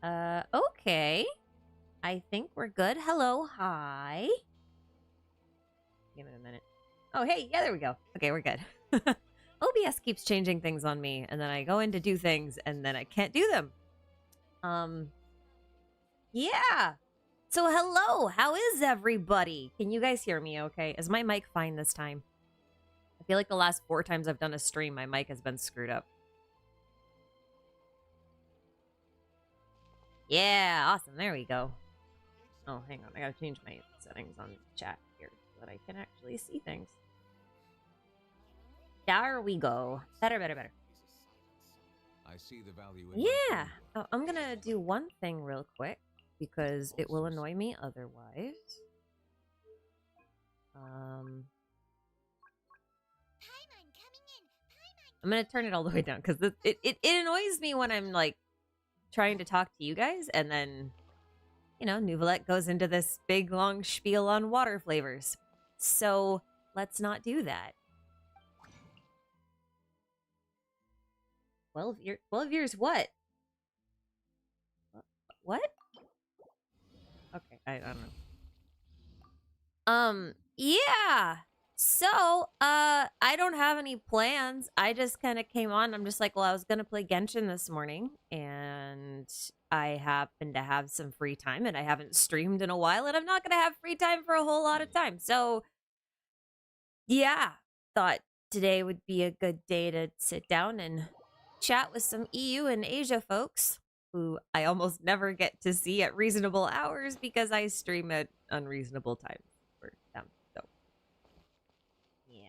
Okay. I think we're good. Hello, hi. Give it a minute. Oh, hey, yeah, there we go. Okay, we're good. OBS keeps changing things on me, and then I go in to do things, and then I can't do them. Yeah. So hello, how is everybody? Can you guys hear me okay? Is my mic fine this time? I feel like the last 4 times I've done a stream, my mic has been screwed up. Yeah, awesome. There we go. Oh, hang on. I gotta change my settings on chat here so that I can actually see things. There we go. Better, better, better. I see the value in yeah. Oh, I'm gonna do one thing real quick because it will annoy me otherwise. I'm gonna turn it all the way down because it annoys me when I'm like trying to talk to you guys and then, you know, Nuvolette goes into this big long spiel on water flavors. So let's not do that. 12 years what? What? Okay, I don't know. Yeah. So, I don't have any plans. I just kind of came on. I'm just like, well, I was gonna play Genshin this morning, and I happen to have some free time, and I haven't streamed in a while, and I'm not gonna have free time for a whole lot of time. So, yeah, thought today would be a good day to sit down and chat with some EU and Asia folks who I almost never get to see at reasonable hours because I stream at unreasonable times for them. So, yeah.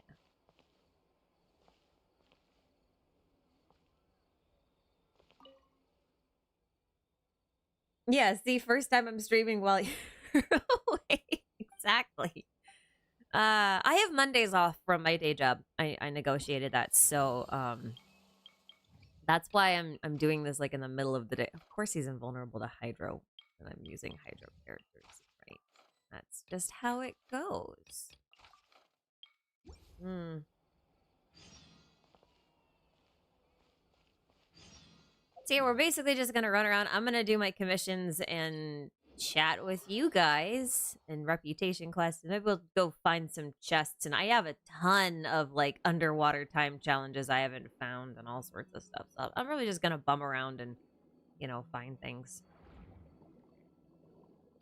Yeah, see, first time I'm streaming while you're away. Exactly. I have Mondays off from my day job. I negotiated that, so that's why I'm doing this like in the middle of the day. Of course he's invulnerable to Hydro, and I'm using Hydro characters, right? That's just how it goes. So yeah, we're basically just gonna run around. I'm gonna do my commissions and chat with you guys in reputation quests. Maybe we'll go find some chests. And I have a ton of like underwater time challenges I haven't found and all sorts of stuff. So I'm really just gonna bum around and, you know, find things.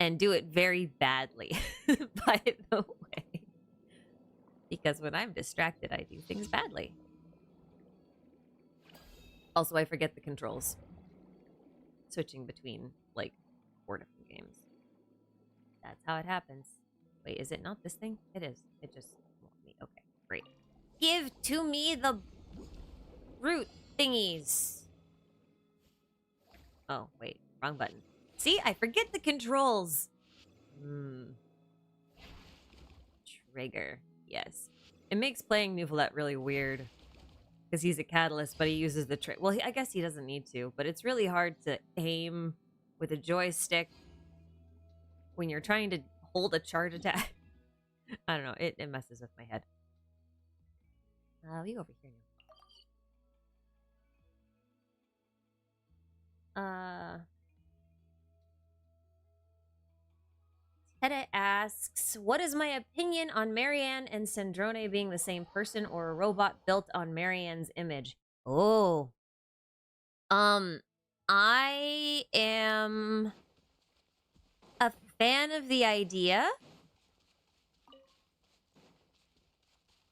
And do it very badly, by the way. Because when I'm distracted, I do things badly. Also, I forget the controls. Switching between, like, 4 different games. That's how it happens. Wait, is it not this thing? It is. It just won't me. Okay, great. Give to me the root thingies. Oh, wait. Wrong button. See, I forget the controls. Trigger. Yes. It makes playing Nuvolette really weird. Because he's a catalyst, but he uses the trick. Well, I guess he doesn't need to, but it's really hard to aim with a joystick when you're trying to hold a charge attack. I don't know. It messes with my head. You over here now. Hedda asks, what is my opinion on Marianne and Sandrone being the same person or a robot built on Marianne's image? Oh. I am a fan of the idea,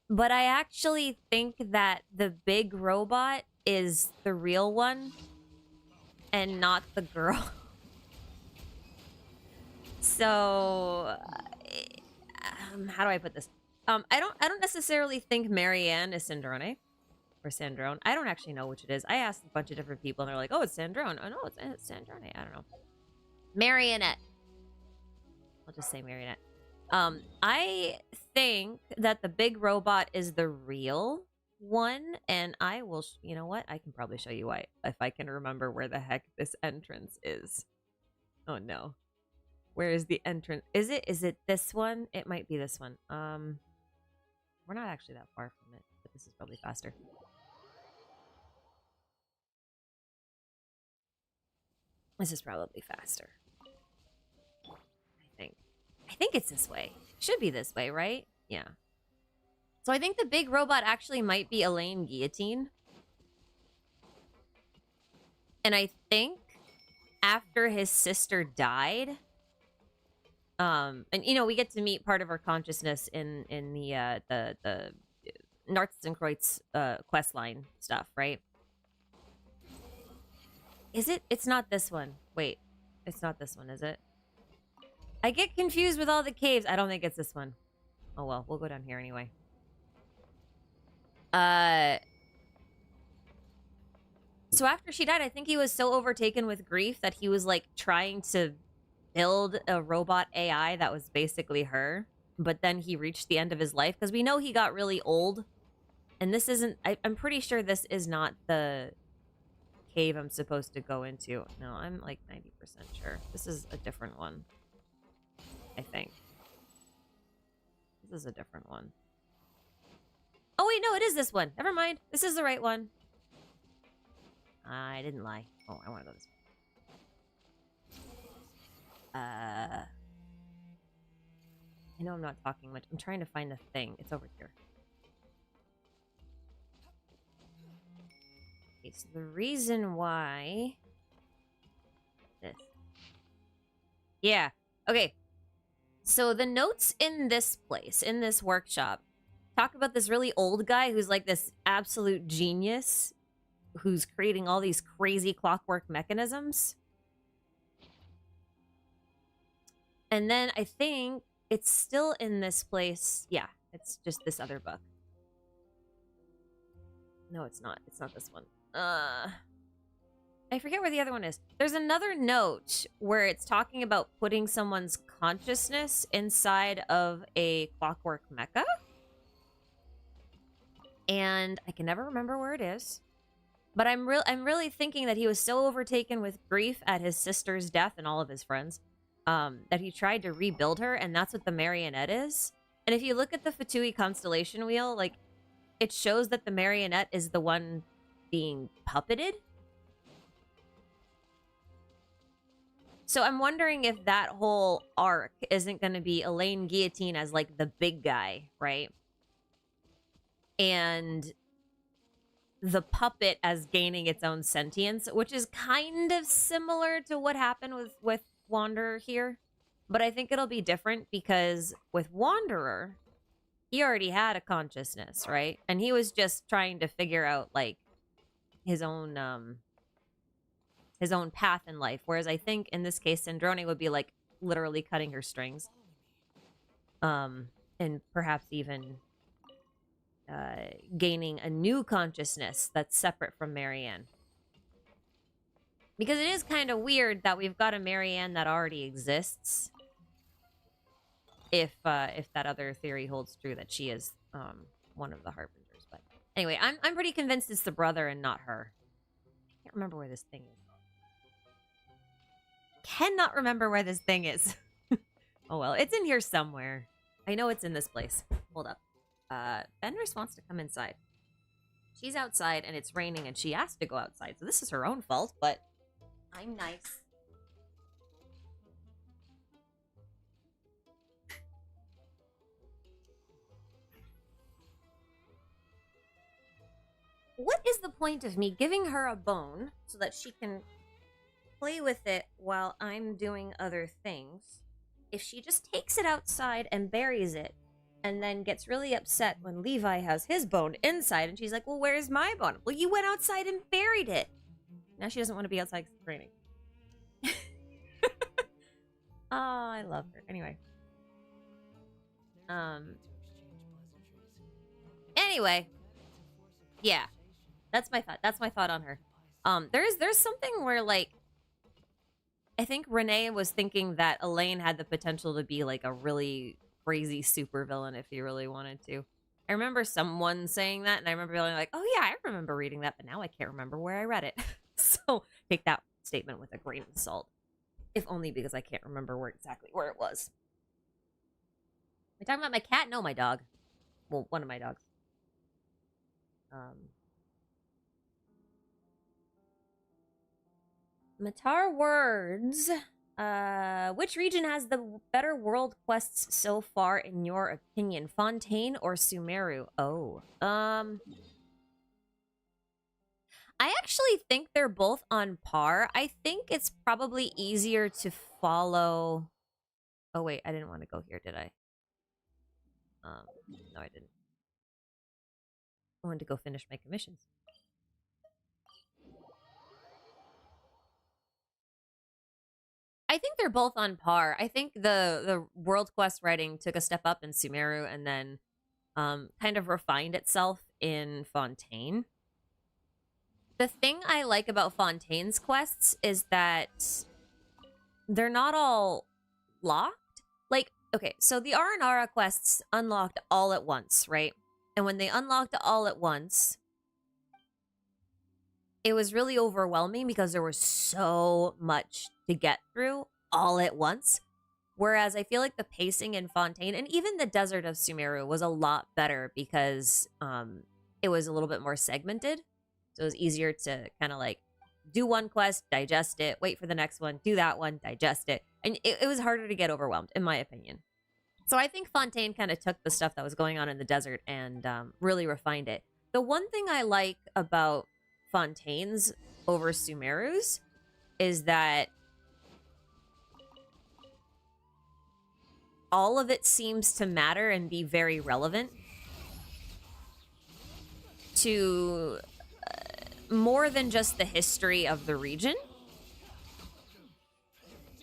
but I actually think that the big robot is the real one and not the girl. So, how do I put this? I don't necessarily think Marianne is Sandrone or Sandrone. I don't actually know which it is. I asked a bunch of different people, and they're like, "Oh, it's Sandrone." Oh no, it's Sandrone. I don't know. Marionette. I'll just say Marionette. I think that the big robot is the real one, and I will. You know what? I can probably show you why if I can remember where the heck this entrance is. Oh no. Where is the entrance? Is it this one? It might be this one. We're not actually that far from it, but this is probably faster. This is probably faster. I think it's this way. Should be this way, right? Yeah. So I think the big robot actually might be Elaine Guillotine. And I think after his sister died, and you know, we get to meet part of her consciousness in the Nartzenkreuz quest line stuff, right? Is it? It's not this one. Wait, it's not this one, is it? I get confused with all the caves. I don't think it's this one. Oh well, we'll go down here anyway. So after she died, I think he was so overtaken with grief that he was like trying to build a robot AI that was basically her. But then he reached the end of his life because we know he got really old. And this isn't, I'm pretty sure this is not the cave I'm supposed to go into. No, I'm like 90% sure. This is a different one. I think. This is a different one. Oh wait, no, it is this one. Never mind. This is the right one. I didn't lie. Oh, I want to go this way. I know I'm not talking much. I'm trying to find the thing. It's over here. Okay, so the reason why... This. Yeah. Okay. So the notes in this place, in this workshop, talk about this really old guy who's like this absolute genius who's creating all these crazy clockwork mechanisms. And then I think it's still in this place. Yeah, it's just this other book. No, it's not. It's not this one. I forget where the other one is. There's another note where it's talking about putting someone's consciousness inside of a clockwork mecha. And I can never remember where it is. But I'm really thinking that he was so overtaken with grief at his sister's death and all of his friends that he tried to rebuild her, and that's what the marionette is. And if you look at the Fatui constellation wheel, like, it shows that the marionette is the one being puppeted. So I'm wondering if that whole arc isn't going to be Elaine Guillotine as, like, the big guy, right? And the puppet as gaining its own sentience, which is kind of similar to what happened with Wanderer here. But I think it'll be different because with Wanderer, he already had a consciousness, right? And he was just trying to figure out, like, his own path in life. Whereas I think in this case, Sandrone would be, like, literally cutting her strings. And perhaps even gaining a new consciousness that's separate from Marianne. Because it is kind of weird that we've got a Marianne that already exists. If that other theory holds true, that she is one of the Harbingers. But anyway, I'm pretty convinced it's the brother and not her. I can't remember where this thing is. Cannot remember where this thing is. Oh well, it's in here somewhere. I know it's in this place. Hold up. Fenris wants to come inside. She's outside and it's raining and she asked to go outside. So this is her own fault, but I'm nice. What is the point of me giving her a bone so that she can play with it while I'm doing other things if she just takes it outside and buries it and then gets really upset when Levi has his bone inside and she's like, well, where's my bone? Well, you went outside and buried it. Now she doesn't want to be outside because it's raining. Oh, I love her. Anyway. Anyway. Yeah. That's my thought. That's my thought on her. There's something where, like, I think Renee was thinking that Elaine had the potential to be, like, a really crazy supervillain if he really wanted to. I remember someone saying that, and I remember being like, oh yeah, I remember reading that, but now I can't remember where I read it. So take that statement with a grain of salt. If only because I can't remember exactly where it was. Are we talking about my cat? No, my dog. Well, one of my dogs. Matar words. Which region has the better world quests so far, in your opinion? Fontaine or Sumeru? Oh, I actually think they're both on par. I think it's probably easier to follow. Oh wait, I didn't want to go here, did I? No, I didn't. I wanted to go finish my commissions. I think they're both on par. I think the world quest writing took a step up in Sumeru and then kind of refined itself in Fontaine. The thing I like about Fontaine's quests is that they're not all locked. Like, okay, so the Aranara quests unlocked all at once, right? And when they unlocked all at once, it was really overwhelming because there was so much to get through all at once. Whereas I feel like the pacing in Fontaine and even the Desert of Sumeru was a lot better because it was a little bit more segmented. So it was easier to kind of like do one quest, digest it, wait for the next one, do that one, digest it. And it was harder to get overwhelmed, in my opinion. So I think Fontaine kind of took the stuff that was going on in the desert and really refined it. The one thing I like about Fontaine's over Sumeru's is that all of it seems to matter and be very relevant to more than just the history of the region.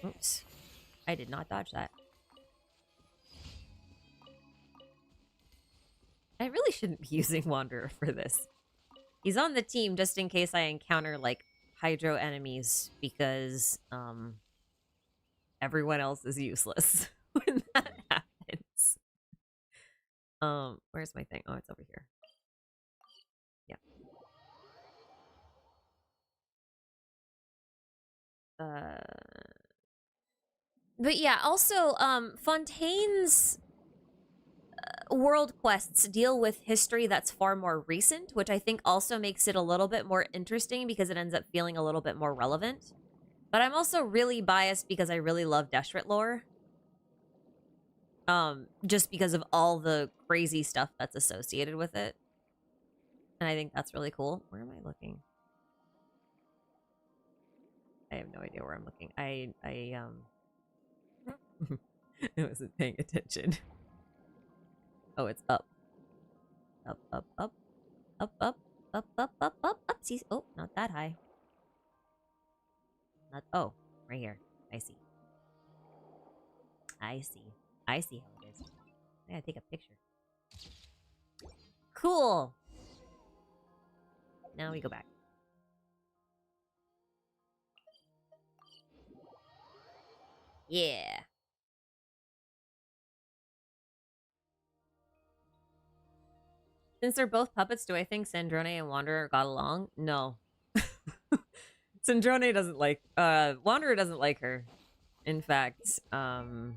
Oops. I did not dodge that. I really shouldn't be using Wanderer for this. He's on the team just in case I encounter, like, Hydro enemies because, everyone else is useless when that happens. Where's my thing? Oh, it's over here. Yeah. But yeah, also, Fontaine's world quests deal with history that's far more recent, which I think also makes it a little bit more interesting because it ends up feeling a little bit more relevant. But I'm also really biased because I really love Deshret lore. Just because of all the crazy stuff that's associated with it. And I think that's really cool. Where am I looking? I have no idea where I'm looking. I wasn't paying attention. Oh, it's up. Up, up, up. Up, up, up, up, up, up, up. See, oh, not that high. Not, oh, right here. I see. I see. I see how it is. I gotta take a picture. Cool. Now we go back. Yeah. Since they're both puppets, do I think Sandrone and Wanderer got along? No. Sandrone doesn't like, Wanderer doesn't like her. In fact, where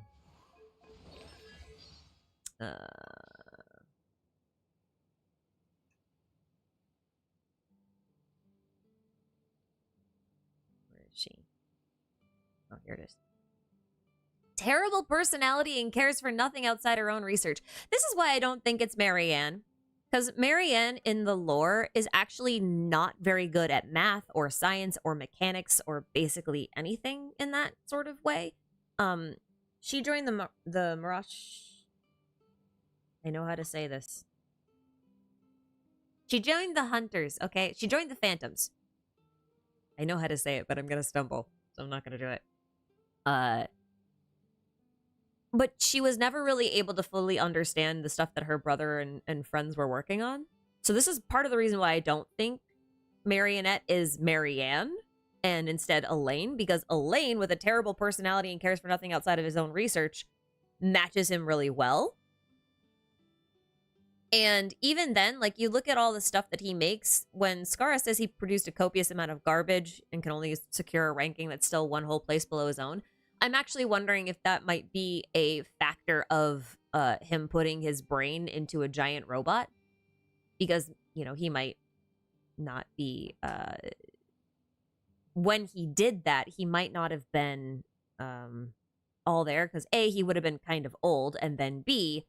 is she? Oh, here it is. Terrible personality and cares for nothing outside her own research. This is why I don't think it's Marianne. Because Marianne in the lore is actually not very good at math or science or mechanics or basically anything in that sort of way. She joined the Mirage. I know how to say this. She joined the Hunters, okay? She joined the Phantoms. I know how to say it, but I'm gonna stumble, so I'm not gonna do it. But she was never really able to fully understand the stuff that her brother and friends were working on. So this is part of the reason why I don't think Marionette is Marianne and instead Elaine, because Elaine, with a terrible personality and cares for nothing outside of his own research, matches him really well. And even then, like, you look at all the stuff that he makes, when Skara says he produced a copious amount of garbage and can only secure a ranking that's still one whole place below his own, I'm actually wondering if that might be a factor of him putting his brain into a giant robot. Because, you know, he might not be when he did that, he might not have been all there because A, he would have been kind of old, and then B,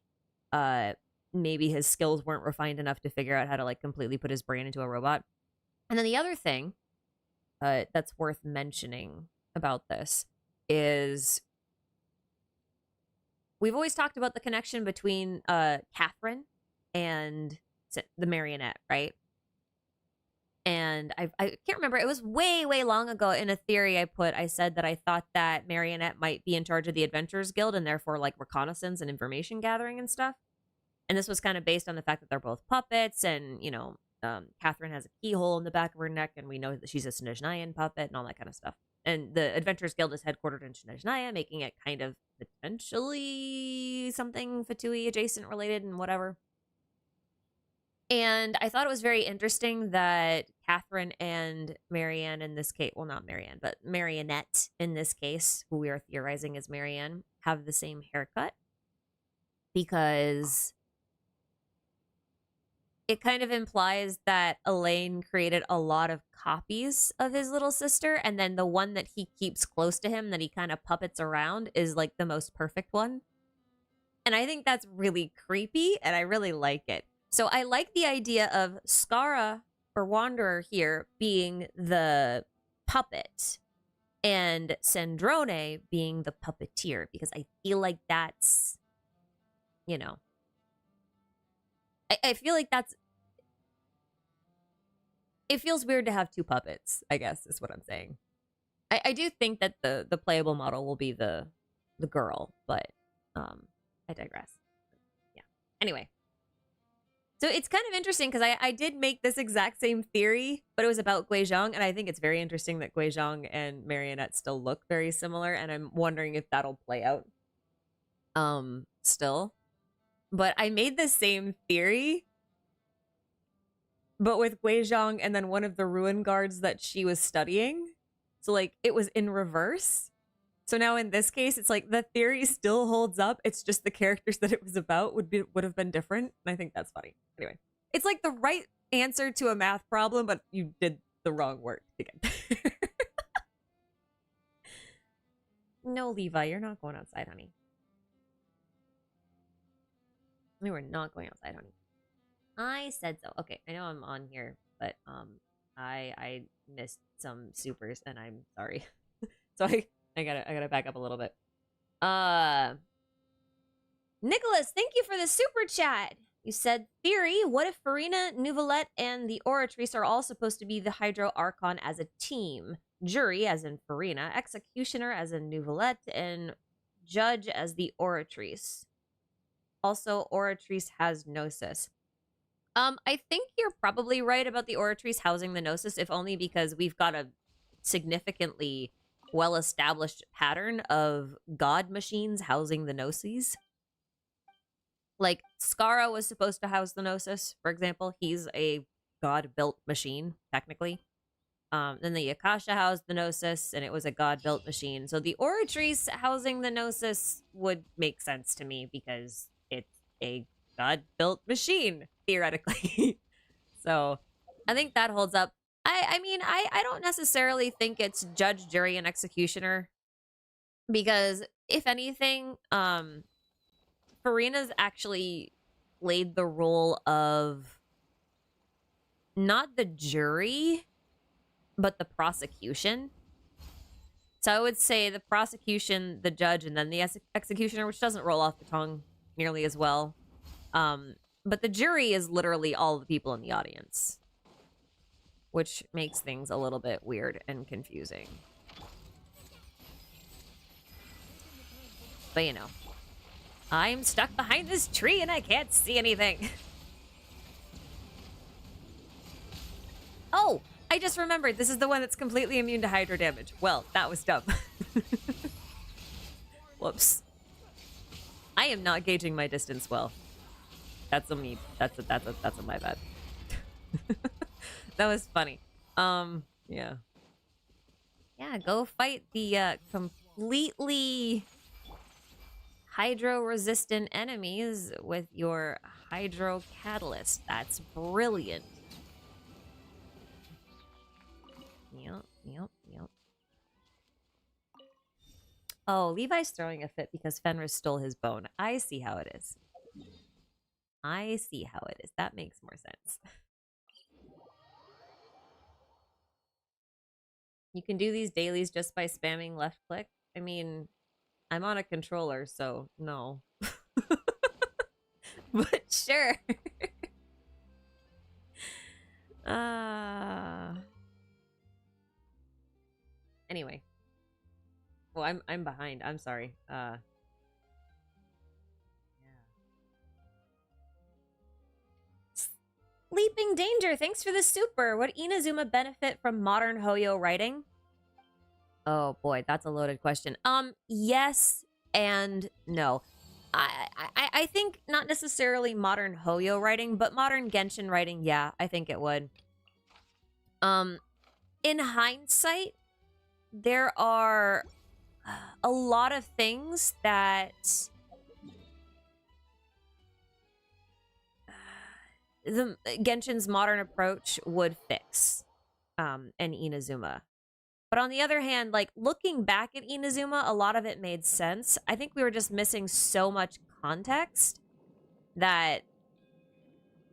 maybe his skills weren't refined enough to figure out how to like completely put his brain into a robot. And then the other thing that's worth mentioning about this is we've always talked about the connection between Catherine and the marionette, right? And I can't remember. It was way, way long ago in a theory I said that I thought that Marionette might be in charge of the Adventurers Guild and therefore like reconnaissance and information gathering and stuff. And this was kind of based on the fact that they're both puppets and, you know, Catherine has a keyhole in the back of her neck and we know that she's a Snezhnayan puppet and all that kind of stuff. And the Adventurers Guild is headquartered in Snezhnaya, making it kind of potentially something Fatui adjacent related and whatever. And I thought it was very interesting that Catherine and Marianne in this case, well, not Marianne, but Marionette in this case, who we are theorizing as Marianne, have the same haircut. Because it kind of implies that Elaine created a lot of copies of his little sister, and then the one that he keeps close to him that he kind of puppets around is like the most perfect one. And I think that's really creepy, and I really like it. So I like the idea of Skara or Wanderer here being the puppet and Sandrone being the puppeteer, because I feel like that's, you know, I feel like that's, it feels weird to have two puppets, I guess is what I'm saying. I do think that the playable model will be the girl, but I digress. Yeah. Anyway. So it's kind of interesting because I did make this exact same theory, but it was about Guizhong, and I think it's very interesting that Guizhong and Marionette still look very similar, and I'm wondering if that'll play out still. But I made the same theory, but with Guizhong and then one of the ruin guards that she was studying. So like it was in reverse. So now in this case, it's like the theory still holds up. It's just the characters that it was about would have been different. And I think that's funny. Anyway, it's like the right answer to a math problem, but you did the wrong work again. No, Levi, you're not going outside, honey. We were not going outside, honey. I said so. Okay, I know I'm on here, but I missed some supers and I'm sorry. So I gotta back up a little bit. Nicholas, thank you for the super chat. You said, theory, what if Farina, Nouvelette, and the Oratrice are all supposed to be the Hydro Archon as a team? Jury, as in Farina, Executioner, as in Nouvelette, and Judge as the Oratrice. Also, Oratrice has Gnosis. I think you're probably right about the Oratrice housing the Gnosis, if only because we've got a significantly well-established pattern of god machines housing the Gnosis. Like, Skara was supposed to house the Gnosis, for example. He's a god-built machine, technically. Then the Akasha housed the Gnosis, and it was a god-built machine. So the Oratrice housing the Gnosis would make sense to me, because it's a god-built machine, theoretically. So I think that holds up. I mean, I don't necessarily think it's judge, jury, and executioner, because if anything, Farina's actually played the role of not the jury, but the prosecution. So I would say the prosecution, the judge, and then the executioner, which doesn't roll off the tongue nearly as well. But the jury is literally all the people in the audience, which makes things a little bit weird and confusing. But you know, I'm stuck behind this tree and I can't see anything. Oh, I just remembered. This is the one that's completely immune to hydro damage. Well, that was dumb. Whoops. I am not gauging my distance well. That's a me. That's a my bad. That was funny. Yeah. Yeah, go fight the completely hydro-resistant enemies with your hydro catalyst. That's brilliant. Yep. Oh, Levi's throwing a fit because Fenris stole his bone. I see how it is. I see how it is. That makes more sense. You can do these dailies just by spamming left click. I mean, I'm on a controller, so no. But sure. Anyway. Oh, I'm behind. I'm sorry. Yeah. Leaping Danger, thanks for the super. Would Inazuma benefit from modern Hoyo writing? Oh boy, that's a loaded question. Yes and no. I think not necessarily modern Hoyo writing, but modern Genshin writing, yeah, I think it would. In hindsight, there are a lot of things that the Genshin's modern approach would fix, and Inazuma. But on the other hand, like looking back at Inazuma, a lot of it made sense. I think we were just missing so much context that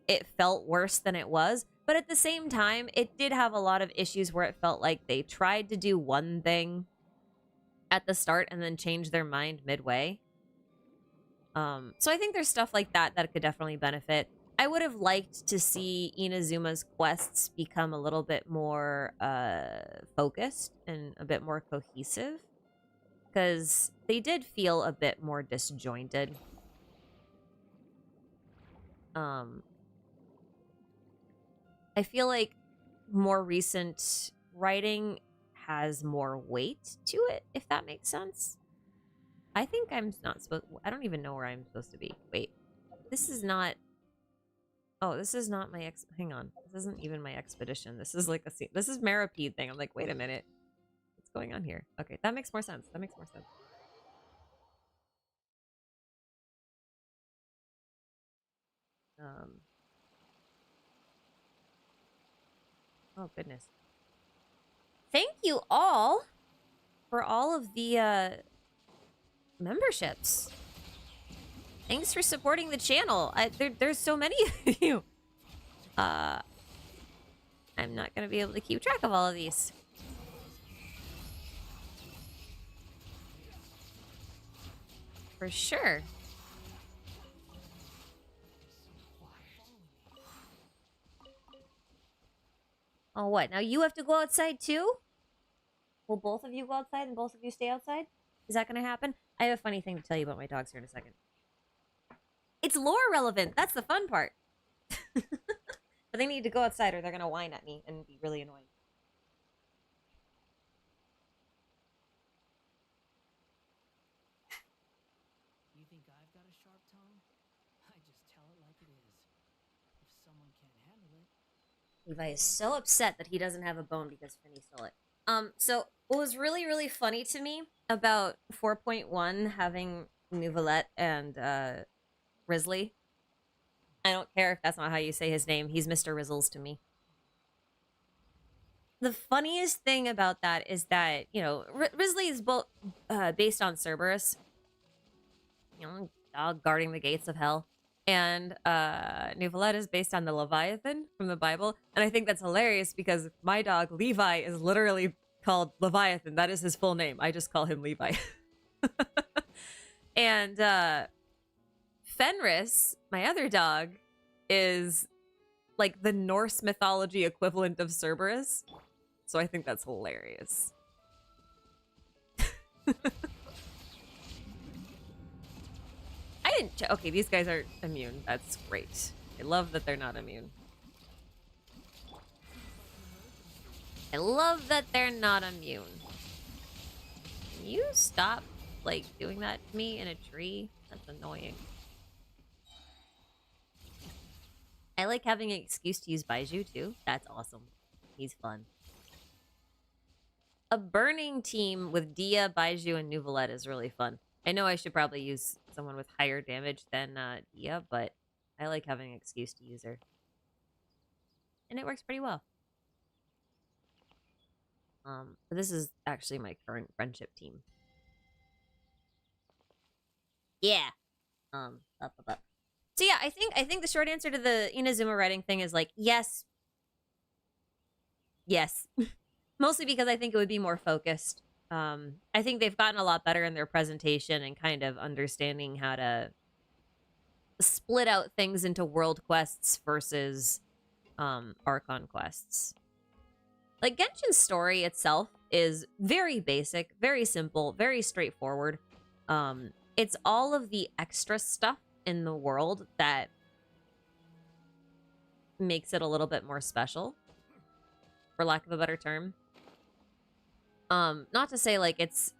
it felt worse than it was. But at the same time, it did have a lot of issues where it felt like they tried to do one thing at the start and then change their mind midway. So I think there's stuff like that that could definitely benefit. I would have liked to see Inazuma's quests become a little bit more focused and a bit more cohesive, because they did feel a bit more disjointed. I feel like more recent writing has more weight to it, if that makes sense. I think I'm not supposed... I don't even know where I'm supposed to be. Wait. This is not... Oh, this is not my hang on. This isn't even my expedition. This is like a... This is Maripede thing. I'm like, wait a minute. What's going on here? Okay, that makes more sense. That makes more sense. Oh, goodness. Thank you all for all of the memberships. Thanks for supporting the channel. There's so many of you. I'm not going to be able to keep track of all of these. For sure. Oh, what? Now you have to go outside too? Will both of you go outside and both of you stay outside? Is that going to happen? I have a funny thing to tell you about my dogs here in a second. It's lore relevant. That's the fun part. But they need to go outside or they're going to whine at me and be really annoying. You think I've got a sharp tongue? I just tell it like it is. If someone can't handle it... Levi is so upset that he doesn't have a bone because Finny stole it. So what was really, really funny to me about 4.1 having Nouvelette and Risley, I don't care if that's not how you say his name, he's Mr. Rizzles to me. The funniest thing about that is that, you know, Risley is both based on Cerberus, you know, dog guarding the gates of hell. And Nouvelette is based on the Leviathan from the Bible. And I think that's hilarious because my dog, Levi, is literally called Leviathan. That is his full name. I just call him Levi. And Fenris, my other dog, is like the Norse mythology equivalent of Cerberus. So I think that's hilarious. I didn't... Okay, these guys are immune. That's great. I love that they're not immune. I love that they're not immune. Can you stop, like, doing that to me in a tree? That's annoying. I like having an excuse to use Baiju, too. That's awesome. He's fun. A burning team with Dia, Baiju, and Nouvelette is really fun. I know I should probably use someone with higher damage than Dia, but I like having an excuse to use her. And it works pretty well. But this is actually my current friendship team. Yeah. Up. So yeah, I think the short answer to the Inazuma writing thing is like yes. Yes. Mostly because I think it would be more focused. I think they've gotten a lot better in their presentation and kind of understanding how to split out things into world quests versus Archon quests. Like Genshin's story itself is very basic, very simple, very straightforward. It's all of the extra stuff in the world that makes it a little bit more special, for lack of a better term. Not to say like it's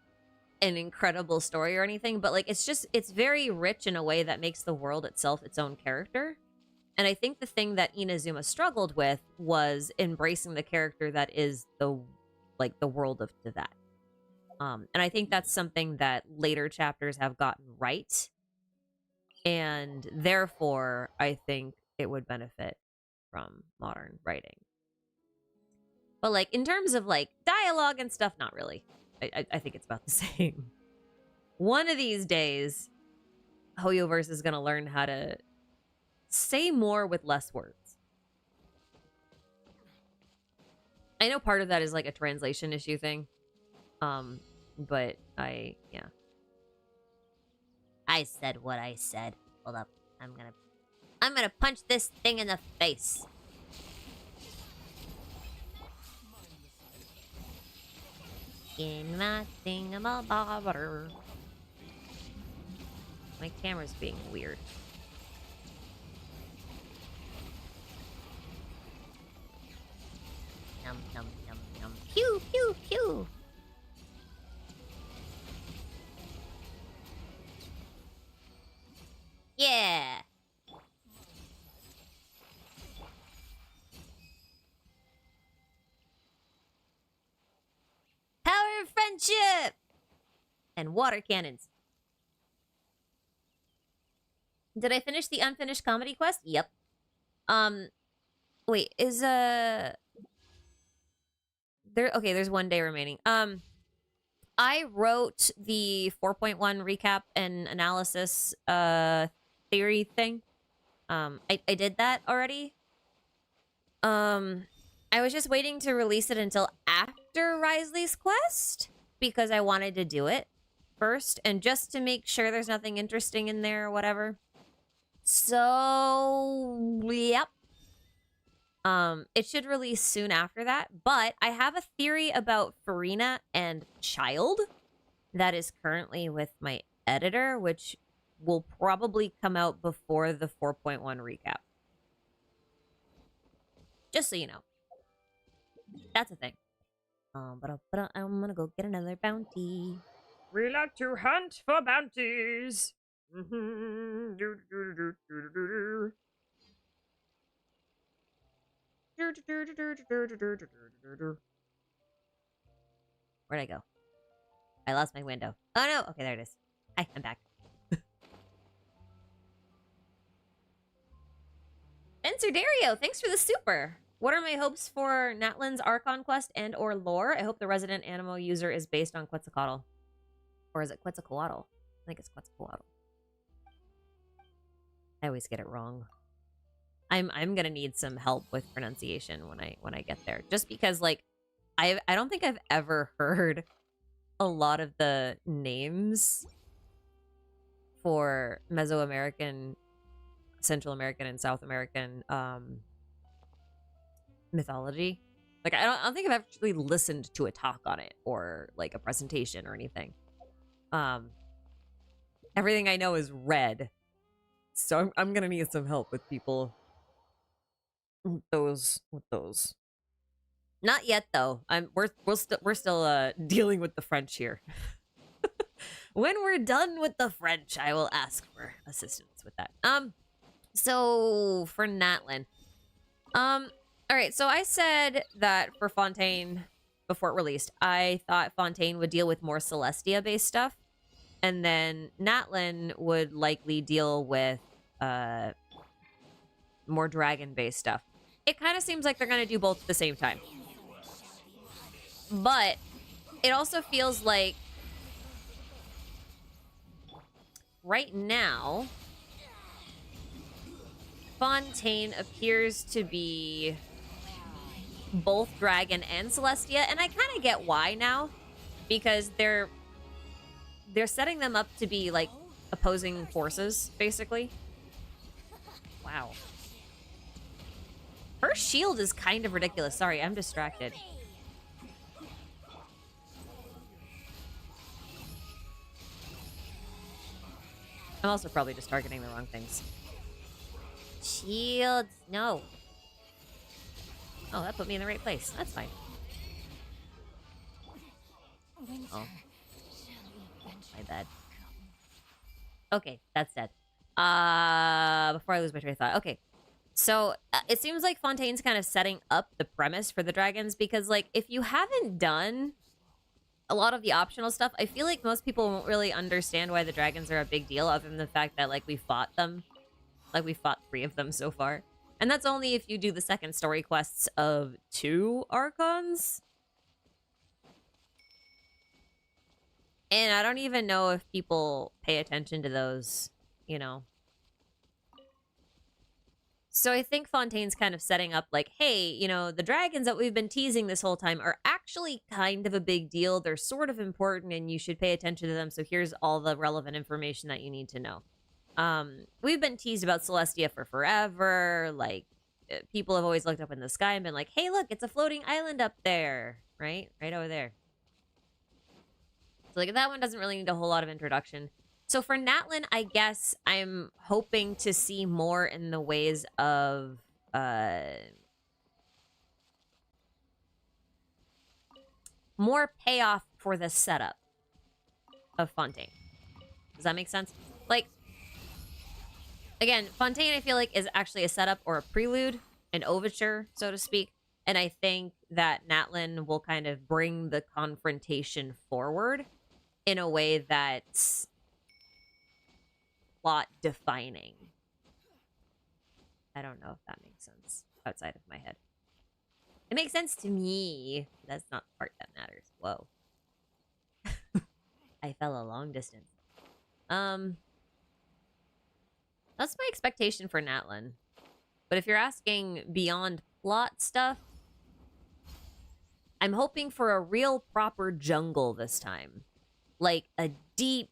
an incredible story or anything, but like it's very rich in a way that makes the world itself its own character. And I think the thing that Inazuma struggled with was embracing the character that is the world of Teyvat. And I think that's something that later chapters have gotten right. And therefore, I think it would benefit from modern writing. But like in terms of like dialogue and stuff, not really. I think it's about the same. One of these days, Hoyoverse is going to learn how to say more with less words. I know part of that is like a translation issue thing. But I said what I said. Hold up. I'm gonna punch this thing in the face. In my thingamabobber. My camera's being weird. Num num num num. Pew pew pew. Yeah. Power of friendship and water cannons. Did I finish the unfinished comedy quest? Yep. Wait, is there? Okay, there's 1 day remaining. I wrote the 4.1 recap and analysis theory thing. I did that already. I was just waiting to release it until after Risley's quest because I wanted to do it first and just to make sure there's nothing interesting in there or whatever. So, yep. It should release soon after that, but I have a theory about Farina and Child that is currently with my editor, which will probably come out before the 4.1 recap. Just so you know. That's a thing. But I'm gonna go get another bounty. We like to hunt for bounties. Where'd I go? I lost my window. Oh no! Okay, there it is. Hi, I'm back. Encer Dario, thanks for the super. What are my hopes for Natlan's Archon quest and or lore? I hope the resident animal user is based on Quetzalcoatl. Or is it Quetzalcoatl? I think it's Quetzalcoatl. I always get it wrong. I'm gonna need some help with pronunciation when I get there. Just because like I don't think I've ever heard a lot of the names for Mesoamerican, Central American, and South American mythology. Like I don't think I've actually listened to a talk on it or like a presentation or anything. Everything I know is red. So I'm gonna need some help with people with those. Not yet though. We're still dealing with the French here. When we're done with the French, I will ask for assistance with that. So for Natlan. Alright, so I said that for Fontaine before it released, I thought Fontaine would deal with more Celestia based stuff. And then Natlan would likely deal with more dragon based stuff. It kind of seems like they're gonna do both at the same time. But it also feels like right now, Fontaine appears to be both Dragon and Celestia, and I kind of get why now, because they're setting them up to be like opposing forces, basically. Wow. Her shield is kind of ridiculous. Sorry, I'm distracted. I'm also probably just targeting the wrong things. Shields, no. Oh, that put me in the right place. That's fine. Oh. My bad. Okay, that's dead. Before I lose my train of thought. Okay. So, it seems like Fontaine's kind of setting up the premise for the dragons because, like, if you haven't done a lot of the optional stuff, I feel like most people won't really understand why the dragons are a big deal other than the fact that, like, we fought them. Like, we fought 3 of them so far. And that's only if you do the second story quests of 2 Archons. And I don't even know if people pay attention to those, you know. So I think Fontaine's kind of setting up like, hey, you know, the dragons that we've been teasing this whole time are actually kind of a big deal. They're sort of important and you should pay attention to them. So here's all the relevant information that you need to know. We've been teased about Celestia for forever. Like, people have always looked up in the sky and been like, hey, look, it's a floating island up there. Right? Right over there. So, like, that one doesn't really need a whole lot of introduction. So for Natlin, I guess I'm hoping to see more in the ways of, more payoff for the setup of Fontaine. Does that make sense? Like, again, Fontaine, I feel like, is actually a setup or a prelude, an overture, so to speak. And I think that Natlin will kind of bring the confrontation forward in a way that's plot defining. I don't know if that makes sense outside of my head. It makes sense to me. That's not the part that matters. Whoa. I fell a long distance. That's my expectation for Natlin. But if you're asking beyond plot stuff, I'm hoping for a real proper jungle this time. Like a deep,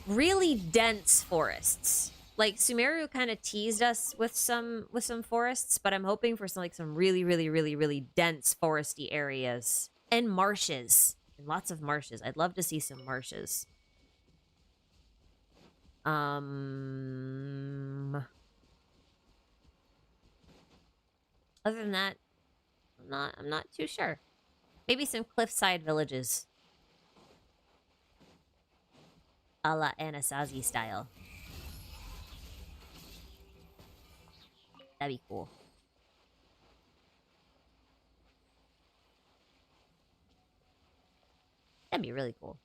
really dense forests. Like Sumeru kind of teased us with some forests, but I'm hoping for some really dense foresty areas and marshes. And lots of marshes. I'd love to see some marshes. Other than that, I'm not too sure. Maybe some cliffside villages. A la Anasazi style. That'd be cool. That'd be really cool.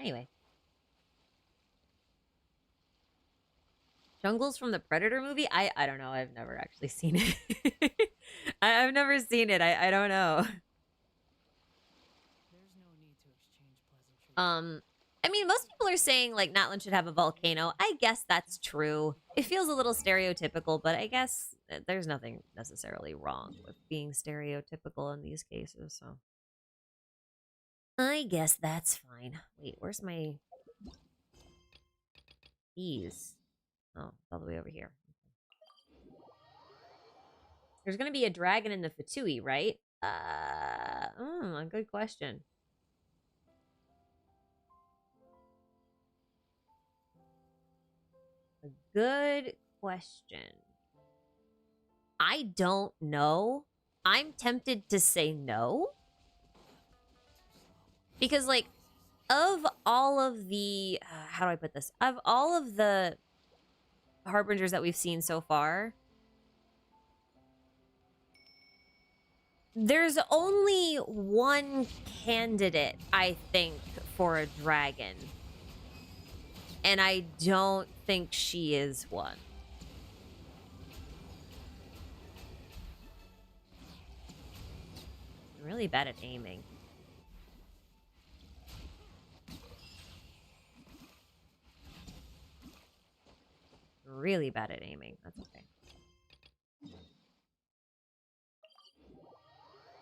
Anyway. Jungles from the Predator movie? I don't know. I've never actually seen it. I've never seen it. I don't know. There's no need to exchange pleasantries. I mean, most people are saying, like, Natlin should have a volcano. I guess that's true. It feels a little stereotypical, but I guess there's nothing necessarily wrong with being stereotypical in these cases, so. I guess that's fine. Wait, where's my... These. Oh, it's all the way over here. There's gonna be a dragon in the Fatui, right? A good question. A good question. I don't know. I'm tempted to say no. Because, like, of all of the... how do I put this? Of all of the Harbingers that we've seen so far, there's only one candidate, I think, for a dragon. And I don't think she is one. I'm really really bad at aiming. Really bad at aiming. That's okay.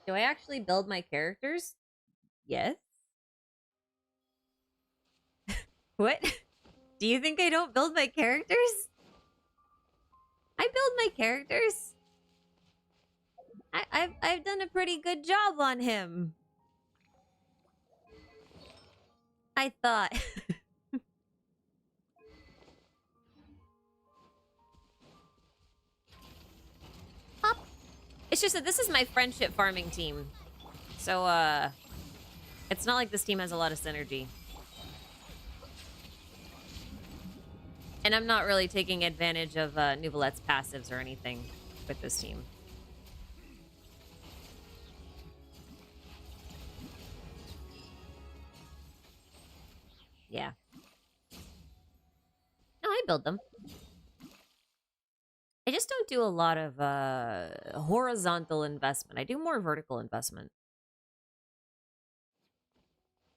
Do I actually build my characters? Yes. What? Do you think I don't build my characters? I build my characters. I've done a pretty good job on him. I thought. Hop. It's just that this is my friendship farming team. So, it's not like this team has a lot of synergy. And I'm not really taking advantage of Nouvelette's passives or anything with this team. Yeah. No, I build them. I just don't do a lot of horizontal investment. I do more vertical investment.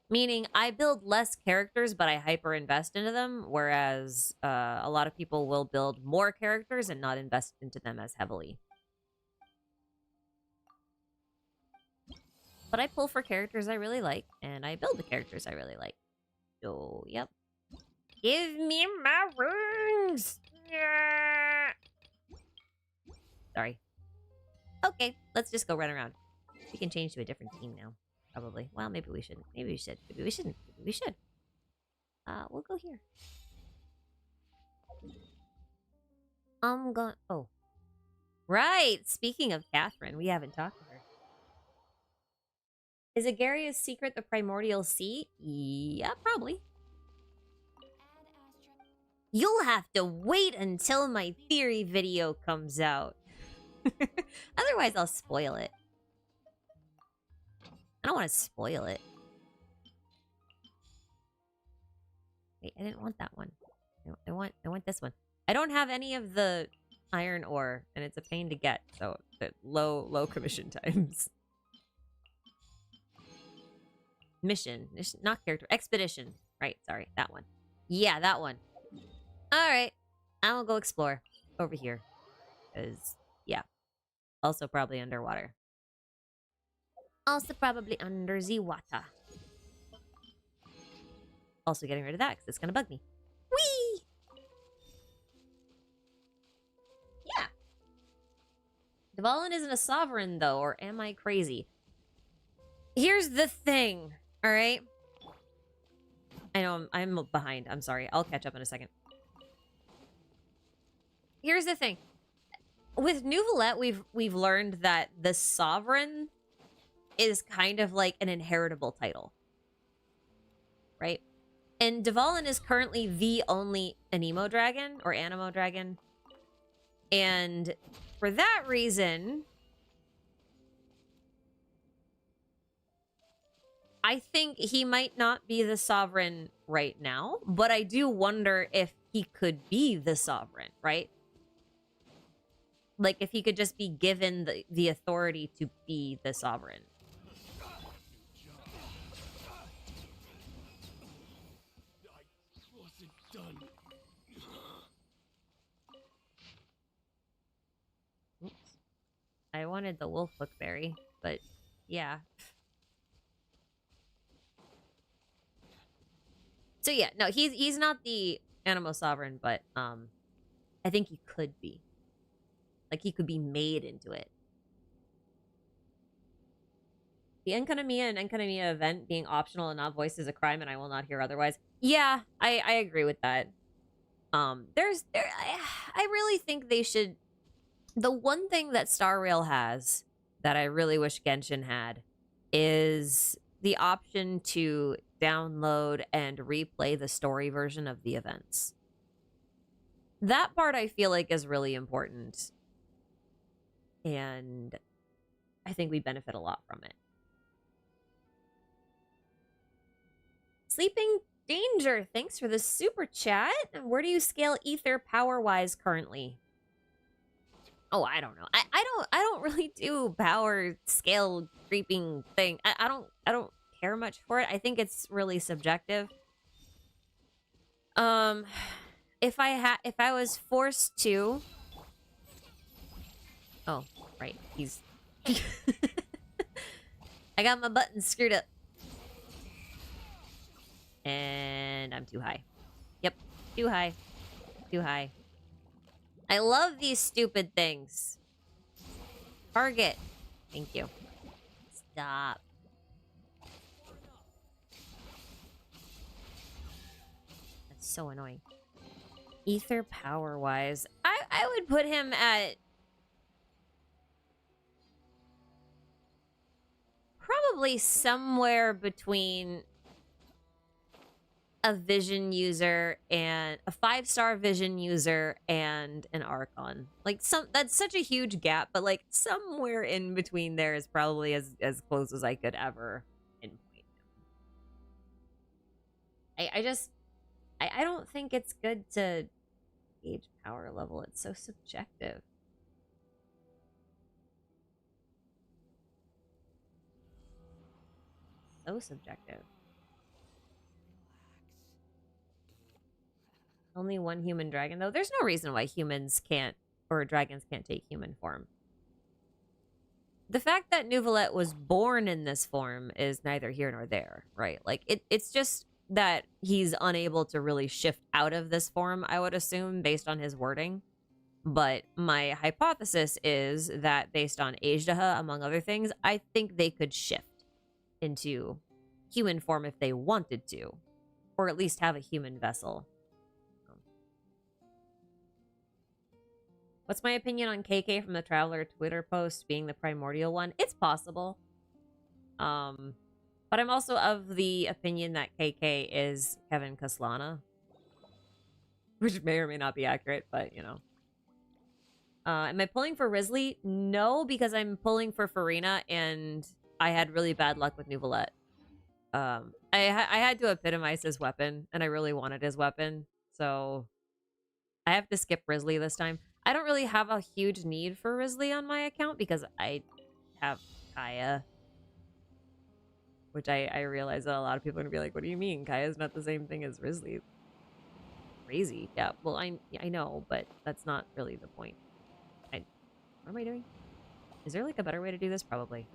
Meaning I build less characters, but I hyper invest into them, whereas a lot of people will build more characters and not invest into them as heavily. But I pull for characters I really like, and I build the characters I really like. So, yep. Give me my rings! Yeah. Sorry. Okay, let's just go run around. We can change to a different team now. Probably. Well, maybe we shouldn't. Maybe we should. Maybe we shouldn't. Maybe we should. We'll go here. I'm going... Oh. Right! Speaking of Catherine, we haven't talked to her. Is Agaria's secret the primordial sea? Yeah, probably. You'll have to wait until my theory video comes out. Otherwise, I'll spoil it. I don't want to spoil it. Wait, I didn't want that one. I want this one. I don't have any of the iron ore, and it's a pain to get, so low commission times. Mission, not character. Expedition. Right, sorry, that one. Yeah, that one. Alright. I will go explore over here. Because, yeah. Also probably underwater. Also probably under the water. Also getting rid of that because it's going to bug me. Whee! Yeah. Dvalin isn't a sovereign, though, or am I crazy? Here's the thing, alright? I know I'm behind. I'm sorry. I'll catch up in a second. Here's the thing. With Nouvelette, we've learned that the sovereign is kind of like an inheritable title. Right? And Dvalin is currently the only Anemo dragon, or Anemo dragon. And for that reason, I think he might not be the sovereign right now, but I do wonder if he could be the sovereign, right? Like, if he could just be given the authority to be the sovereign. Oops. I wanted the wolf hookberry, but yeah. So yeah, no, he's not the Anemo sovereign, but I think he could be. Like, he could be made into it. The Enkanomiya and Enkanomiya event being optional and not voiced is a crime, and I will not hear otherwise. Yeah, I agree with that. I really think they should... The one thing that Star Rail has that I really wish Genshin had is the option to download and replay the story version of the events. That part I feel like is really important. And I think we benefit a lot from it. Sleeping Danger, thanks for the super chat. Where do you scale ether power-wise currently? Oh, I don't know. I don't really do power scale creeping thing. I don't care much for it. I think it's really subjective. If I was forced to, oh right, he's I got my buttons screwed up, and I'm too high. Yep, too high, too high. I love these stupid things. Target. Thank you. Stop. That's so annoying. Ether power wise, I would put him at probably somewhere between a vision user and a 5-star vision user and an Archon. Like that's such a huge gap, but like somewhere in between there is probably as close as I could ever pinpoint him. I don't think it's good to gauge power level. It's so subjective. So subjective. Only one human dragon, though. There's no reason why humans can't, or dragons can't take human form. The fact that Neuvillette was born in this form is neither here nor there, right? Like, it's just that he's unable to really shift out of this form, I would assume, based on his wording. But my hypothesis is that based on Ajdaha, among other things, I think they could shift into human form if they wanted to, or at least have a human vessel. What's my opinion on KK from the Traveler Twitter post being the primordial one? It's possible. But I'm also of the opinion that KK is Kevin Kaslana. Which may or may not be accurate, but, you know. Am I pulling for Risley? No, because I'm pulling for Farina, and I had really bad luck with Neuvillette. I had to epitomize his weapon, and I really wanted his weapon, so I have to skip Risley this time. I don't really have a huge need for Risley on my account because I have Kaya. Which I realize that a lot of people are going to be like, what do you mean? Kaya's not the same thing as Risley. Crazy. Yeah, well, I know, but that's not really the point. What am I doing? Is there like a better way to do this? Probably.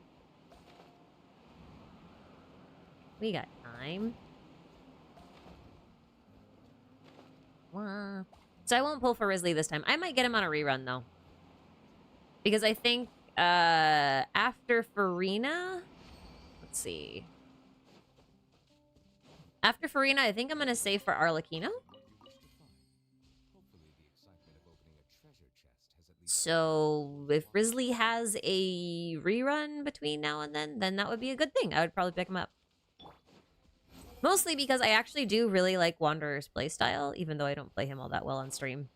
We got time. Wah. So I won't pull for Risley this time. I might get him on a rerun, though. Because I think after Farina... Let's see. After Farina, I think I'm going to save for Arlecchino. So if Risley has a rerun between now and then that would be a good thing. I would probably pick him up. Mostly because I actually do really like Wanderer's playstyle, even though I don't play him all that well on stream.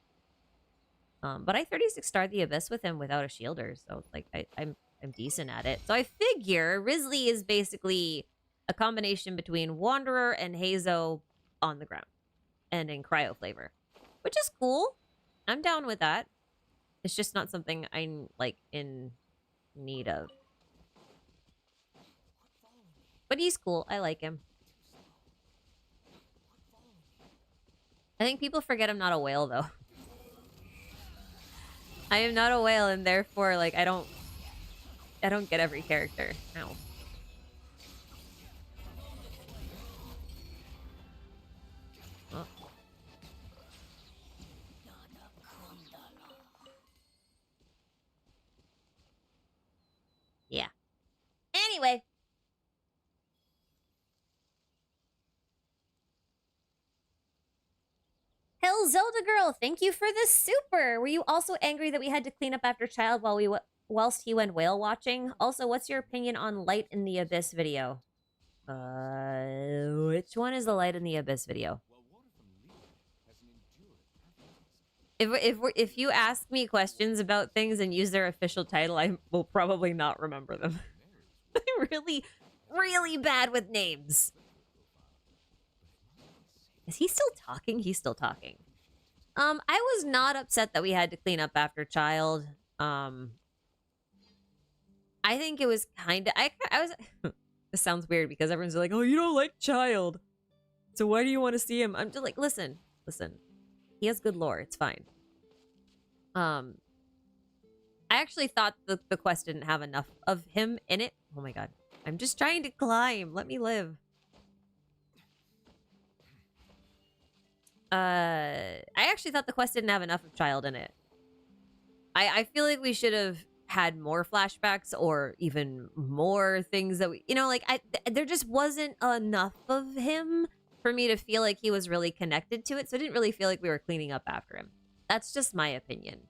But I 36 starred the Abyss with him without a shielder, so like I'm decent at it. So I figure Risley is basically a combination between Wanderer and Hazo on the ground. And in cryo flavor. Which is cool. I'm down with that. It's just not something I'm like in need of. But he's cool. I like him. I think people forget I'm not a whale, though. I am not a whale, and therefore, like, I don't get every character. Ow. Oh. Yeah. Anyway. Hell, Zelda girl, thank you for the super. Were you also angry that we had to clean up after Child whilst he went whale watching? Also, what's your opinion on Light in the Abyss video? Which one is the Light in the Abyss video? If you ask me questions about things and use their official title, I will probably not remember them. I'm really, really bad with names. Is he still talking? He's still talking. I was not upset that we had to clean up after Child. I think it was kind of I was this sounds weird because everyone's like, "Oh, you don't like Child. So why do you want to see him?" I'm just like, "Listen. He has good lore. It's fine." I actually thought the quest didn't have enough of him in it. Oh my god. I'm just trying to climb. Let me live. I actually thought the quest didn't have enough of Child in it. I feel like we should have had more flashbacks or even more things that we, like, there just wasn't enough of him for me to feel like he was really connected to it. So I didn't really feel like we were cleaning up after him. That's just my opinion.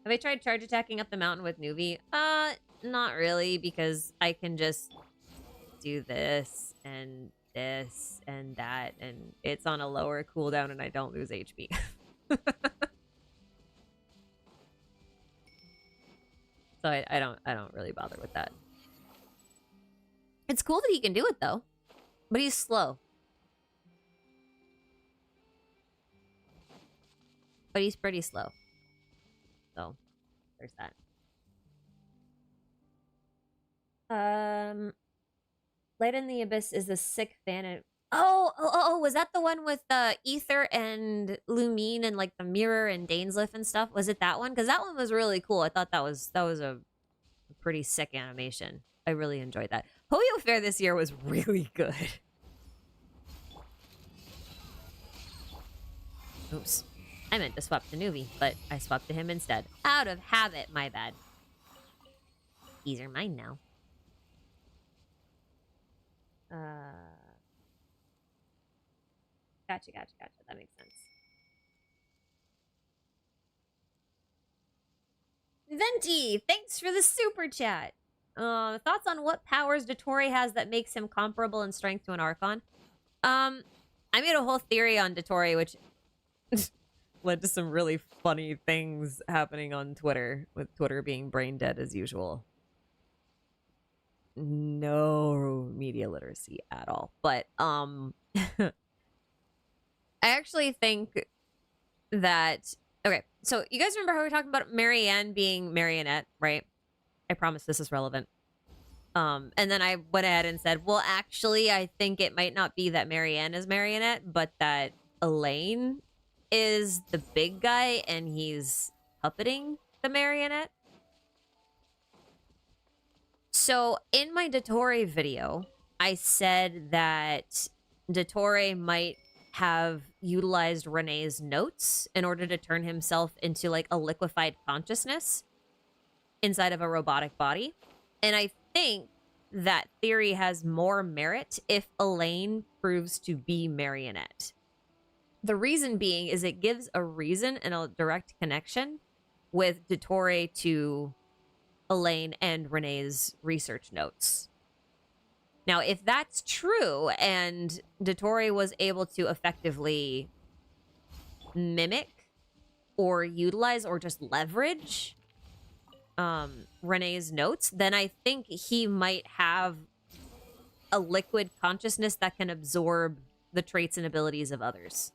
Have I tried charge attacking up the mountain with Nuvi? Not really, because I can just do this and that, and it's on a lower cooldown and I don't lose HP. So I don't really bother with that. It's cool that he can do it though, but he's slow. But he's pretty slow. So there's that. Light in the Abyss is a sick fan of... Oh, was that the one with Ether and Lumine and like the mirror and Dainsliff and stuff? Was it that one? Because that one was really cool. I thought that was a pretty sick animation. I really enjoyed that. Ho-Yo Fair this year was really good. Oops. I meant to swap to Nuvi, but I swapped to him instead. Out of habit, my bad. These are mine now. Gotcha. That makes sense. Venti, thanks for the super chat. Thoughts on what powers Dottore has that makes him comparable in strength to an Archon? I made a whole theory on Dottore, which led to some really funny things happening on Twitter, with Twitter being brain dead as usual. No media literacy at all. But I actually think that, okay, so you guys remember how we were talking about Marianne being Marionette, right? I promise this is relevant. And then I went ahead and said, well, actually, I think it might not be that Marianne is Marionette, but that Elaine is the big guy and he's puppeting the Marionette. So in my Dottore video, I said that Dottore might have utilized Renee's notes in order to turn himself into like a liquefied consciousness inside of a robotic body. And I think that theory has more merit if Elaine proves to be Marionette. The reason being is it gives a reason and a direct connection with Dottore to Elaine and Renee's research notes. Now, if that's true and Dottore was able to effectively mimic or utilize or just leverage Renee's notes, then I think he might have a liquid consciousness that can absorb the traits and abilities of others.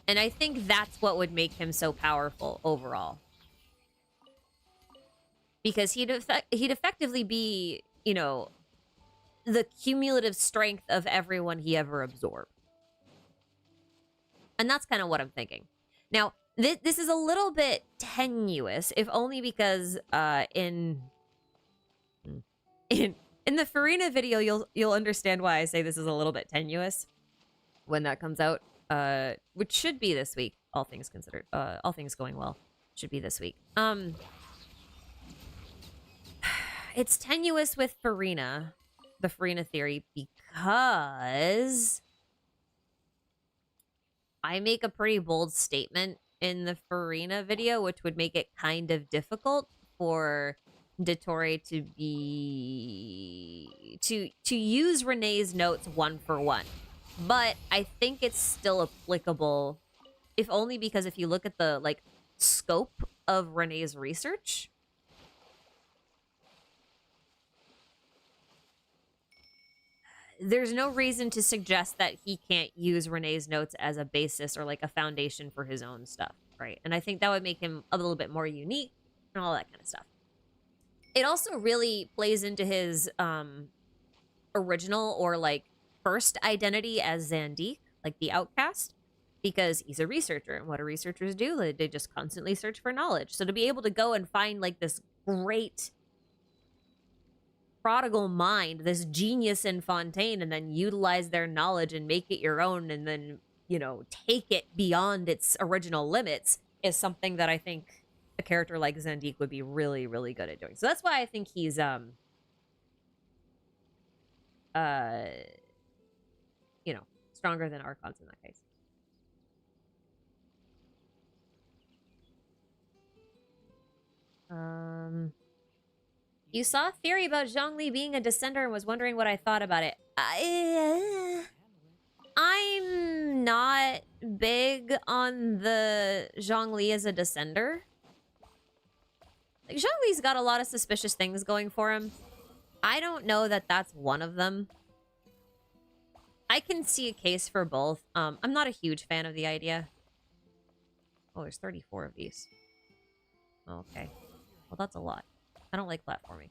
And I think that's what would make him so powerful overall. Because he'd effectively be, you know, the cumulative strength of everyone he ever absorbed. And that's kind of what I'm thinking. Now, this is a little bit tenuous, if only because in the Farina video, you'll understand why I say this is a little bit tenuous when that comes out, which should be this week, all things considered. All things going well, should be this week. It's tenuous with Farina, the Farina theory, because I make a pretty bold statement in the Farina video, which would make it kind of difficult for Dottore to use Renee's notes one for one. But I think it's still applicable, if only because if you look at the like scope of Renee's research, there's no reason to suggest that he can't use Renee's notes as a basis or like a foundation for his own stuff, right? And I think that would make him a little bit more unique and all that kind of stuff. It also really plays into his original or like first identity as Zandique, like the outcast, because he's a researcher, and what do researchers do? They just constantly search for knowledge. So to be able to go and find like this great prodigal mind, this genius in Fontaine, and then utilize their knowledge and make it your own, and then, you know, take it beyond its original limits, is something that I think a character like Zandique would be really, really good at doing. So that's why I think he's you know, stronger than Archons in that case. You saw a theory about Zhongli being a descender and was wondering what I thought about it. I'm not big on the Zhongli as a descender. Like, Zhongli's got a lot of suspicious things going for him. I don't know that that's one of them. I can see a case for both. I'm not a huge fan of the idea. Oh, there's 34 of these. Okay. Well, that's a lot. I don't like platforming.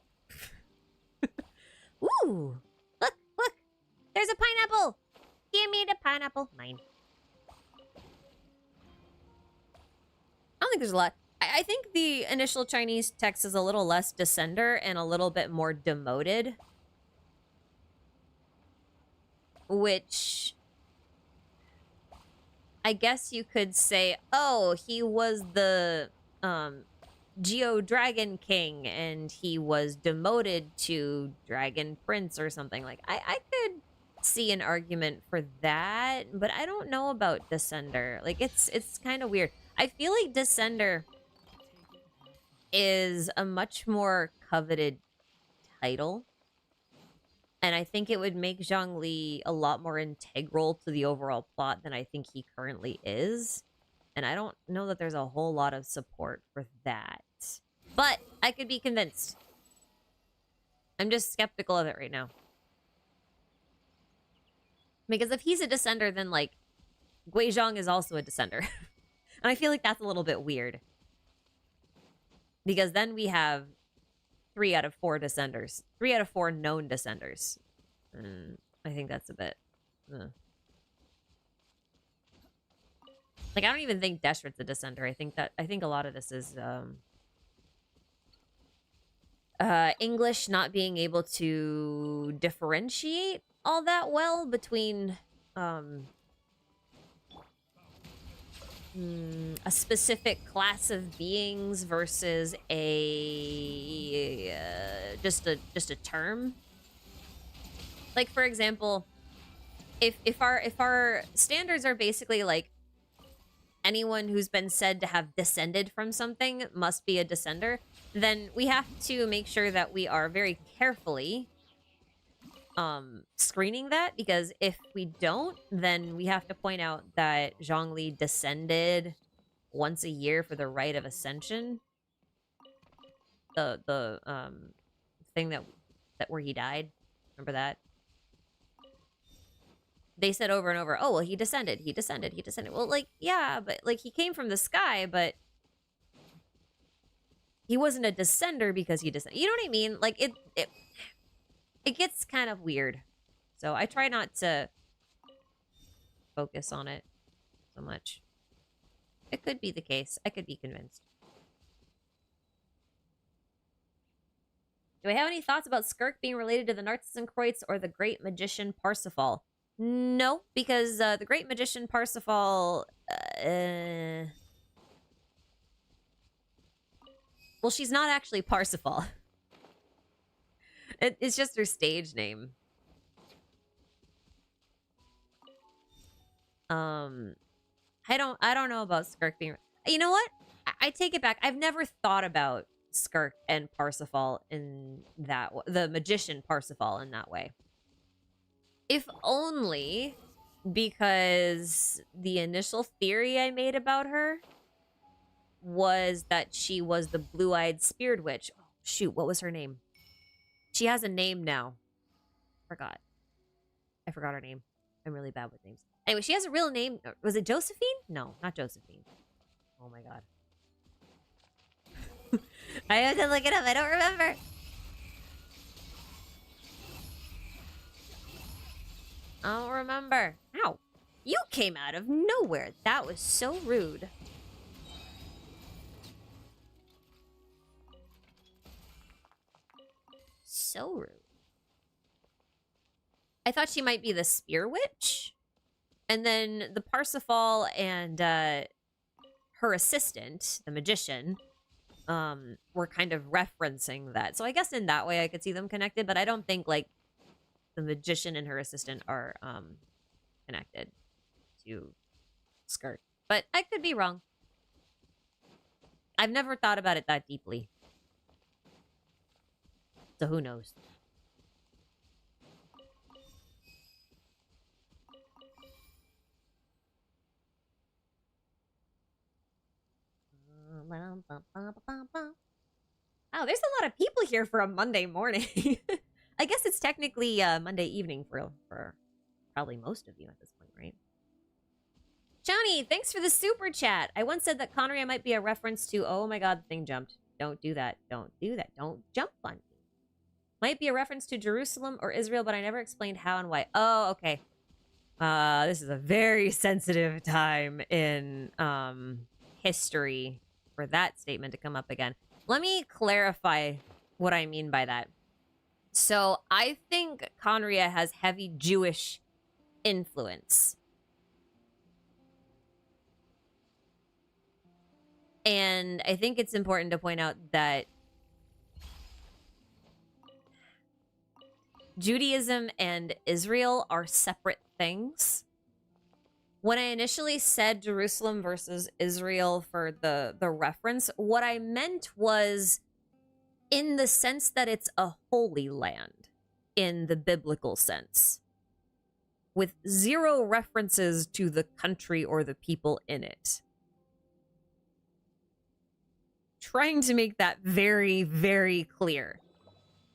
Ooh! Look! Look! There's a pineapple! Give me the pineapple. Mine. I don't think there's a lot. I think the initial Chinese text is a little less descender and a little bit more demoted. Which I guess you could say, oh, he was the Geo Dragon King and he was demoted to Dragon Prince or something. Like, I could see an argument for that, but I don't know about Descender. Like, it's kind of weird. I feel like Descender is a much more coveted title. And I think it would make Zhongli a lot more integral to the overall plot than I think he currently is. And I don't know that there's a whole lot of support for that. But I could be convinced. I'm just skeptical of it right now. Because if he's a descender, then, like, Guizhong is also a descender. And I feel like that's a little bit weird. Because then we have 3 out of 4 descenders. 3 out of 4 known descenders. I think that's a bit... Like, I don't even think Deshret's a descender. I think a lot of this is English not being able to differentiate all that well between a specific class of beings versus a just a term. Like, for example, if our standards are basically like anyone who's been said to have descended from something must be a descender, then we have to make sure that we are very carefully screening that, because if we don't, then we have to point out that Zhongli descended once a year for the rite of ascension. The thing that where he died. Remember that? They said over and over, oh, well, he descended. Well, like, yeah, but, like, he came from the sky, but he wasn't a descender because he descended. You know what I mean? Like, it gets kind of weird. So I try not to focus on it so much. It could be the case. I could be convinced. Do I have any thoughts about Skirk being related to the Narcissenkreuz or the Great Magician Parsifal? No, because the Great Magician Parsifal... Well, she's not actually Parsifal. It's just her stage name. I don't know about Skirk being... You know what? I take it back. I've never thought about Skirk and Parsifal in that way. The Magician Parsifal in that way. If only because the initial theory I made about her was that she was the blue-eyed Spirit Witch. Shoot, what was her name? She has a name now. Forgot. I forgot her name. I'm really bad with names. Anyway, she has a real name. Was it Josephine? No, not Josephine. Oh my god. I have to look it up. I don't remember. I don't remember. Ow. You came out of nowhere. That was so rude. So rude. I thought she might be the Spear Witch. And then the Parsifal and her assistant, the magician, were kind of referencing that. So I guess in that way I could see them connected, but I don't think like the magician and her assistant are connected to Skirt. But I could be wrong. I've never thought about it that deeply. So who knows? Oh, there's a lot of people here for a Monday morning. I guess it's technically Monday evening for probably most of you at this point, right? Johnny, thanks for the super chat. I once said that Conria might be a reference to, oh my god, the thing jumped. Don't do that. Don't do that. Don't jump on me. Might be a reference to Jerusalem or Israel, but I never explained how and why. Oh, okay. This is a very sensitive time in history for that statement to come up again. Let me clarify what I mean by that. So I think Conria has heavy Jewish influence. And I think it's important to point out that Judaism and Israel are separate things. When I initially said Jerusalem versus Israel for the reference, what I meant was in the sense that it's a holy land in the biblical sense, with zero references to the country or the people in it. Trying to make that very, very clear.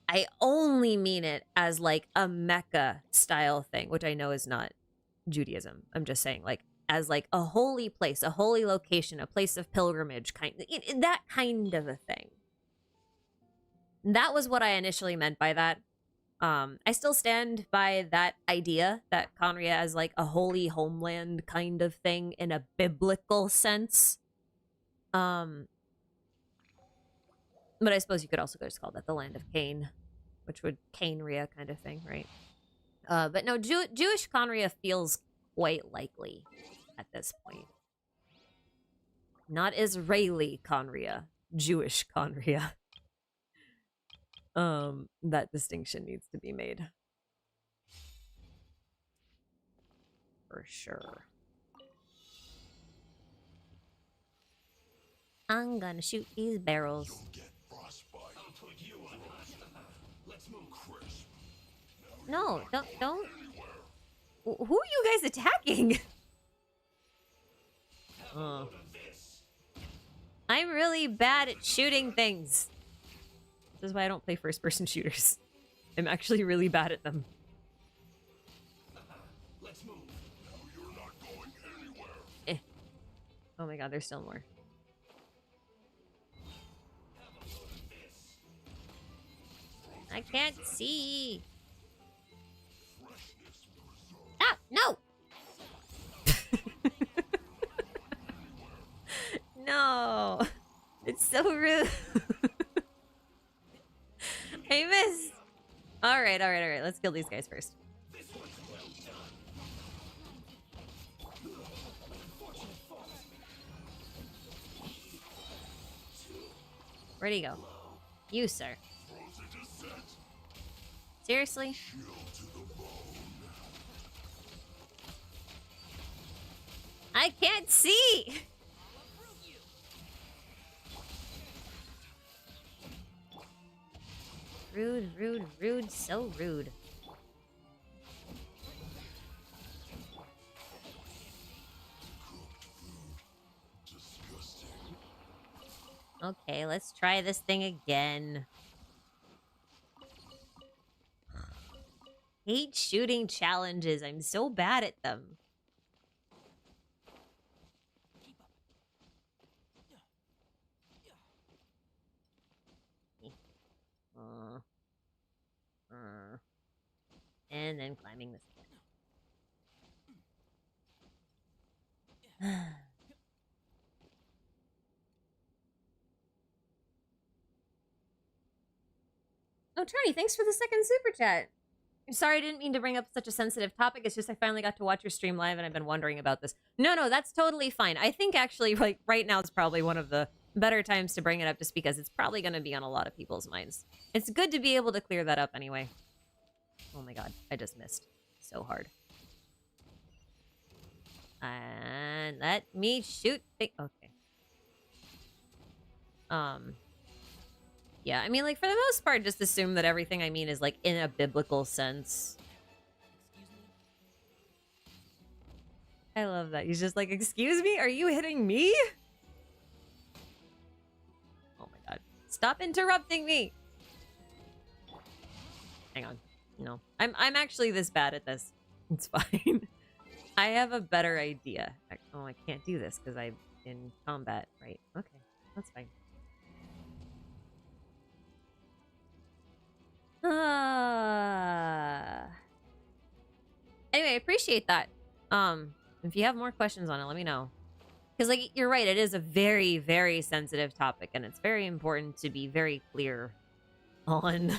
I only mean it as like a Mecca style thing, which I know is not Judaism. I'm just saying like as like a holy place, a holy location, a place of pilgrimage, that kind of a thing. That was what I initially meant by that. I still stand by that idea that Conria is like a holy homeland kind of thing in a biblical sense. But I suppose you could also just call that the land of Cain, which would Cainria kind of thing, right? But no, Jewish Conria feels quite likely at this point. Not Israeli Conria, Jewish Conria. That distinction needs to be made. For sure. I'm gonna shoot these barrels. No, don't. Who are you guys attacking? I'm really bad at shooting things. This is why I don't play first-person shooters. I'm actually really bad at them. Let's move. Now you're not going anywhere. Oh my god, there's still more. I can't see. Ah, no! No! It's so rude. I missed. Alright. Let's kill these guys first. Where'd he go? You, sir. Seriously? I can't see! Rude, so rude. Okay, let's try this thing again. hate shooting challenges. I'm so bad at them. And then climbing this again. Oh, Charlie, thanks for the second super chat. I'm sorry, I didn't mean to bring up such a sensitive topic. It's just I finally got to watch your stream live and I've been wondering about this. No, that's totally fine. I think actually, like, right now is probably one of the better times to bring it up just because it's probably going to be on a lot of people's minds. It's good to be able to clear that up anyway. Oh my god, I just missed so hard. And let me shoot. Okay. Yeah, I mean, like, for the most part, just assume that everything I mean is, like, in a biblical sense. I love that. He's just like, excuse me? Are you hitting me? Oh my god. Stop interrupting me! Hang on. No. I'm actually this bad at this. It's fine. I have a better idea. Oh, I can't do this because I'm in combat, right? Okay. That's fine. Anyway, I appreciate that. If you have more questions on it, let me know. Because, like, you're right, it is a very, very sensitive topic, and it's very important to be very clear on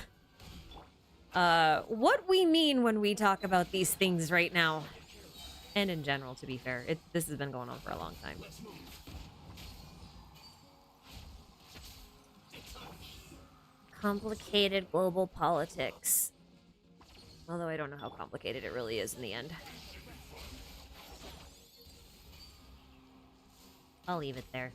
what we mean when we talk about these things right now. And in general, to be fair. This has been going on for a long time. Complicated global politics. Although I don't know how complicated it really is in the end. I'll leave it there.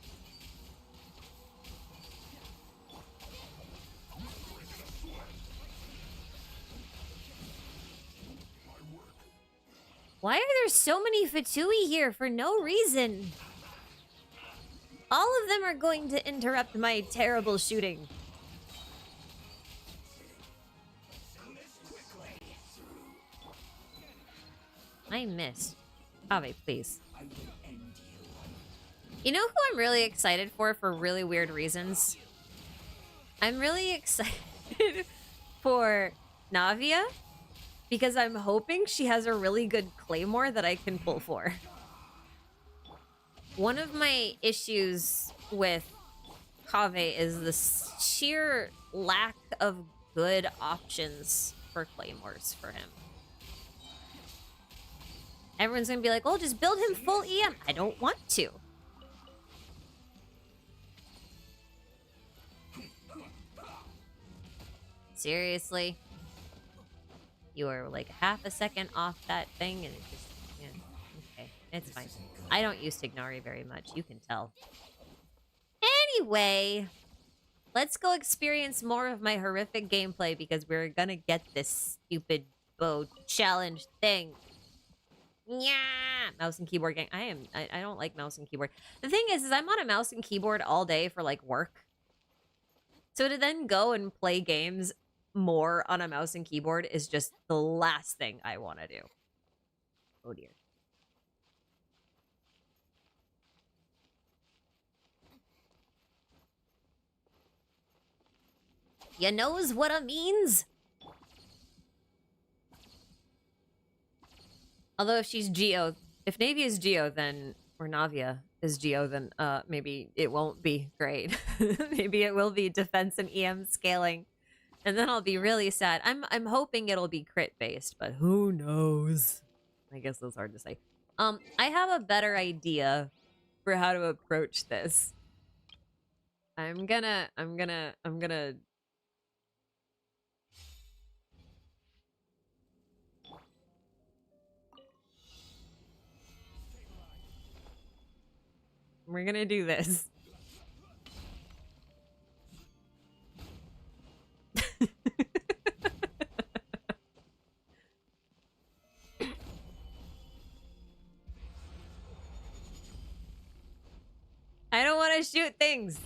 Why are there so many Fatui here for no reason? All of them are going to interrupt my terrible shooting. I missed. Ave, please. You know who I'm really excited for really weird reasons? I'm really excited for Navia because I'm hoping she has a really good claymore that I can pull for. One of my issues with Kaveh is the sheer lack of good options for claymores for him. Everyone's gonna be like, oh, just build him full EM. I don't want to. Seriously? You were like half a second off that thing and it just, yeah, okay, it's fine. I don't use Tignari very much, you can tell. Anyway, let's go experience more of my horrific gameplay because we're gonna get this stupid bow challenge thing. Yeah, mouse and keyboard gang. I don't like mouse and keyboard. The thing is I'm on a mouse and keyboard all day for like work. So to then go and play games more on a mouse and keyboard is just the last thing I want to do. Oh dear. You knows what I means? Although if she's Geo, if Navy is Geo, then, or Navia is Geo, then maybe it won't be great. Maybe it will be defense and EM scaling. And then I'll be really sad. I'm hoping it'll be crit based, but who knows? I guess that's hard to say. I have a better idea for how to approach this. I'm gonna we're gonna do this. I don't want to shoot things.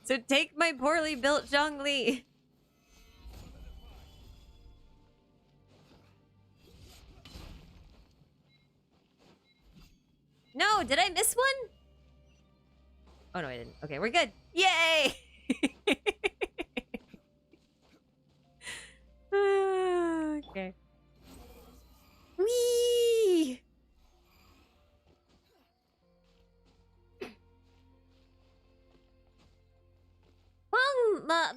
So take my poorly built Zhongli. No, did I miss one? Oh, no, I didn't. Okay, we're good. Yay! Okay. Whee! Well,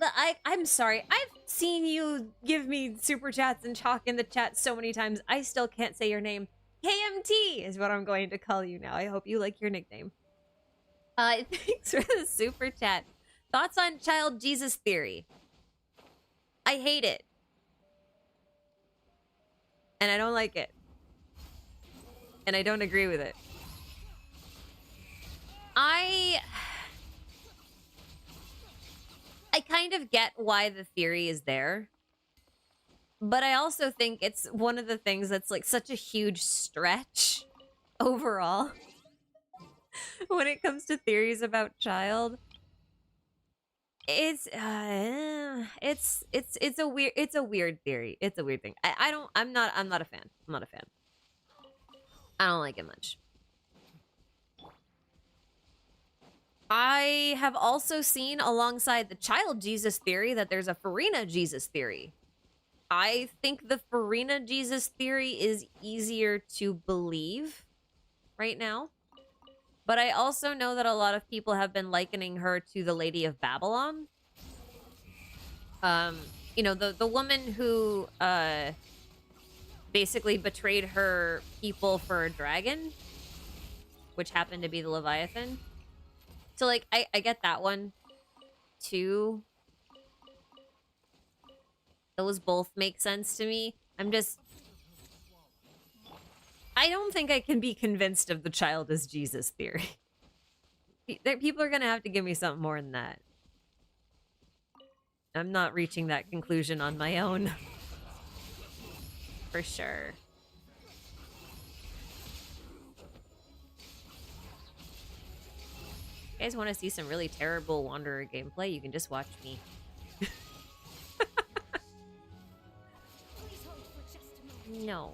I'm sorry. I've seen you give me super chats and chalk in the chat so many times. I still can't say your name. KMT is what I'm going to call you now. I hope you like your nickname. Thanks for the super chat. Thoughts on child Jesus theory? I hate it. And I don't like it. And I don't agree with it. I kind of get why the theory is there. But I also think it's one of the things that's like such a huge stretch overall when it comes to theories about child. It's a weird theory. It's a weird thing. I'm not a fan. I'm not a fan. I don't like it much. I have also seen alongside the child Jesus theory that there's a Farina Jesus theory. I think the Farina Jesus theory is easier to believe right now. But I also know that a lot of people have been likening her to the Lady of Babylon. You know, the woman who basically betrayed her people for a dragon, which happened to be the Leviathan. So, like, I get that one, too. Those both make sense to me. I don't think I can be convinced of the child as Jesus theory. People are gonna have to give me something more than that. I'm not reaching that conclusion on my own. For sure. You guys want to see some really terrible Wanderer gameplay? You can just watch me. No.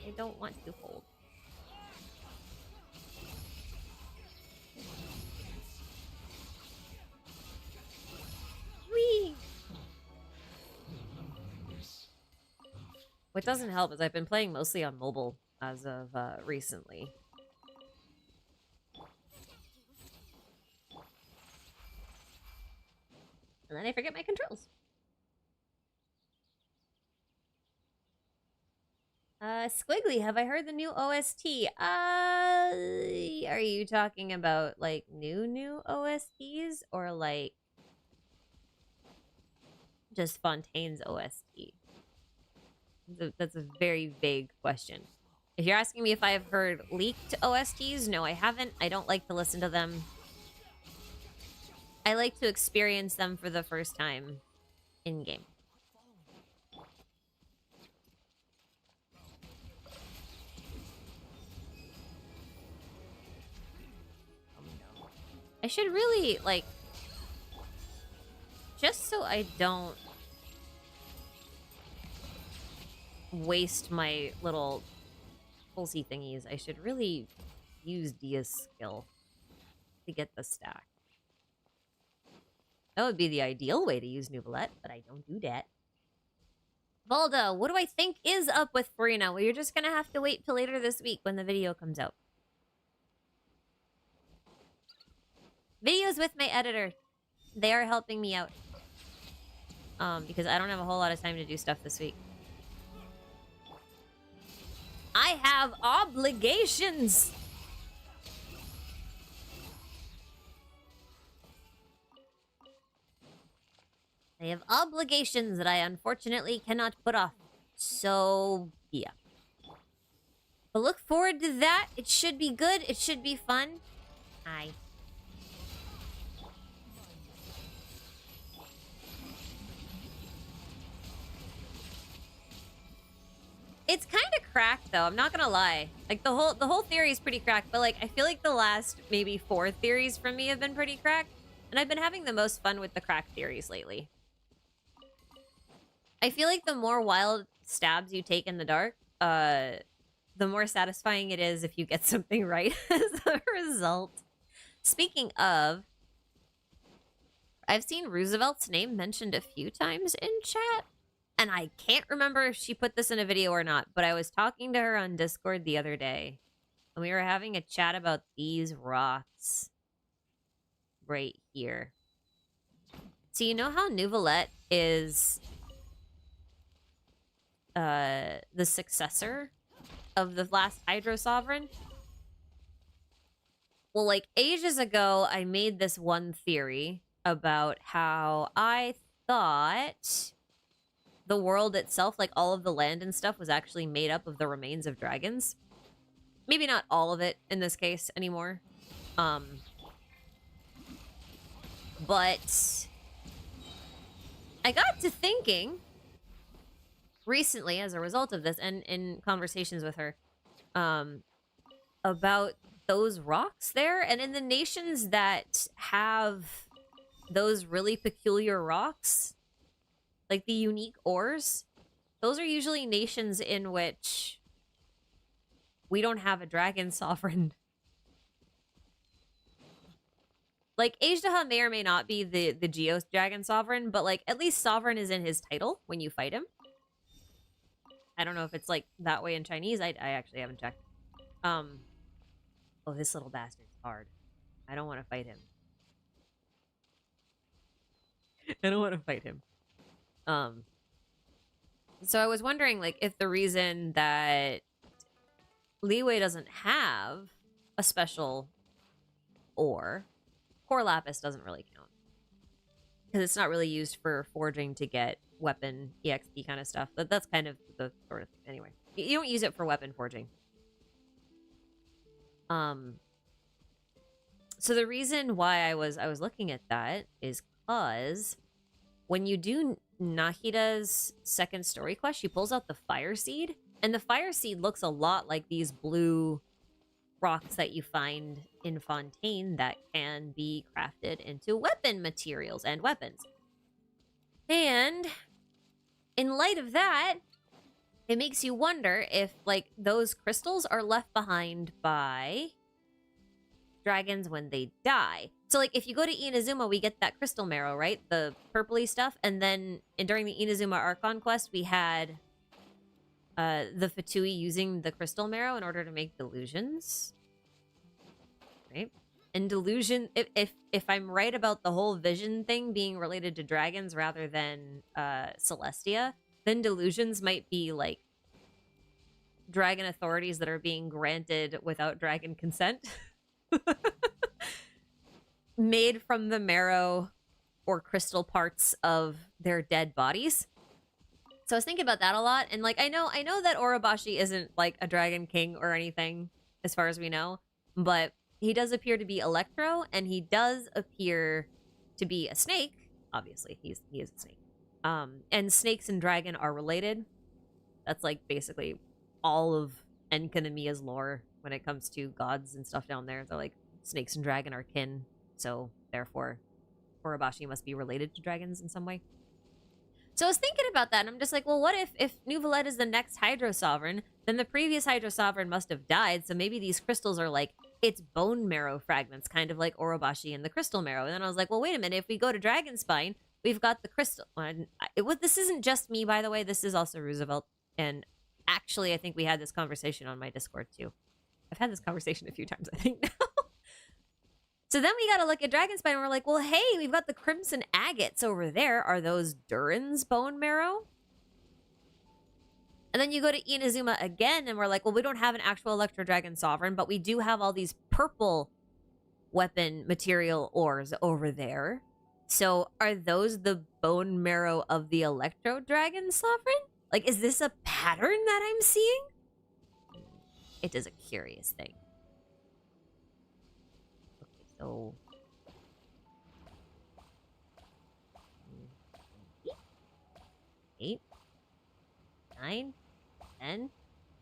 I don't want to hold. Whee! What doesn't help is I've been playing mostly on mobile as of recently. And then I forget my controls. Squiggly, have I heard the new OST? Are you talking about, like, new OSTs? Or, like, just Fontaine's OST? That's a very vague question. If you're asking me if I have heard leaked OSTs, no, I haven't. I don't like to listen to them. I like to experience them for the first time in-game. I should really, like, just so I don't waste my little pulsey thingies, I should really use Dia's skill to get the stack. That would be the ideal way to use Nuvolette, but I don't do that. Valda, what do I think is up with Farina? Well, you're just gonna have to wait till later this week when the video comes out. Videos with my editor. They are helping me out. Because I don't have a whole lot of time to do stuff this week. I have obligations! I have obligations that I unfortunately cannot put off. So, yeah. But look forward to that. It should be good. It should be fun. Hi. It's kind of cracked, though. I'm not gonna lie. Like, the whole theory is pretty cracked, but, like, I feel like the last maybe 4 theories from me have been pretty cracked. And I've been having the most fun with the cracked theories lately. I feel like the more wild stabs you take in the dark, the more satisfying it is if you get something right as a result. Speaking of, I've seen Roosevelt's name mentioned a few times in chat, and I can't remember if she put this in a video or not, but I was talking to her on Discord the other day, and we were having a chat about these rocks right here. So you know how Nouvelette is the successor of the last Hydro Sovereign? Well, like, ages ago, I made this one theory about how I thought the world itself, like all of the land and stuff, was actually made up of the remains of dragons. Maybe not all of it in this case anymore. But I got to thinking recently as a result of this and in conversations with her about those rocks there, and in the nations that have those really peculiar rocks, like the unique ores, those are usually nations in which we don't have a dragon sovereign. Like, Ajdaha may or may not be the Geos dragon sovereign, but like at least sovereign is in his title when you fight him. I don't know if it's like that way in Chinese. I actually haven't checked. Oh, this little bastard's hard. I don't want to fight him. I don't want to fight him. So I was wondering, like, if the reason that Liyue doesn't have a special ore, core lapis doesn't really count. Because it's not really used for forging to get weapon EXP kind of stuff. But that's kind of the sort of thing. Anyway, you don't use it for weapon forging. So the reason why I was looking at that is because when you do Nahida's second story quest, she pulls out the fire seed, and the fire seed looks a lot like these blue rocks that you find in Fontaine that can be crafted into weapon materials and weapons. And in light of that, it makes you wonder if, like, those crystals are left behind by dragons when they die. So, like, if you go to Inazuma, we get that crystal marrow, right? The purpley stuff. And then during the Inazuma Archon quest, we had the Fatui using the crystal marrow in order to make delusions. Right? And delusion, if I'm right about the whole vision thing being related to dragons rather than Celestia, then delusions might be like dragon authorities that are being granted without dragon consent. Made from the marrow or crystal parts of their dead bodies. So I was thinking about that a lot, and like I know that Orobashi isn't like a dragon king or anything as far as we know, but he does appear to be Electro, and he does appear to be a snake. Obviously, he is a snake. And snakes and dragon are related. That's like basically all of Enkanomiya's lore when it comes to gods and stuff down there. They're like, snakes and dragon are kin, so therefore Orobashi must be related to dragons in some way. So I was thinking about that, and I'm just like, well, what if Nouvelette is the next Hydro Sovereign? Then the previous Hydro Sovereign must have died, so maybe these crystals are like its bone marrow fragments, kind of like Orobashi and the crystal marrow. And then I was like, well, wait a minute, if we go to Dragonspine, we've got the crystal. This isn't just me, by the way. This is also Roosevelt. And actually, I think we had this conversation on my Discord, too. I've had this conversation a few times, I think, now. So then we gotta look at Dragonspine, and we're like, well, hey, we've got the Crimson Agates over there. Are those Durin's bone marrow? And then you go to Inazuma again, and we're like, well, we don't have an actual Electro Dragon Sovereign, but we do have all these purple weapon material ores over there. So are those the bone marrow of the Electro Dragon Sovereign? Like, is this a pattern that I'm seeing? It is a curious thing. Okay, so... 8, 9, 10,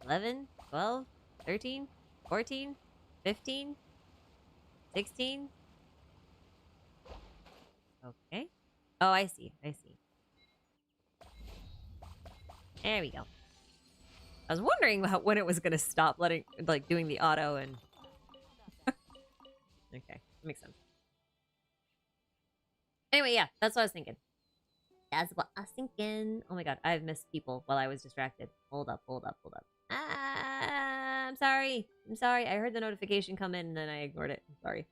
11, 12, 13, 14, 15, 16. Okay. Oh, I see. There we go. I was wondering when it was gonna stop doing the auto and... Okay, makes sense. Anyway, yeah, that's what I was thinking. That's what I was thinking. Oh my god, I've missed people while I was distracted. Hold up. I'm sorry. I heard the notification come in and then I ignored it. I'm sorry.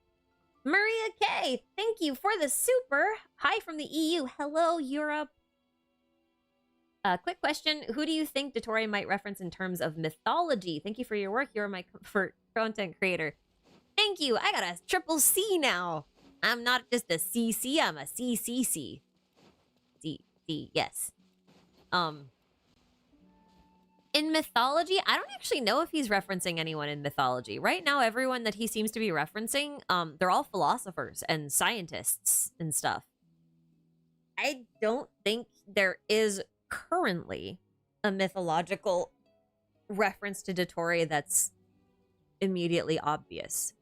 Maria K, thank you for the super. Hi from the EU. Hello, Europe. Quick question. Who do you think Dottore might reference in terms of mythology? Thank you for your work. You're my content creator. Thank you. I got a triple C now. I'm not just a CC, I'm a CCC. C, yes. In mythology, I don't actually know if he's referencing anyone in mythology. Right now, everyone that he seems to be referencing, they're all philosophers and scientists and stuff. I don't think there is currently a mythological reference to Dottore that's immediately obvious.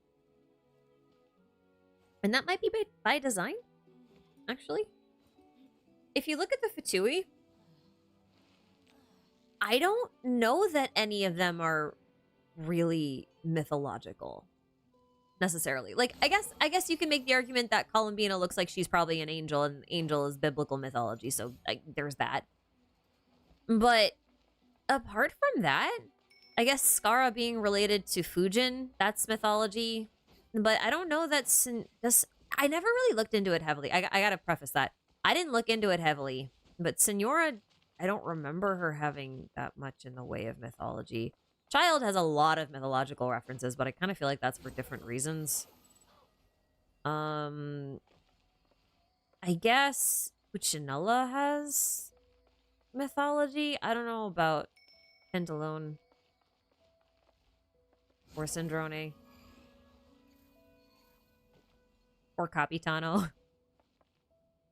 And that might be by design, actually. If you look at the Fatui, I don't know that any of them are really mythological, necessarily. Like, I guess you can make the argument that Columbina looks like she's probably an angel, and angel is biblical mythology, so there's that. But apart from that, I guess Skara being related to Fujin, that's mythology. But I don't know that's... I never really looked into it heavily. I gotta preface that. I didn't look into it heavily. But Senora, I don't remember her having that much in the way of mythology. Child has a lot of mythological references, but I kind of feel like that's for different reasons. I guess Puccinella has mythology. I don't know about Pentalone or Sindrone or Capitano.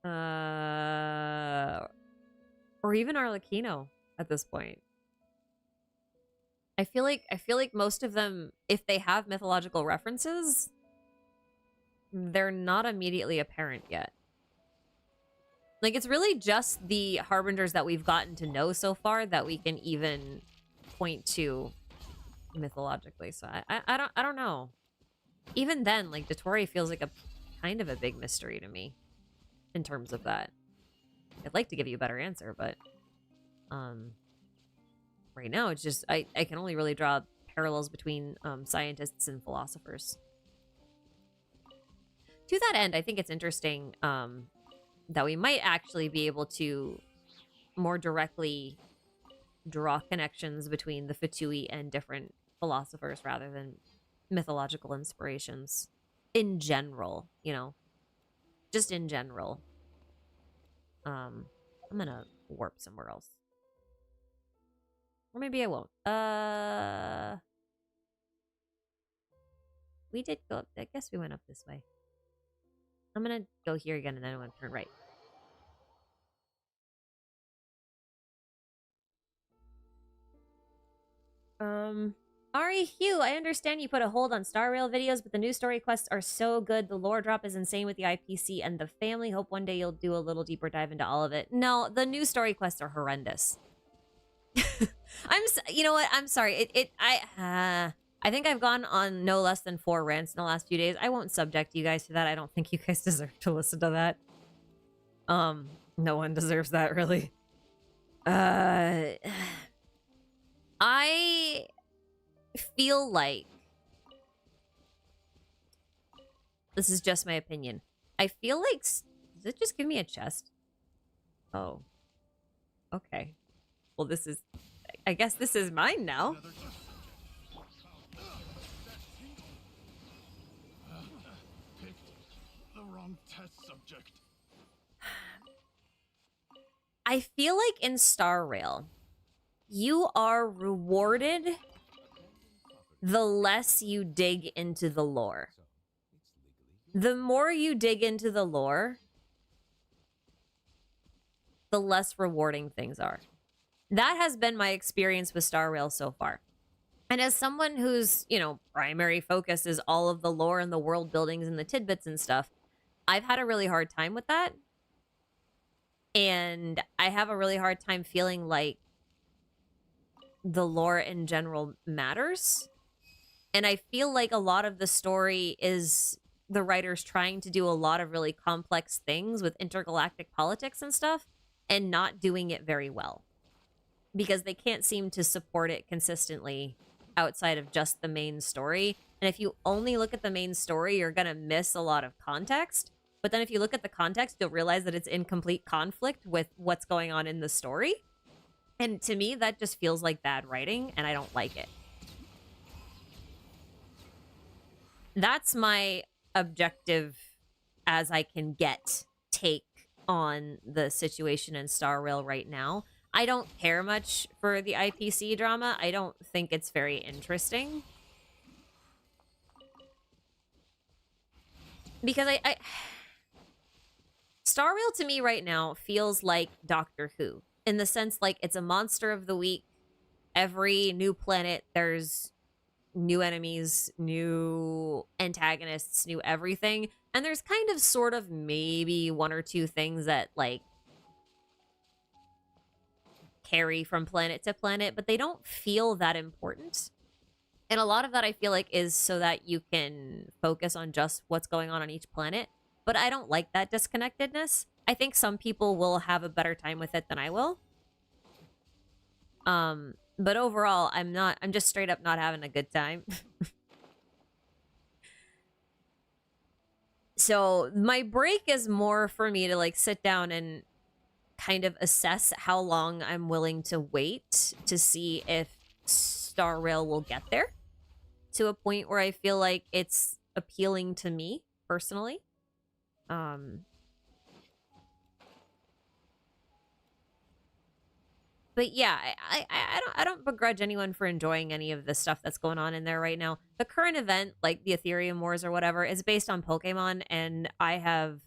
Or even Arlecchino at this point. I feel like most of them, if they have mythological references, they're not immediately apparent yet. Like, it's really just the harbingers that we've gotten to know so far that we can even point to mythologically. So I don't know. Even then, like, Dottore feels like a kind of a big mystery to me in terms of that. I'd like to give you a better answer, but right now it's just I can only really draw parallels between scientists and philosophers. To that end, I think it's interesting that we might actually be able to more directly draw connections between the Fatui and different philosophers rather than mythological inspirations in general, you know, just in general. I'm gonna warp somewhere else. Or maybe I won't. We did go up. I guess we went up this way. I'm gonna go here again and then I'm gonna turn right. Ari Hugh, I understand you put a hold on Star Rail videos, but the new story quests are so good. The lore drop is insane with the IPC and the family. Hope one day you'll do a little deeper dive into all of it. No, the new story quests are horrendous. You know what? I'm sorry. I think I've gone on no less than 4 rants in the last few days. I won't subject you guys to that. I don't think you guys deserve to listen to that. No one deserves that, really. I feel like this is just my opinion. I feel like does it just give me a chest? Oh. Okay. Well, this is I guess this is mine now. Picked the wrong test subject. I feel like in Star Rail, you are rewarded the less you dig into the lore. The more you dig into the lore, the less rewarding things are. That has been my experience with Star Rail so far. And as someone whose, you know, primary focus is all of the lore and the world buildings and the tidbits and stuff, I've had a really hard time with that. And I have a really hard time feeling like the lore in general matters. And I feel like a lot of the story is the writers trying to do a lot of really complex things with intergalactic politics and stuff and not doing it very well because they can't seem to support it consistently outside of just the main story. And if you only look at the main story, you're going to miss a lot of context. But then if you look at the context, you'll realize that it's in complete conflict with what's going on in the story. And to me, that just feels like bad writing, and I don't like it. That's my objective as I can get take on the situation in Star Rail right now. I don't care much for the IPC drama. I don't think it's very interesting. Because I Star Rail to me right now feels like Doctor Who. In the sense like it's a monster of the week. Every new planet, there's new enemies, new antagonists, new everything. And there's kind of sort of maybe one or two things that like carry from planet to planet, but they don't feel that important. And a lot of that I feel like is so that you can focus on just what's going on each planet. But I don't like that disconnectedness. I think some people will have a better time with it than I will. But overall, I'm just straight up not having a good time. So my break is more for me to like sit down and kind of assess how long I'm willing to wait to see if Star Rail will get there to a point where I feel like it's appealing to me personally. But yeah, I don't begrudge anyone for enjoying any of the stuff that's going on in there right now. The current event, like the Ethereum Wars or whatever, is based on Pokemon, and I have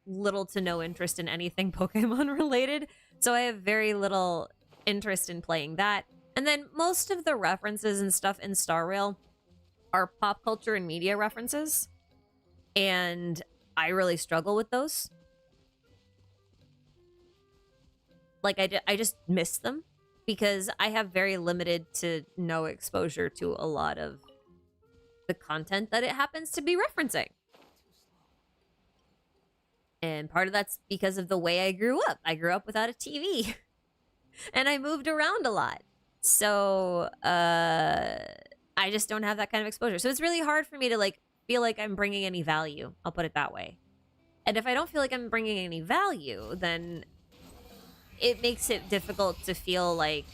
little to no interest in anything Pokemon related, so I have very little interest in playing that. And then most of the references and stuff in Star Rail are pop culture and media references, and I really struggle with those. Like, I just miss them because I have very limited to no exposure to a lot of the content that it happens to be referencing. And part of that's because of the way I grew up. I grew up without a TV. And I moved around a lot. So, I just don't have that kind of exposure. So it's really hard for me to, like, feel like I'm bringing any value. I'll put it that way. And if I don't feel like I'm bringing any value, then it makes it difficult to feel like,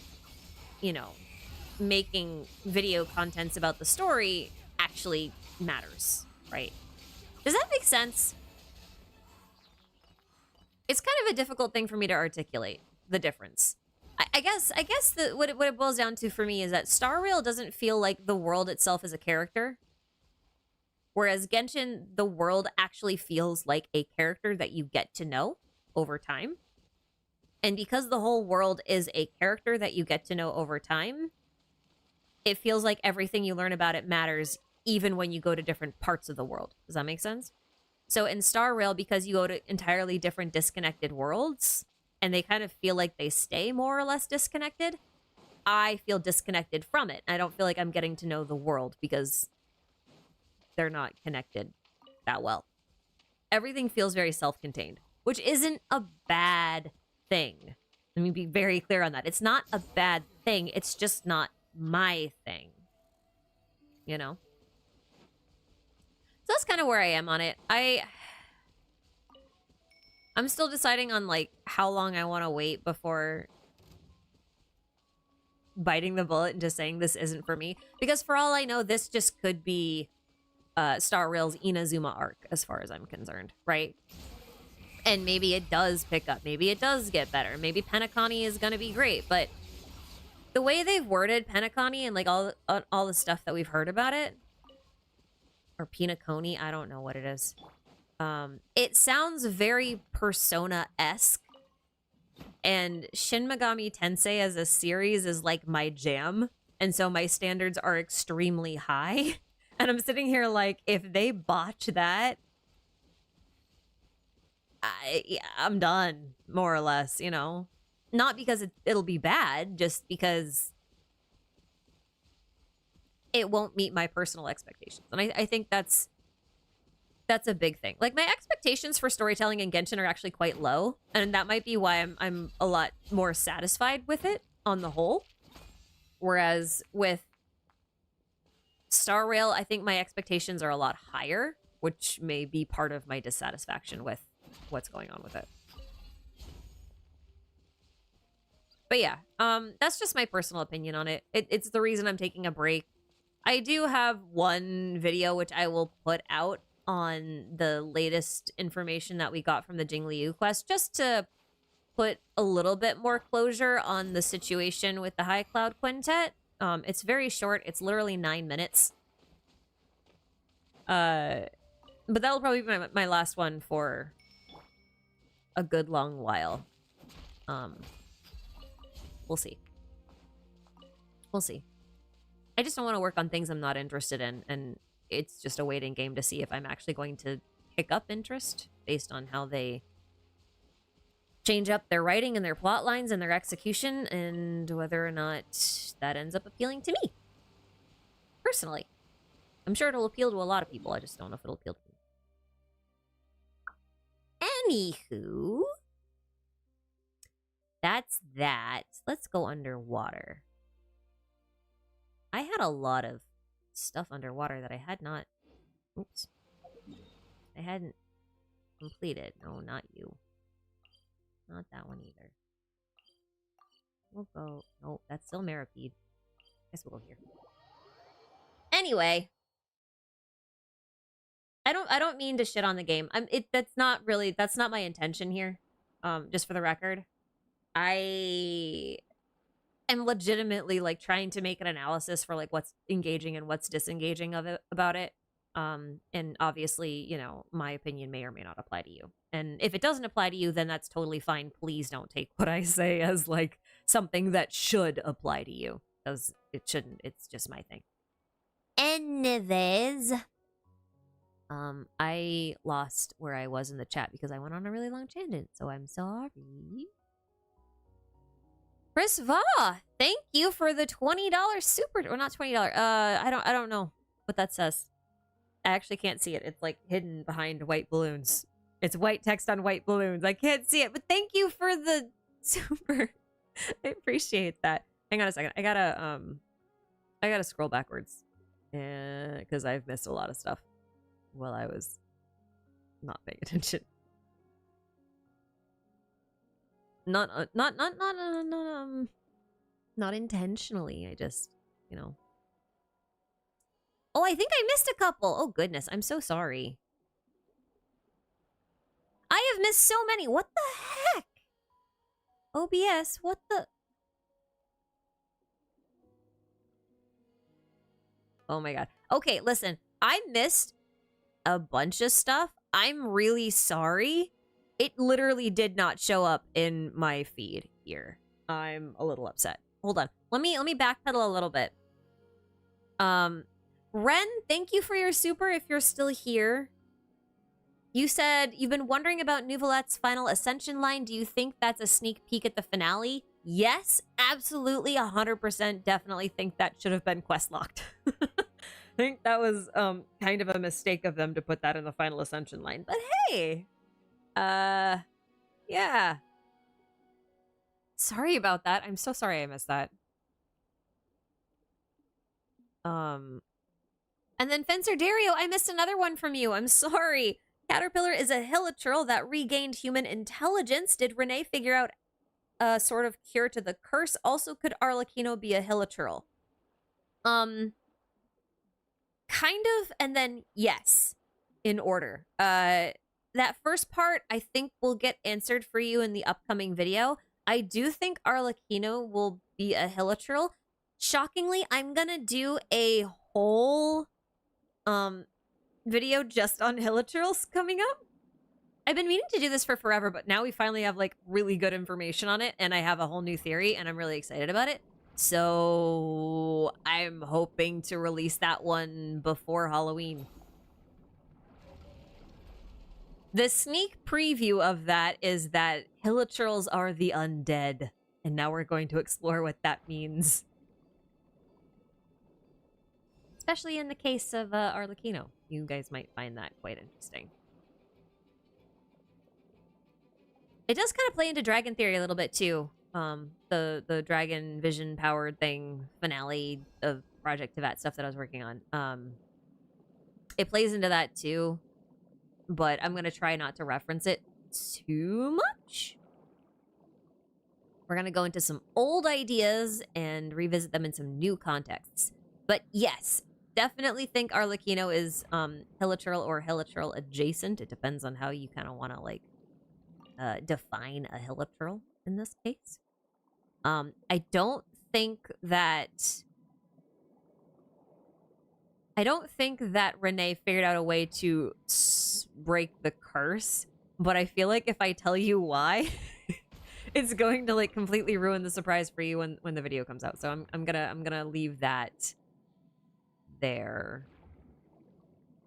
you know, making video contents about the story actually matters, right? Does that make sense? It's kind of a difficult thing for me to articulate, the difference. I guess what it boils down to for me is that Star Rail doesn't feel like the world itself is a character. Whereas Genshin, the world actually feels like a character that you get to know over time. And because the whole world is a character that you get to know over time, it feels like everything you learn about it matters even when you go to different parts of the world. Does that make sense? So in Star Rail, because you go to entirely different disconnected worlds, and they kind of feel like they stay more or less disconnected, I feel disconnected from it. I don't feel like I'm getting to know the world because they're not connected that well. Everything feels very self-contained, which isn't a bad thing. Let me be very clear on that. It's not a bad thing. It's just not my thing. You know? So that's kind of where I am on it. I'm still deciding on, like, how long I want to wait before biting the bullet and just saying this isn't for me. Because for all I know, this just could be Star Rail's Inazuma arc, as far as I'm concerned, right? And maybe it does pick up. Maybe it does get better. Maybe Penacony is going to be great. But the way they've worded Penacony and, like, all the stuff that we've heard about it, or Pinacony, I don't know what it is. It sounds very Persona-esque. And Shin Megami Tensei as a series is, like, my jam. And so my standards are extremely high. And I'm sitting here like, if they botch that, I'm done, more or less, you know? Not because it'll be bad, just because it won't meet my personal expectations. And I think that's a big thing. Like, my expectations for storytelling in Genshin are actually quite low, and that might be why I'm a lot more satisfied with it on the whole. Whereas with Star Rail, I think my expectations are a lot higher, which may be part of my dissatisfaction with what's going on with it. But yeah, that's just my personal opinion on it. It's the reason I'm taking a break. I do have one video which I will put out on the latest information that we got from the Jingliu quest, just to put a little bit more closure on the situation with the High Cloud Quintet. It's very short. It's literally 9 minutes. But that'll probably be my last one for a good long while. We'll see. We'll see. I just don't want to work on things I'm not interested in, and it's just a waiting game to see if I'm actually going to pick up interest based on how they change up their writing and their plot lines and their execution, and whether or not that ends up appealing to me. Personally. I'm sure it'll appeal to a lot of people. I just don't know if it'll appeal to me. Anywho, that's that. Let's go underwater. I had a lot of stuff underwater that I had not... Oops. I hadn't completed. No, not you. Not that one either. We'll go... No, that's still Maripede. Guess we'll go here. Anyway. I don't mean to shit on the game. That's not my intention here. Just for the record. I am legitimately like trying to make an analysis for like what's engaging and what's disengaging about it. And obviously, you know, my opinion may or may not apply to you. And if it doesn't apply to you, then that's totally fine. Please don't take what I say as like something that should apply to you, because it shouldn't. It's just my thing. Anyways, I lost where I was in the chat because I went on a really long tangent, so I'm sorry. Chris Va, thank you for the $20 super, or not $20. I don't know what that says. I actually can't see it. It's like hidden behind white balloons. It's white text on white balloons. I can't see it, but thank you for the super. I appreciate that. Hang on a second. I gotta scroll backwards, because I've missed a lot of stuff while I was not paying attention. Not intentionally. I just, you know. Oh, I think I missed a couple. Oh goodness, I'm so sorry. I have missed so many. What the heck? OBS, what the? Oh my god. Okay, listen. I missed a bunch of stuff. I'm really sorry. It literally did not show up in my feed here. I'm a little upset. Hold on. Let me backpedal a little bit. Ren, thank you for your super if you're still here. You said you've been wondering about Nouvelette's final Ascension line. Do you think that's a sneak peek at the finale? Yes, absolutely, 100% definitely think that should have been quest locked. I think that was kind of a mistake of them to put that in the final Ascension line. But hey, yeah. Sorry about that. I'm so sorry I missed that. And then Fencer Dario, I missed another one from you. I'm sorry. Caterpillar is a hilichurl that regained human intelligence. Did Renee figure out a sort of cure to the curse? Also, could Arlecchino be a hilichurl? Kind of, and then yes, in order. That first part, I think will get answered for you in the upcoming video. I do think Arlecchino will be a hilichurl. Shockingly, I'm gonna do a whole video just on hilichurls coming up. I've been meaning to do this for forever, but now we finally have like really good information on it, and I have a whole new theory, and I'm really excited about it. So I'm hoping to release that one before Halloween. The sneak preview of that is that hilichurls are the undead And now we're going to explore what that means. Especially in the case of Arlecchino. You guys might find that quite interesting. It does kind of play into Dragon Theory a little bit too. The Dragon Vision powered thing finale of Project Tivat stuff that I was working on. It plays into that too, but I'm gonna try not to reference it too much. We're gonna go into some old ideas and revisit them in some new contexts. But yes, definitely think Arlecchino is hilichurl or hilichurl adjacent. It depends on how you kind of want to like define a hilichurl in this case. I don't think that Renee figured out a way to break the curse, but I feel like if I tell you why, it's going to like completely ruin the surprise for you when the video comes out. So I'm gonna leave that there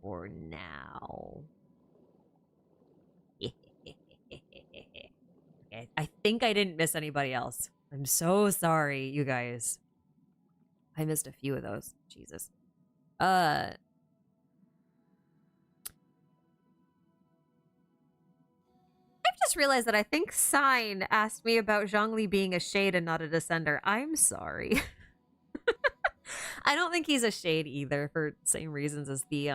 for now. Okay, I think I didn't miss anybody else. I'm so sorry, you guys. I missed a few of those. Jesus. I've just realized that I think Sign asked me about Zhongli being a shade and not a descender. I'm sorry. I don't think he's a shade either for same reasons as the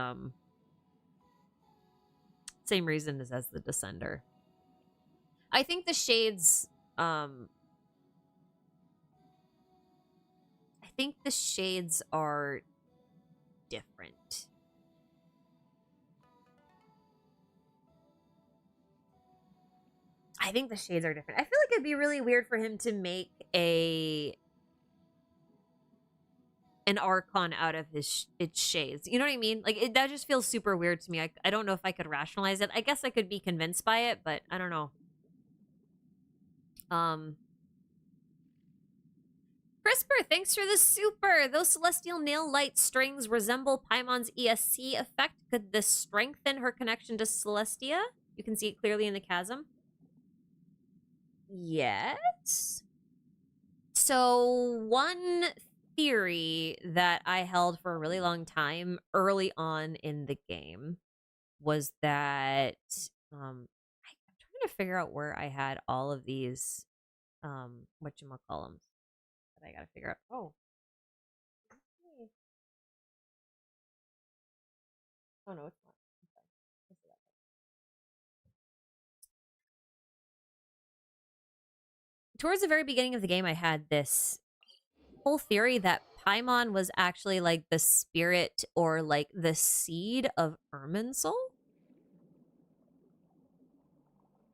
same reason as the descender. I think the shades I think the shades are different. I think the shades are different. I feel like it'd be really weird for him to make an Archon out of its shades. You know what I mean? Like, that just feels super weird to me. I don't know if I could rationalize it. I guess I could be convinced by it, but I don't know. CRISPR, thanks for the super. Those celestial nail light strings resemble Paimon's ESC effect. Could this strengthen her connection to Celestia? You can see it clearly in the chasm. Yes. So one theory that I held for a really long time early on in the game was that I'm trying to figure out where I had all of these whatchamacallums that I gotta figure out. Oh. Oh no, it's not. Towards the very beginning of the game, I had this whole theory that Paimon was actually like the spirit or like the seed of Irminsul.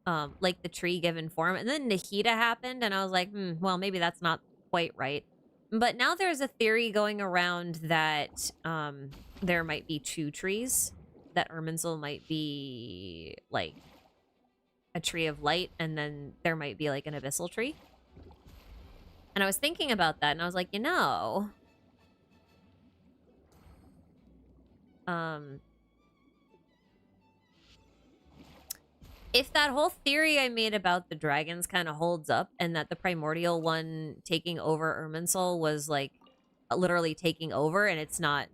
Like the tree given form. And then Nahida happened, and I was like, well, maybe that's not quite right. But now there's a theory going around that there might be two trees, that Irminsul might be like a tree of light, and then there might be like an abyssal tree. And I was thinking about that, and I was like, you know, if that whole theory I made about the dragons kind of holds up, and that the primordial one taking over Irminsul was like literally taking over, and it's not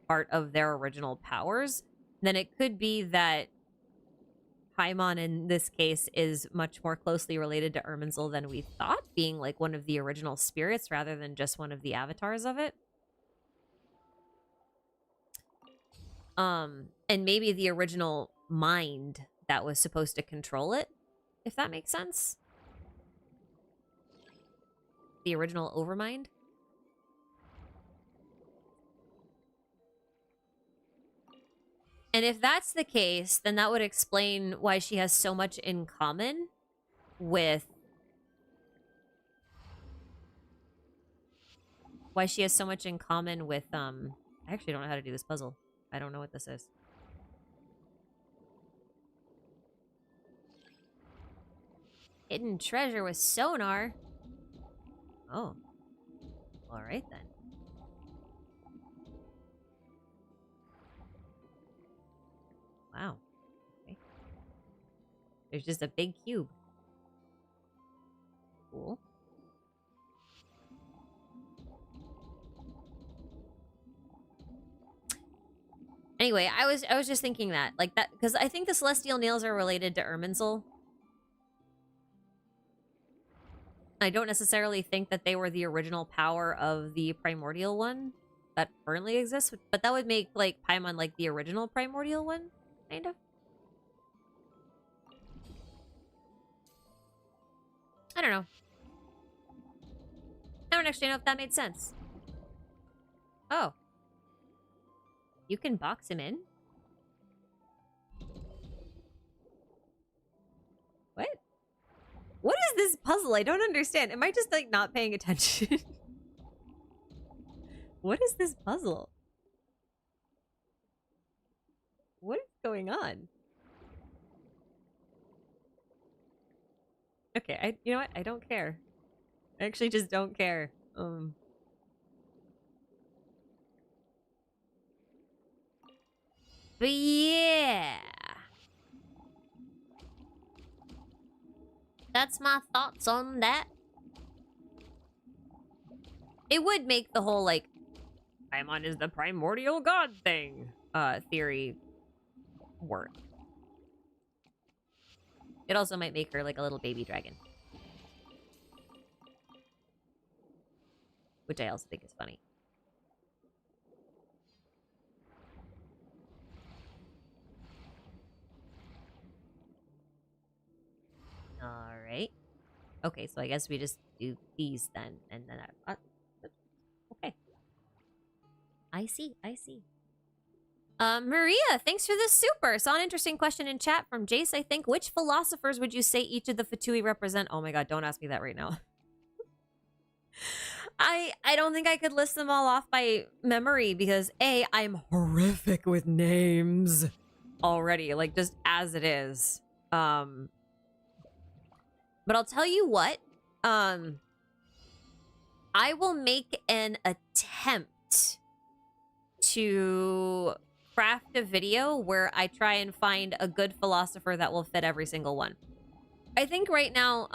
part of their original powers, then it could be that Paimon in this case is much more closely related to Irminsul than we thought, being like one of the original spirits rather than just one of the avatars of it. And maybe the original mind that was supposed to control it, if that makes sense. The original Overmind. And if that's the case, then that would explain why she has so much in common with... I actually don't know how to do this puzzle. I don't know what this is. Hidden treasure with sonar. Oh. Alright then. Wow. Okay. There's just a big cube. Cool. Anyway, I was just thinking that, like that, because I think the celestial nails are related to Irminsul. I don't necessarily think that they were the original power of the primordial one that currently exists, but that would make like Paimon like the original primordial one, kind of. I don't know. I don't actually know if that made sense. Oh. You can box him in? What? What is this puzzle? I don't understand. Am I just, like, not paying attention? What is this puzzle? What is going on? Okay, you know what? I don't care. I actually just don't care. But yeah. That's my thoughts on that. It would make the whole, like, Paimon is the primordial god thing, theory work. It also might make her, like, a little baby dragon. Which I also think is funny. Alright. Okay, so I guess we just do these then, and then okay. I see. Maria, thanks for the super. Saw an interesting question in chat from Jace, I think. Which philosophers would you say each of the Fatui represent? Oh my god, don't ask me that right now. I don't think I could list them all off by memory because A, I'm horrific with names already, like just as it is. But I'll tell you what, I will make an attempt to craft a video where I try and find a good philosopher that will fit every single one. I think right now,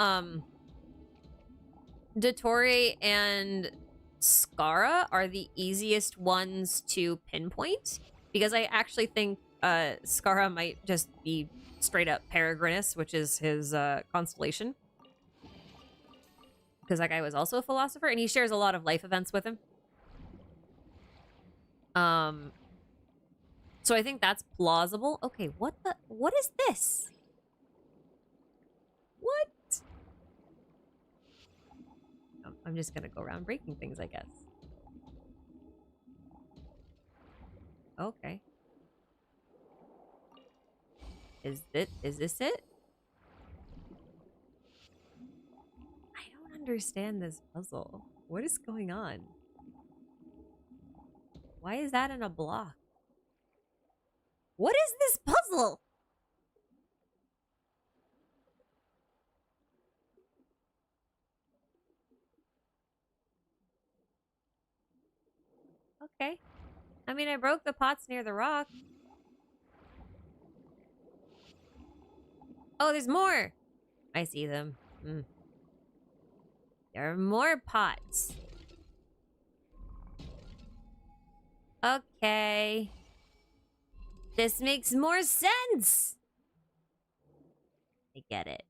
Dottore and Skara are the easiest ones to pinpoint because I actually think Skara might just be straight up Peregrinus, which is his constellation. Because that guy was also a philosopher, and he shares a lot of life events with him. So I think that's plausible. Okay, what is this? What? I'm just gonna go around breaking things, I guess. Okay. Is this it? I don't understand this puzzle. What is going on? Why is that in a block? What is this puzzle? Okay. I mean, I broke the pots near the rock. Oh, there's more! I see them. There are more pots. Okay. This makes more sense! I get it.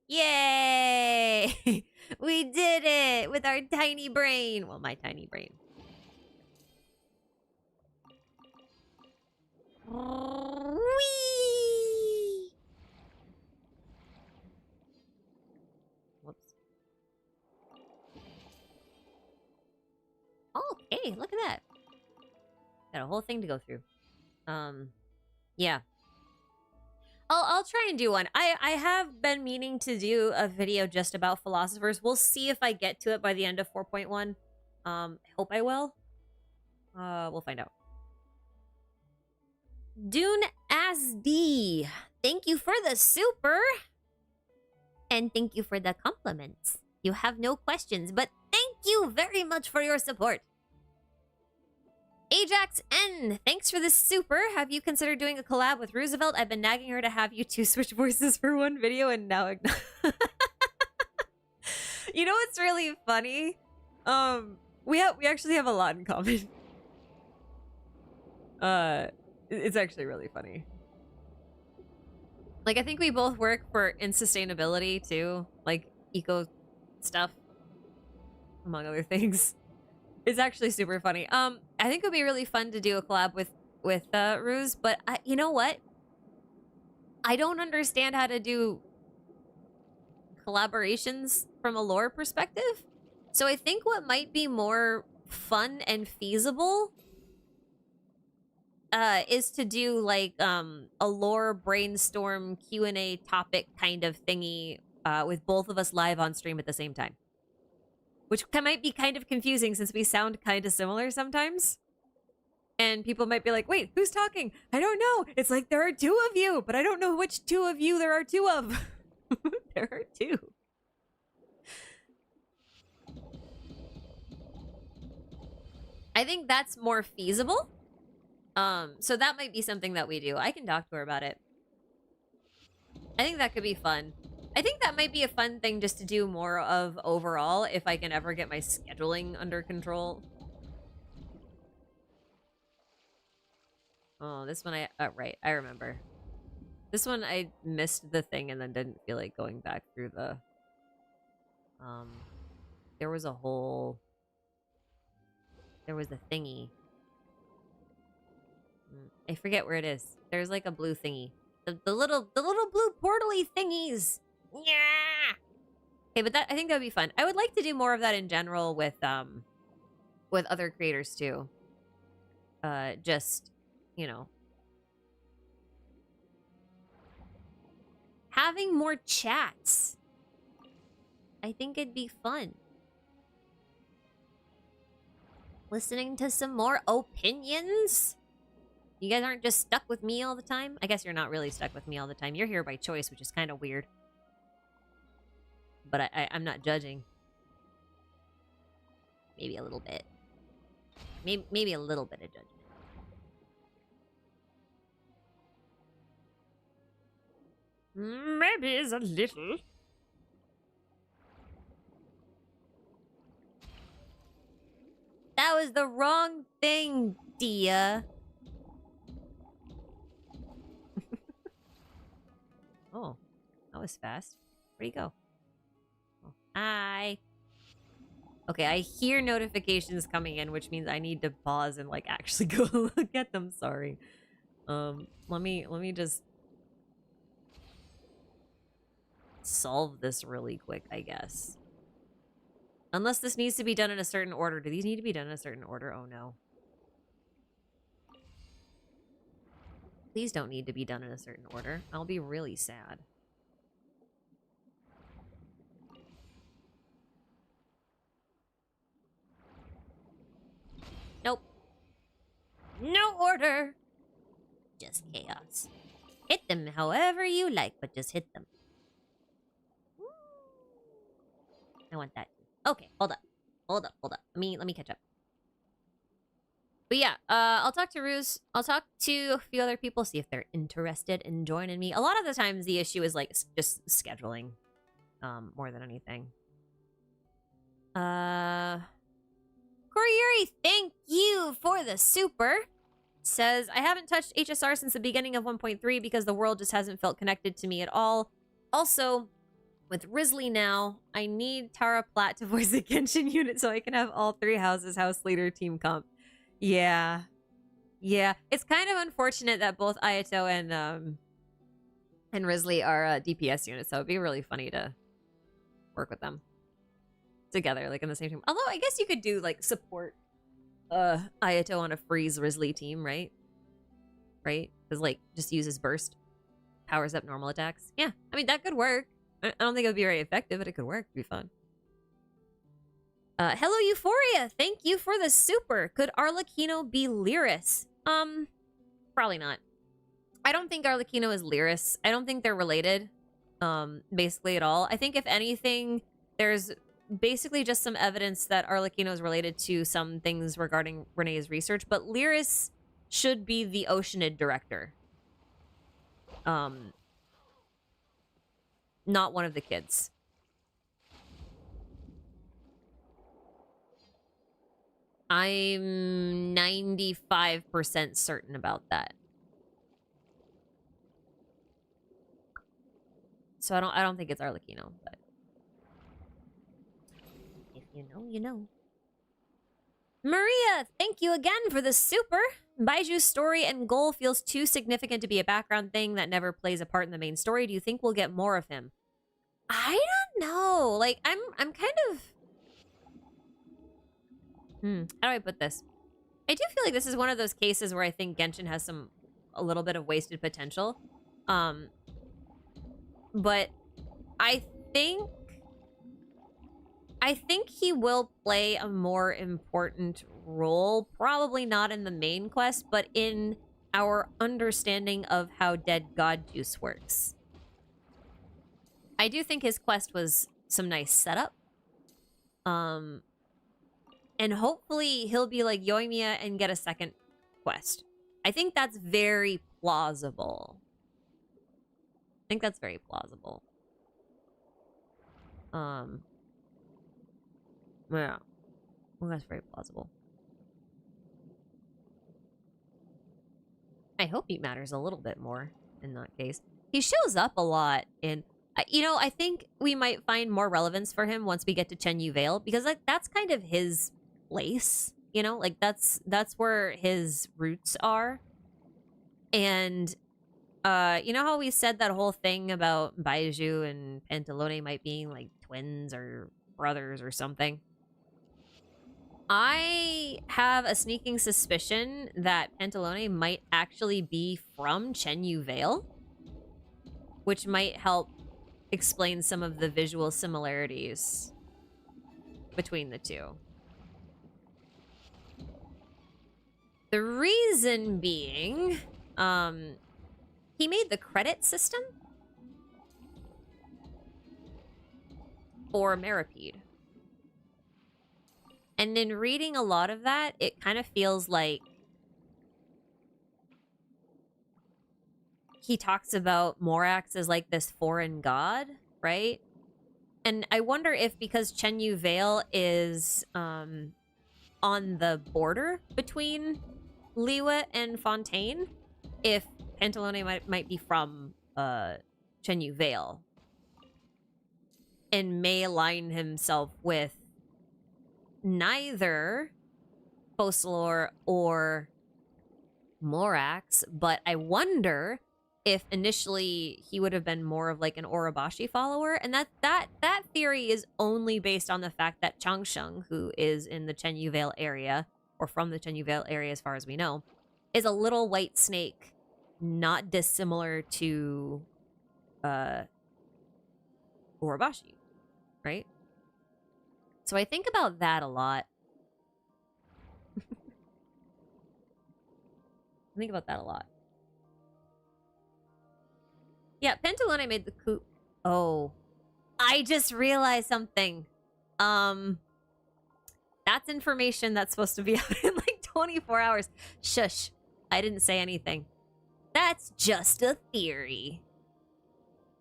Yay! We did it with our tiny brain. Well, my tiny brain. Whee! Whoops. Okay, look at that. Got a whole thing to go through. Yeah. I'll try and do one. I have been meaning to do a video just about philosophers. We'll see if I get to it by the end of 4.1. Hope I will. We'll find out. Dune Asd, thank you for the super. And thank you for the compliments. You have no questions, but thank you very much for your support. Ajax N, thanks for the super. Have you considered doing a collab with Roosevelt? I've been nagging her to have you two switch voices for one video and now You know what's really funny? We actually have a lot in common. It's actually really funny. Like, I think we both work in sustainability too, like eco stuff, among other things. It's actually super funny. I think it would be really fun to do a collab with Ruse, but you know what? I don't understand how to do collaborations from a lore perspective. So I think what might be more fun and feasible is to do like a lore brainstorm Q&A topic kind of thingy with both of us live on stream at the same time. Which might be kind of confusing since we sound kind of similar sometimes. And people might be like, wait, who's talking? I don't know. It's like there are two of you, but I don't know which two of you there are two of. There are two. I think that's more feasible. So that might be something that we do. I can talk to her about it. I think that could be fun. I think that might be a fun thing just to do more of overall if I can ever get my scheduling under control. Oh, this one right, I remember. This one I missed the thing and then didn't feel like going back through the there was a thingy. I forget where it is. There's like a blue thingy. The little blue portally thingies. Yeah. Okay, but I think that would be fun. I would like to do more of that in general with other creators too. Just, you know, having more chats. I think it'd be fun. Listening to some more opinions. You guys aren't just stuck with me all the time? I guess you're not really stuck with me all the time. You're here by choice, which is kind of weird. But I'm not judging. Maybe a little bit. Maybe a little bit of judgment. Maybe it's a little. That was the wrong thing, Dia. Oh, that was fast. Where'd he go? Oh, hi. Okay, I hear notifications coming in, which means I need to pause and like actually go look at them. Sorry. Let me just solve this really quick, I guess. Unless this needs to be done in a certain order. Do these need to be done in a certain order? Oh no. These don't need to be done in a certain order. I'll be really sad. Nope. No order. Just chaos. Hit them however you like, but just hit them. I want that. Okay, hold up. Hold up. Let me catch up. But yeah, I'll talk to Ruse. I'll talk to a few other people, see if they're interested in joining me. A lot of the times the issue is like just scheduling, more than anything. Koryuri, thank you for the super. Says, I haven't touched HSR since the beginning of 1.3 because the world just hasn't felt connected to me at all. Also, with Risley now, I need Tara Platt to voice the Genshin unit so I can have all three houses house leader team comp. Yeah. Yeah. It's kind of unfortunate that both Ayato and Risley are DPS units, so it'd be really funny to work with them together, like in the same team. Although I guess you could do like support Ayato on a freeze Risley team, right? Right? Because like just uses burst, powers up normal attacks. Yeah, I mean that could work. I don't think it would be very effective, but it could work. It'd be fun. Hello Euphoria, thank you for the super. Could Arlecchino be Lyris? Probably not. I don't think Arlecchino is Lyris. I don't think they're related, basically at all. I think if anything, there's basically just some evidence that Arlecchino is related to some things regarding Renee's research, but Lyris should be the Oceanid director. Not one of the kids. I'm 95% certain about that. So I don't think it's Arlecchino, but if you know, you know. Maria, thank you again for the super. Baiju's story and goal feels too significant to be a background thing that never plays a part in the main story. Do you think we'll get more of him? I don't know. Like, I'm kind of... How do I put this? I do feel like this is one of those cases where I think Genshin has a little bit of wasted potential. But I think he will play a more important role, probably not in the main quest, but in our understanding of how Dead God Juice works. I do think his quest was some nice setup. And hopefully he'll be like Yoimiya and get a second quest. I think that's very plausible. Yeah. Well, that's very plausible. I hope he matters a little bit more in that case. He shows up a lot in... You know, I think we might find more relevance for him once we get to Chenyu Vale, because like that's kind of his place, you know? Like that's where his roots are. And you know how we said that whole thing about Baiju and Pantalone might being like twins or brothers or something? I have a sneaking suspicion that Pantalone might actually be from Chenyu Vale, which might help explain some of the visual similarities between the two. The reason being, he made the credit system for Maripede. And in reading a lot of that, it kind of feels like he talks about Morax as like this foreign god, right? And I wonder if because Chenyu Vale is on the border between Liyue and Fontaine, if Pantalone might be from Chenyu Vale and may align himself with neither Focalors or Morax, but I wonder if initially he would have been more of like an Orobashi follower, and that theory is only based on the fact that Changsheng, who is in the Chenyu Vale area, or from the Chenyu Vale area as far as we know, is a little white snake, not dissimilar to Orobashi, right? So I think about that a lot. I think about that a lot. Yeah, Pantalone made the coup. Oh, I just realized something. That's information that's supposed to be out in like 24 hours. Shush. I didn't say anything. That's just a theory.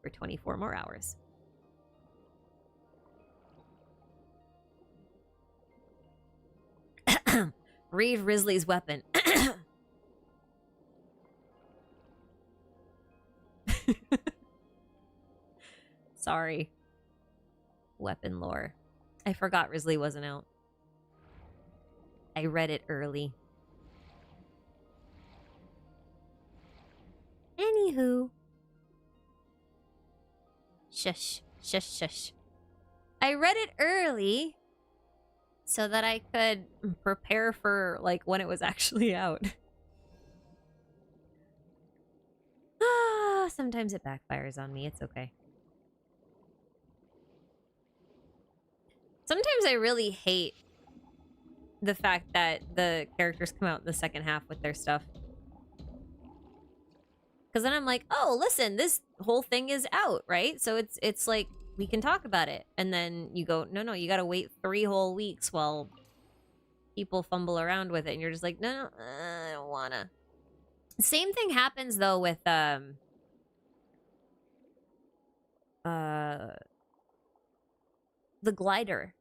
For 24 more hours. Read Risley's weapon. Sorry. Weapon lore. I forgot Risley wasn't out. I read it early. Anywho. Shush. Shush, shush. I read it early so that I could prepare for, like, when it was actually out. Sometimes it backfires on me. It's okay. Sometimes I really hate the fact that the characters come out in the second half with their stuff. Because then I'm like, oh, listen, this whole thing is out, right? So it's like, we can talk about it. And then you go, no, you gotta wait 3 whole weeks while people fumble around with it. And you're just like, no, I don't wanna. Same thing happens, though, with, the glider.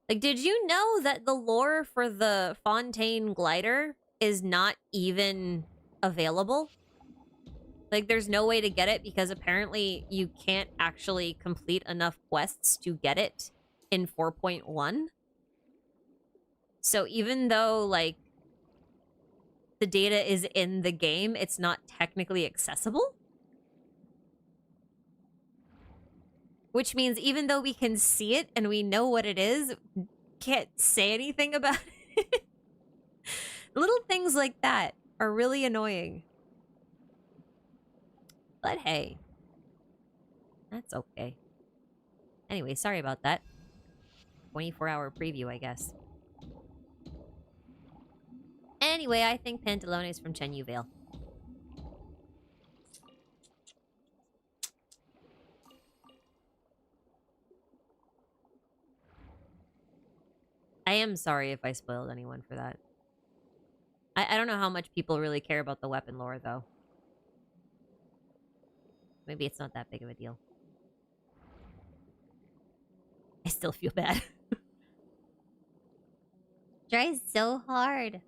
Like, did you know that the lore for the Fontaine glider is not even available? Like, there's no way to get it because apparently you can't actually complete enough quests to get it in 4.1. So even though, like, the data is in the game, it's not technically accessible. Which means even though we can see it and we know what it is, can't say anything about it. Little things like that are really annoying. But hey, that's okay. Anyway, sorry about that. 24-hour preview, I guess. Anyway, I think Pantalone is from Chen Yu Vale. I am sorry if I spoiled anyone for that. I don't know how much people really care about the weapon lore, though. Maybe it's not that big of a deal. I still feel bad. Tries so hard.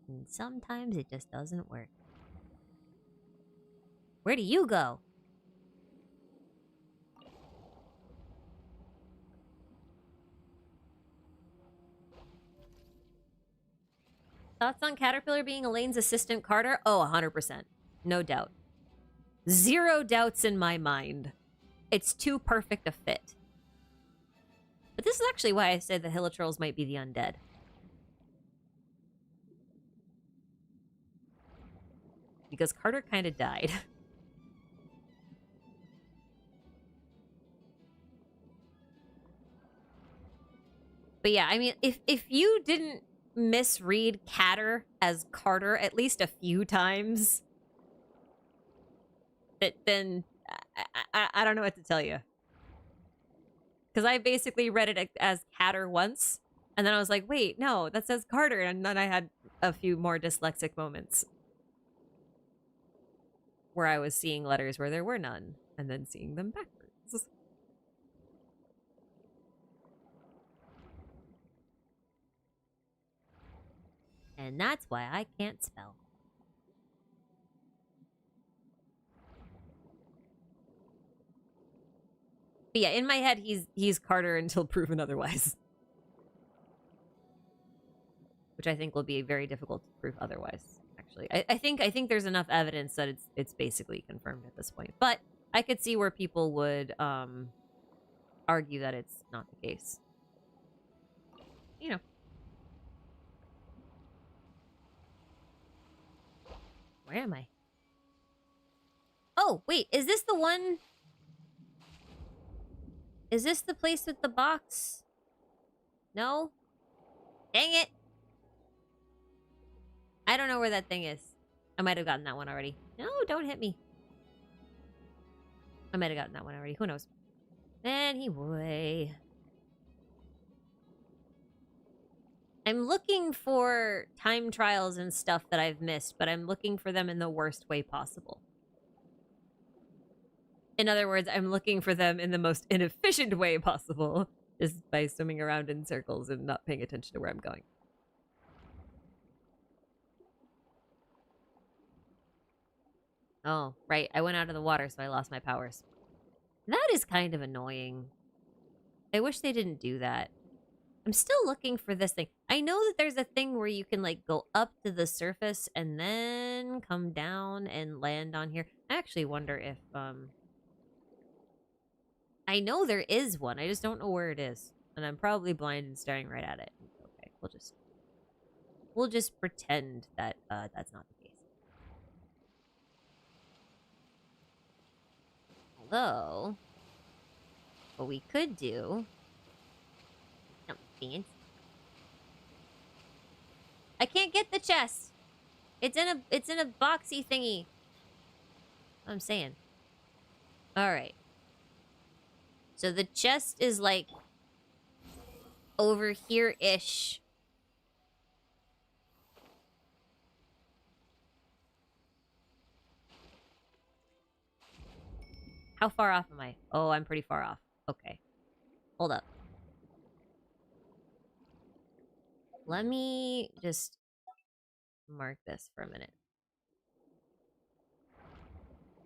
And sometimes it just doesn't work. Where do you go? Thoughts on Caterpillar being Elaine's assistant Carter? Oh, 100%. No doubt. Zero doubts in my mind. It's too perfect a fit. But this is actually why I said the Hilichurls might be the undead. Because Carter kind of died. But yeah, I mean, if you didn't misread Catter as Carter at least a few times, then I don't know what to tell you. Because I basically read it as Catter once, and then I was like, wait, no, that says Carter, and then I had a few more dyslexic moments where I was seeing letters where there were none, and then seeing them backwards. And that's why I can't spell. But yeah, in my head, he's Carter until proven otherwise. Which I think will be very difficult to prove otherwise, actually. I think there's enough evidence that it's basically confirmed at this point. But I could see where people would argue that it's not the case. You know. Where am I? Oh, wait, is this the one? Is this the place with the box? No? Dang it! I don't know where that thing is. I might have gotten that one already. No, don't hit me. I might have gotten that one already. Who knows? Anyway. I'm looking for time trials and stuff that I've missed, but I'm looking for them in the worst way possible. In other words, I'm looking for them in the most inefficient way possible, just by swimming around in circles and not paying attention to where I'm going. Oh, right. I went out of the water, so I lost my powers. That is kind of annoying. I wish they didn't do that. I'm still looking for this thing. I know that there's a thing where you can, like, go up to the surface and then come down and land on here. I actually wonder if, I know there is one. I just don't know where it is. And I'm probably blind and staring right at it. Okay, we'll just pretend that, that's not the case. Although, what we could do... Something. I can't get the chest. It's in a boxy thingy. I'm saying. Alright. So the chest is like over here-ish. How far off am I? Oh, I'm pretty far off. Okay. Hold up. Let me just mark this for a minute.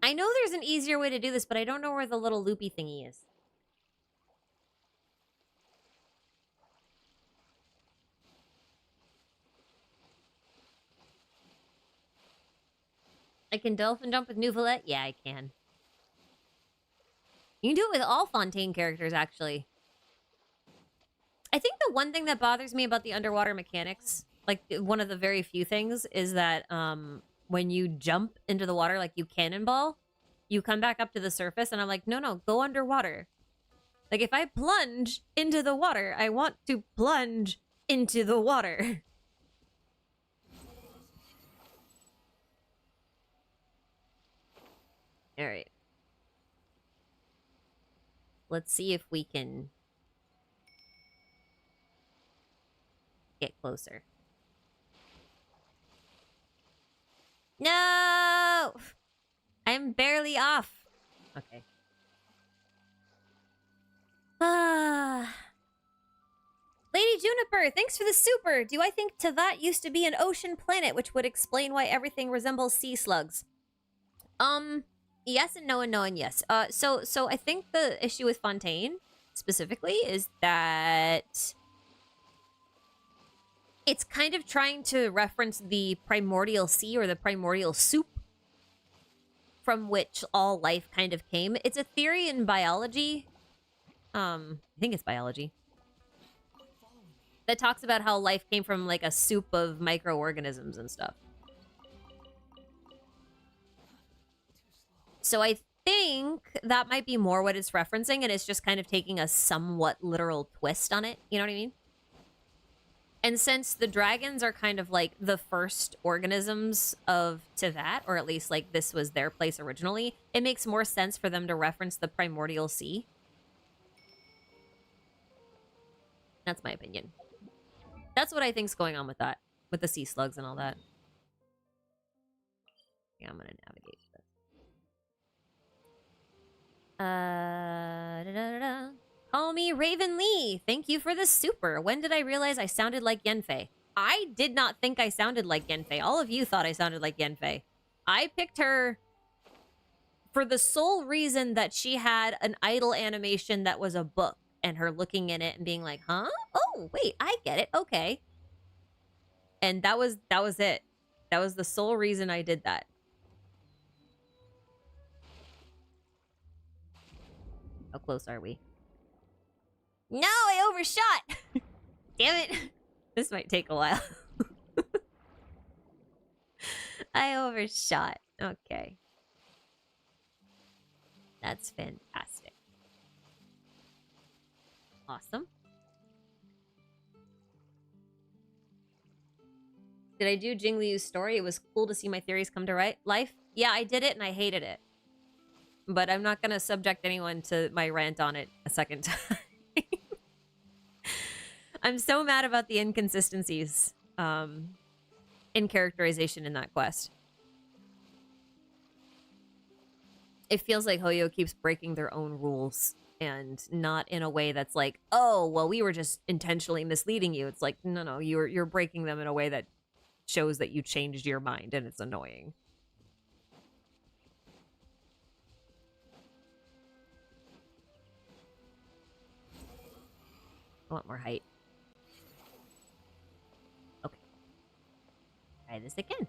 I know there's an easier way to do this, but I don't know where the little loopy thingy is. I can dolphin jump with Nouvelette? Yeah, I can. You can do it with all Fontaine characters, actually. I think the one thing that bothers me about the underwater mechanics, like one of the very few things, is that when you jump into the water, like you cannonball, you come back up to the surface, and I'm like, no, go underwater. Like, if I plunge into the water, I want to plunge into the water. All right. Let's see if we can get closer. No! I'm barely off. Okay. Ah. Lady Juniper, thanks for the super. Do I think Tavat used to be an ocean planet, which would explain why everything resembles sea slugs? Yes and no and no and yes. So I think the issue with Fontaine specifically is that it's kind of trying to reference the primordial sea or the primordial soup from which all life kind of came. It's a theory in biology. I think it's biology. That talks about how life came from like a soup of microorganisms and stuff. So I think that might be more what it's referencing, and it's just kind of taking a somewhat literal twist on it. You know what I mean? And since the dragons are kind of like the first organisms of Tivat, or at least like this was their place originally, it makes more sense for them to reference the primordial sea. That's my opinion. That's what I think's going on with that, with the sea slugs and all that. Yeah, I'm gonna navigate this. Call me Raven Lee. Thank you for the super. When did I realize I sounded like Yenfei? I did not think I sounded like Yenfei. All of you thought I sounded like Yenfei. I picked her for the sole reason that she had an idle animation that was a book, and her looking in it and being like, huh? Oh, wait, I get it. Okay. And that was it. That was the sole reason I did that. How close are we? No, I overshot! Damn it. This might take a while. I overshot. Okay. That's fantastic. Awesome. Did I do Jing Liu's story? It was cool to see my theories come to life. Yeah, I did it and I hated it. But I'm not going to subject anyone to my rant on it a second time. I'm so mad about the inconsistencies in characterization in that quest. It feels like Hoyo keeps breaking their own rules, and not in a way that's like, oh, well, we were just intentionally misleading you. It's like, no, you're breaking them in a way that shows that you changed your mind, and it's annoying. I want more height. Okay. Try this again.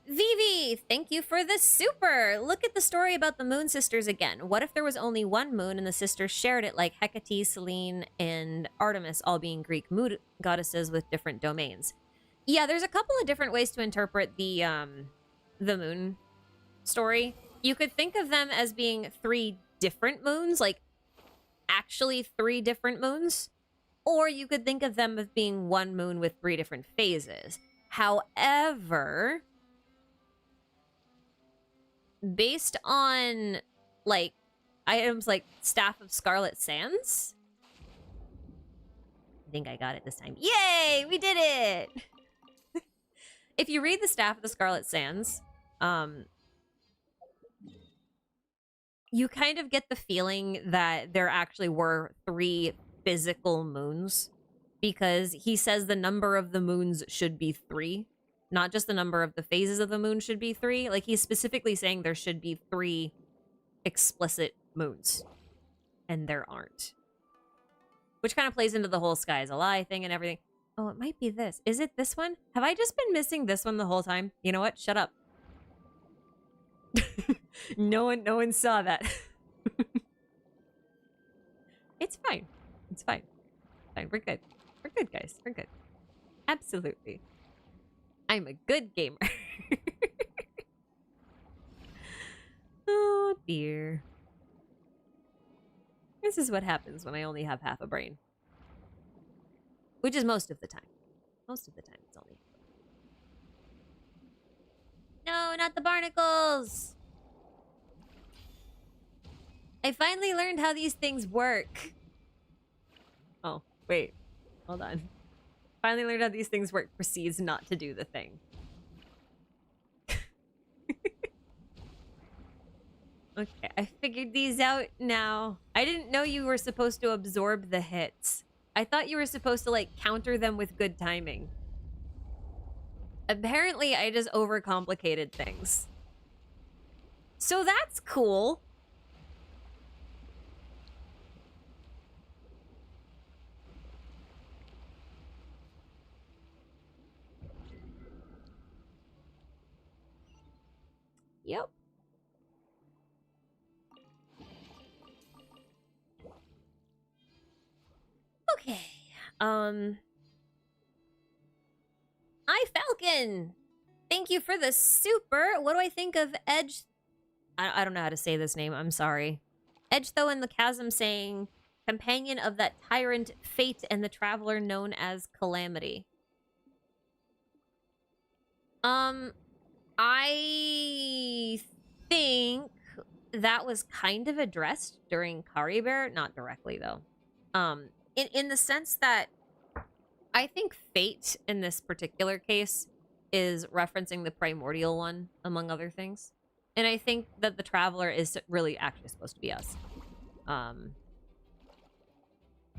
Vivi, thank you for the super. Look at the story about the Moon Sisters again. What if there was only one moon and the sisters shared it, like Hecate, Selene, and Artemis, all being Greek moon goddesses with different domains? Yeah, there's a couple of different ways to interpret the moon story. You could think of them as being 3 different moons, like actually 3 different moons, or you could think of them as being one moon with 3 different phases. However, based on like items like Staff of Scarlet Sands, I think I got it this time. Yay, we did it! If you read the Staff of the Scarlet Sands, you kind of get the feeling that there actually were 3 physical moons, because he says the number of the moons should be 3, not just the number of the phases of the moon should be 3. Like, he's specifically saying there should be 3 explicit moons, and there aren't. Which kind of plays into the whole sky is a lie thing and everything. Oh, it might be this. Is it this one? Have I just been missing this one the whole time? You know what? Shut up. No one saw that. It's fine. It's fine. Fine. We're good. We're good, guys. We're good. Absolutely. I'm a good gamer. Oh, dear. This is what happens when I only have half a brain. Which is most of the time. Most of the time, it's only... No, not the barnacles! I finally learned how these things work. Oh, wait. Hold on. Finally learned how these things work. Proceeds not to do the thing. Okay, I figured these out now. I didn't know you were supposed to absorb the hits. I thought you were supposed to, like, counter them with good timing. Apparently, I just overcomplicated things. So that's cool. Yep. Okay. Hi, Falcon! Thank you for the super. What do I think of Edge? I don't know how to say this name. I'm sorry. Edge, though, in the chasm saying, companion of that tyrant fate and the traveler known as Calamity. I think that was kind of addressed during Kari Bear. Not directly, though. In the sense that I think fate in this particular case is referencing the primordial one, among other things. And I think that the traveler is really actually supposed to be us.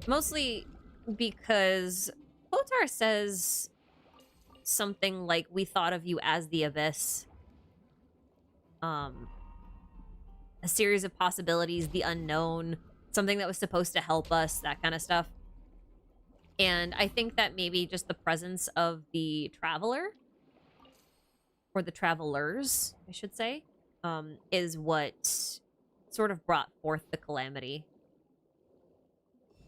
Mostly because Plotar says something like, we thought of you as the abyss. A series of possibilities, the unknown, something that was supposed to help us, that kind of stuff. And I think that maybe just the presence of the traveler, or the travelers, I should say, is what sort of brought forth the calamity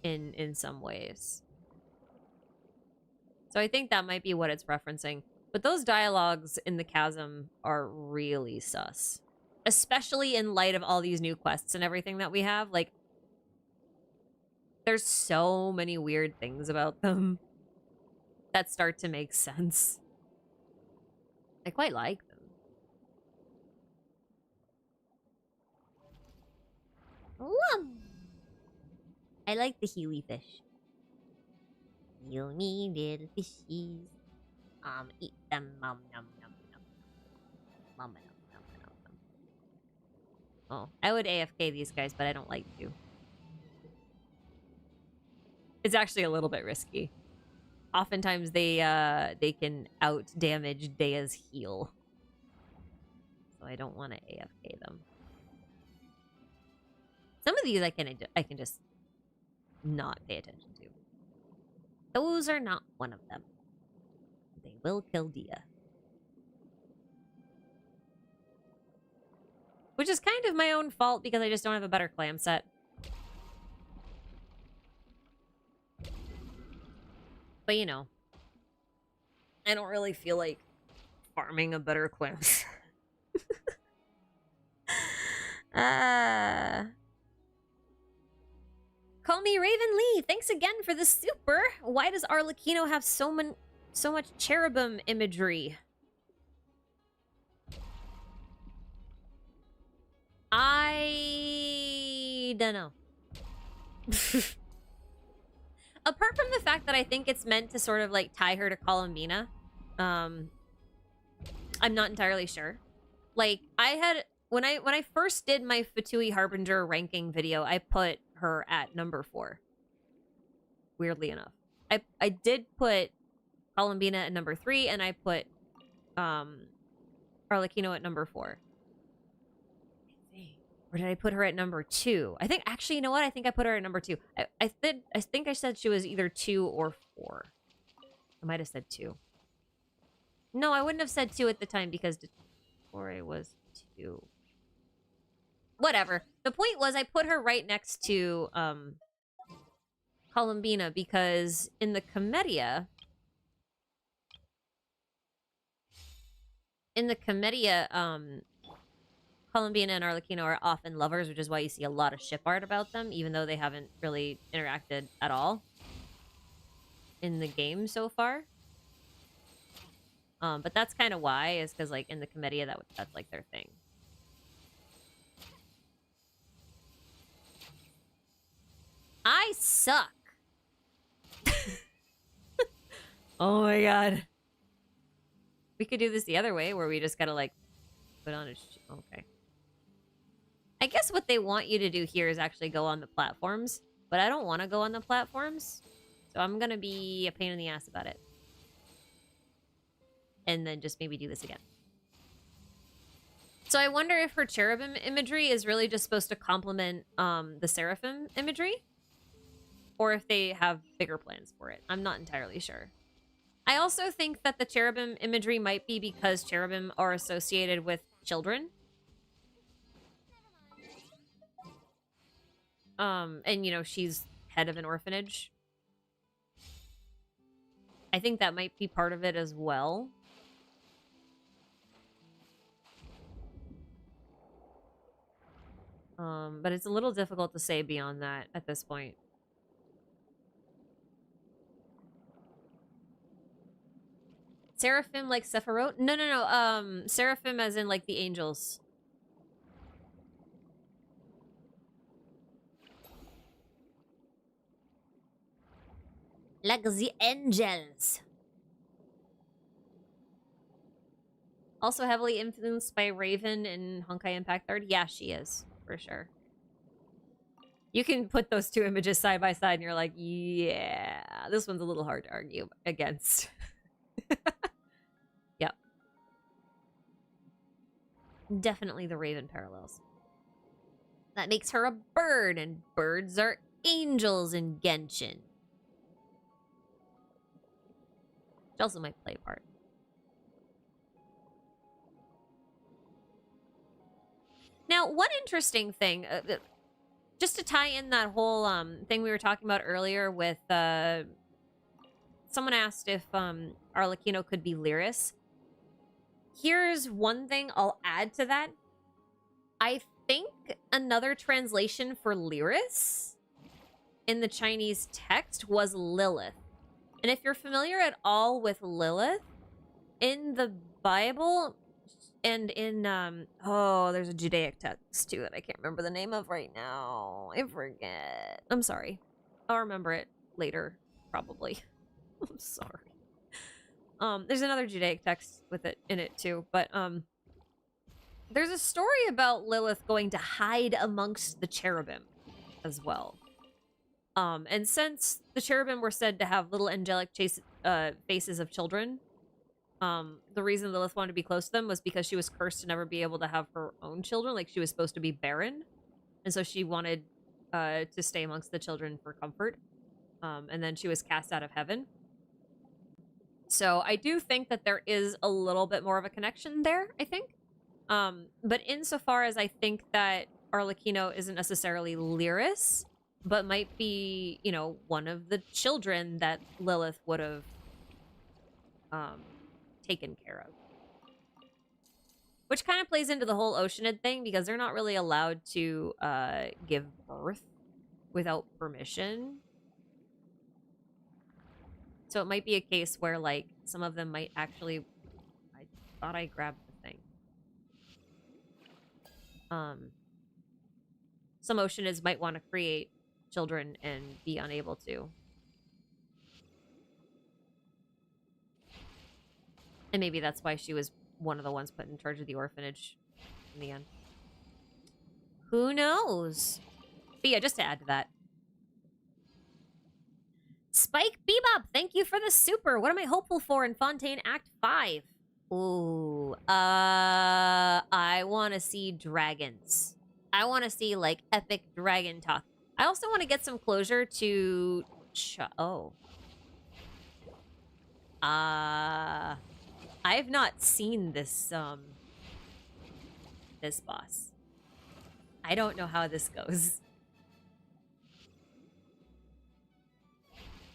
in some ways. So I think that might be what it's referencing. But those dialogues in the chasm are really sus. Especially in light of all these new quests and everything that we have. Like, there's so many weird things about them that start to make sense. I quite like them. Ooh. I like the Healy fish. Heal me, little fishies. Eat them, nom nom nom nom. Nom nom nom nom nom. Oh, I would AFK these guys, but I don't like to. It's actually a little bit risky. Oftentimes they can out damage Dea's heal, so I don't want to AFK them. Some of these I can just not pay attention to. Those are not one of them. They will kill Dia. Which is kind of my own fault because I just don't have a better clam set. But you know, I don't really feel like farming a better clam set. Call me Raven Lee. Thanks again for the super. Why does Arlecchino have so much cherubim imagery? I don't know. Apart from the fact that I think it's meant to sort of like tie her to Columbina, I'm not entirely sure. Like, I had when I first did my Fatui Harbinger ranking video, I put her at number 4. Weirdly enough. I did put Columbina at number 3, and I put Arlecchino at number 4. I think. Or did I put her at number 2? I think, actually, you know what? I think I put her at number 2. I think I said she was either 2 or 4. I might have said 2. No, I wouldn't have said 2 at the time because Tori was 2. Whatever. The point was I put her right next to Columbina because in the Commedia, Columbina and Arlecchino are often lovers, which is why you see a lot of ship art about them, even though they haven't really interacted at all in the game so far. But that's kind of why, is because like in the Commedia, that's like their thing. I suck. Oh my god. We could do this the other way, where we just gotta like put on a okay. I guess what they want you to do here is actually go on the platforms, but I don't want to go on the platforms, so I'm gonna be a pain in the ass about it. And then just maybe do this again. So I wonder if her cherubim imagery is really just supposed to complement the seraphim imagery, or if they have bigger plans for it. I'm not entirely sure. I also think that the cherubim imagery might be because cherubim are associated with children. And, you know, she's head of an orphanage. I think that might be part of it as well. But it's a little difficult to say beyond that at this point. Seraphim like Sephiroth? No. Seraphim as in like the angels. Like the angels. Also heavily influenced by Raven in Honkai Impact 3rd? Yeah, she is. For sure. You can put those two images side by side and you're like, yeah, this one's a little hard to argue against. Yep. Definitely the Raven parallels. That makes her a bird, and birds are angels in Genshin. Which also might play a part. Now, one interesting thing, just to tie in that whole thing we were talking about earlier with, someone asked if Arlecchino could be Lyris. Here's one thing I'll add to that. I think another translation for Lyris in the Chinese text was Lilith. And if you're familiar at all with Lilith, in the Bible... And in, there's a Judaic text, too, that I can't remember the name of right now. I forget. I'm sorry. I'll remember it later, probably. I'm sorry. There's another Judaic text with it in it, too. But, there's a story about Lilith going to hide amongst the cherubim as well. And since the cherubim were said to have little angelic faces of children... the reason Lilith wanted to be close to them was because she was cursed to never be able to have her own children. Like, she was supposed to be barren. And so she wanted to stay amongst the children for comfort. And then she was cast out of heaven. So I do think that there is a little bit more of a connection there, I think. But insofar as I think that Arlecchino isn't necessarily Lyris, but might be, you know, one of the children that Lilith would have... taken care of. Which kind of plays into the whole Oceanid thing, because they're not really allowed to give birth without permission. So it might be a case where, like, some of them might actually... I thought I grabbed the thing. Some Oceanids might want to create children and be unable to. And maybe that's why she was one of the ones put in charge of the orphanage in the end. Who knows? But yeah, just to add to that. Spike Bebop, thank you for the super. What am I hopeful for in Fontaine Act 5? Ooh, I want to see dragons. I want to see, like, epic dragon talk. I also want to get some closure to... I have not seen this, this boss. I don't know how this goes.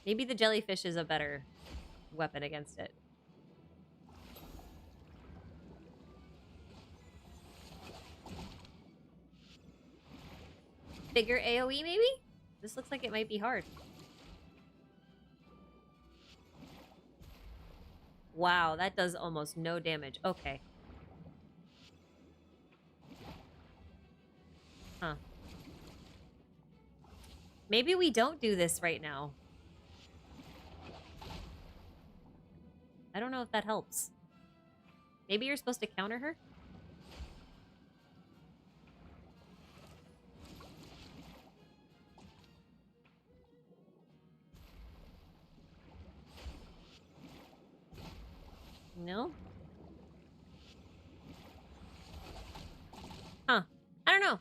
Maybe the jellyfish is a better weapon against it. Bigger AoE, maybe? This looks like it might be hard. Wow, that does almost no damage. Okay. Huh. Maybe we don't do this right now. I don't know if that helps. Maybe you're supposed to counter her? No? Huh. I don't know.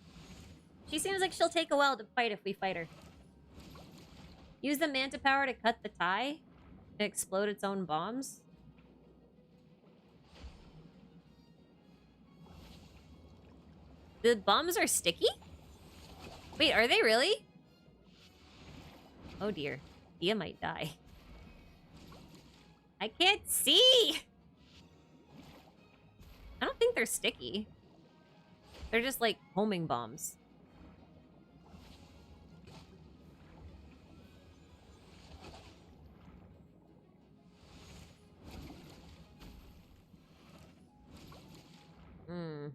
She seems like she'll take a while to fight if we fight her. Use the manta power to cut the tie and explode its own bombs. The bombs are sticky? Wait, are they really? Oh dear. Thea might die. I can't see! I don't think they're sticky. They're just like homing bombs. Hmm.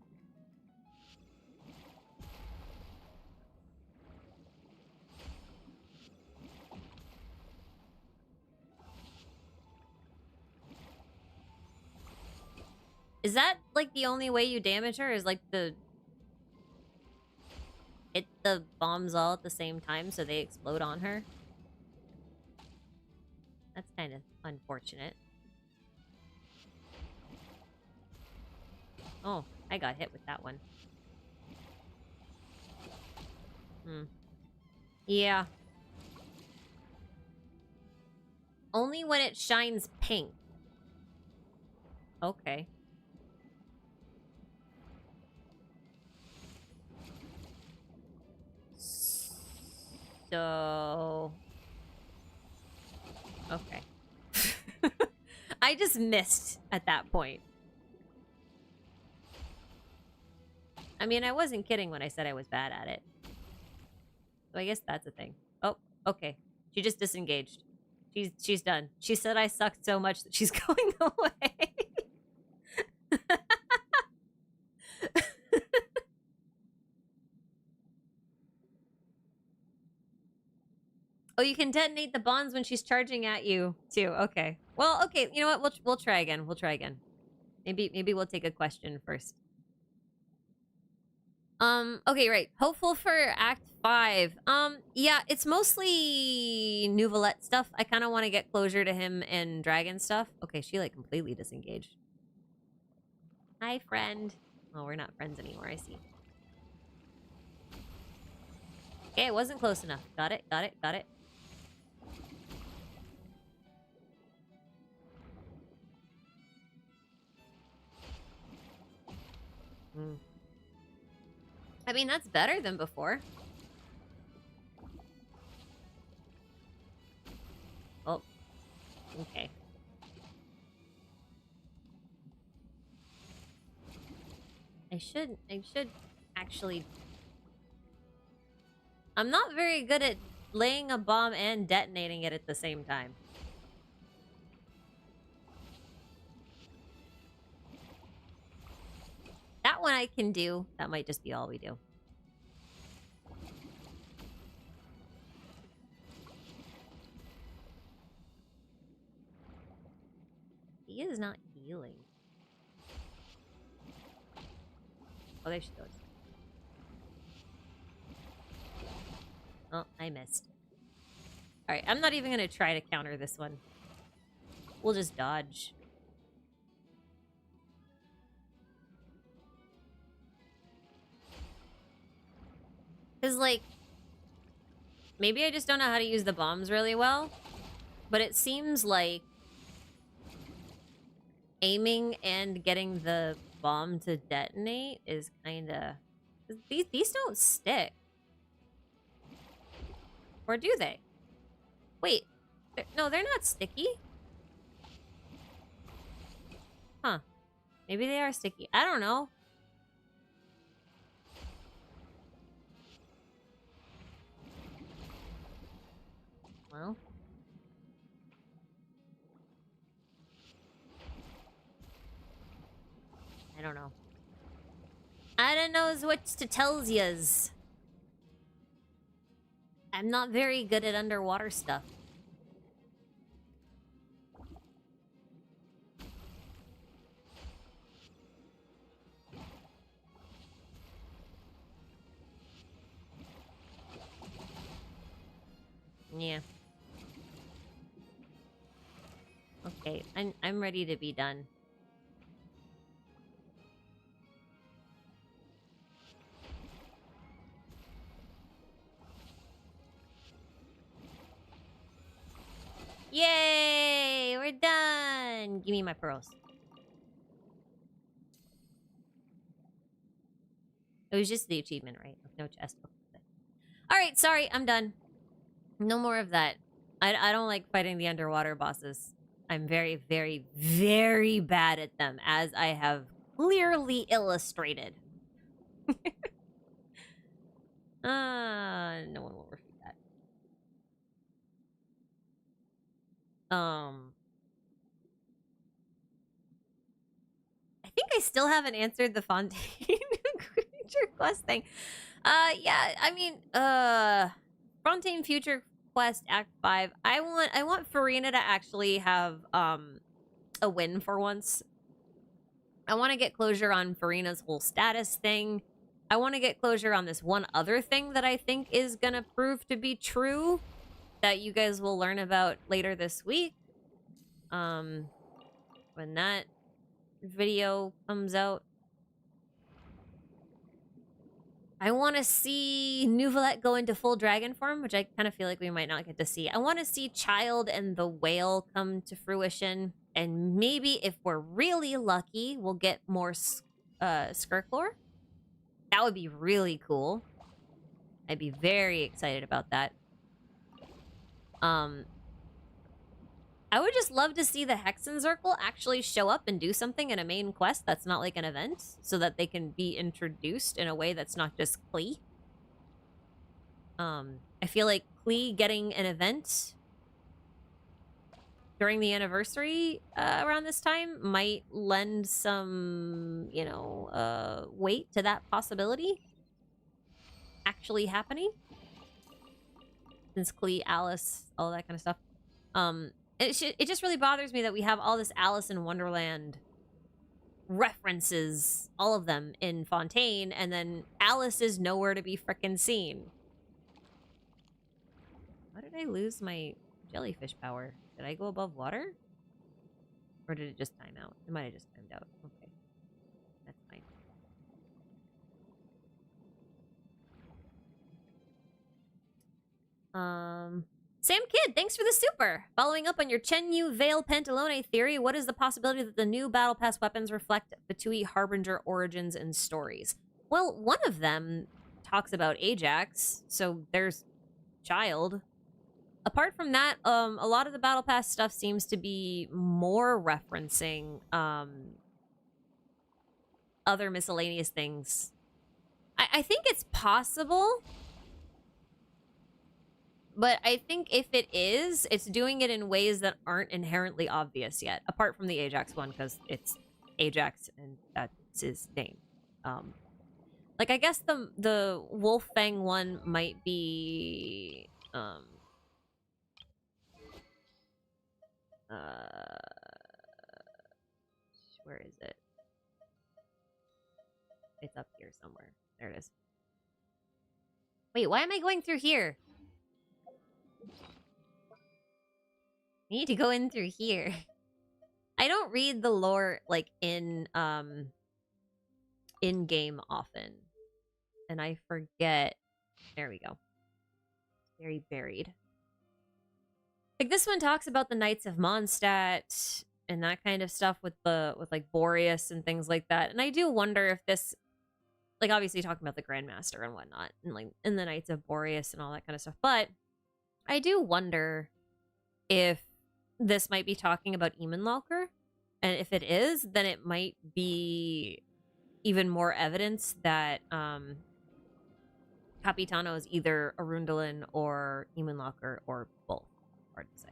Is that, like, the only way you damage her? Is, like, the... hit the bombs all at the same time so they explode on her? That's kind of unfortunate. Oh, I got hit with that one. Hmm. Yeah. Only when it shines pink. Okay. So... okay. I just missed at that point. I mean, I wasn't kidding when I said I was bad at it. So I guess that's a thing. Oh, okay. She just disengaged. She's done. She said I sucked so much that she's going away. Oh, you can detonate the bombs when she's charging at you too. Okay. Well, okay. You know what? We'll try again. We'll try again. Maybe we'll take a question first. Okay, right. Hopeful for Act 5. Yeah, it's mostly Nouvelette stuff. I kind of want to get closure to him and Dragon stuff. Okay, she, like, completely disengaged. Hi, friend. Oh, we're not friends anymore, I see. Okay, it wasn't close enough. Got it, got it, got it. Hmm. I mean, that's better than before. Oh. Okay. I should actually... I'm not very good at laying a bomb and detonating it at the same time. That one I can do. That might just be all we do. He is not healing. Oh, there she goes. Oh, I missed. Alright, I'm not even gonna try to counter this one. We'll just dodge. Because, like, maybe I just don't know how to use the bombs really well, but it seems like aiming and getting the bomb to detonate is kind of... These don't stick. Or do they? Wait. No, they're not sticky. Huh. Maybe they are sticky. I don't know. Well. I don't know. I don't know what to tell yous. I'm not very good at underwater stuff. Yeah. Okay, I'm ready to be done. Yay! We're done! Give me my pearls. It was just the achievement, right? No chest. Alright, sorry, I'm done. No more of that. I don't like fighting the underwater bosses. I'm very, very, very bad at them, as I have clearly illustrated. No one will refute that. I think I still haven't answered the Fontaine Future Quest thing. Yeah, I mean, Fontaine Future Quest Act 5. I want Farina to actually have, a win for once. I want to get closure on Farina's whole status thing. I want to get closure on this one other thing that I think is gonna prove to be true that you guys will learn about later this week. When that video comes out. I want to see Nuvolette go into full dragon form, which I kind of feel like we might not get to see. I want to see Child and the Whale come to fruition. And maybe if we're really lucky, we'll get more Skirklore. That would be really cool. I'd be very excited about that. I would just love to see the Hexenzirkel actually show up and do something in a main quest that's not like an event, so that they can be introduced in a way that's not just Klee. I feel like Klee getting an event during the anniversary around this time might lend some, you know, weight to that possibility actually happening. Since Klee, Alice, all that kind of stuff. It just really bothers me that we have all this Alice in Wonderland references, all of them, in Fontaine, and then Alice is nowhere to be frickin' seen. Why did I lose my jellyfish power? Did I go above water? Or did it just time out? It might have just timed out. Okay. That's fine. Sam Kidd, thanks for the super! Following up on your Chen Yu Veil Pantalone theory, what is the possibility that the new Battle Pass weapons reflect Fatui Harbinger origins and stories? Well, one of them talks about Ajax, so there's Child. Apart from that, a lot of the Battle Pass stuff seems to be more referencing, other miscellaneous things. I think it's possible. But I think if it is, it's doing it in ways that aren't inherently obvious yet. Apart from the Ajax one, because it's Ajax and that's his name. Like, I guess the Wolf Fang one might be... where is it? It's up here somewhere. There it is. Wait, why am I going through here? I need to go in through here. I don't read the lore like in game often. And I forget. There we go. Very buried. Like this one talks about the Knights of Mondstadt and that kind of stuff with like Boreas and things like that. And I do wonder if this, like obviously talking about the Grandmaster and whatnot, and like in the Knights of Boreas and all that kind of stuff. But I do wonder if this might be talking about Eamon. And if it is, then it might be even more evidence that Capitano is either Arundel or Eamon or both. Hard to say.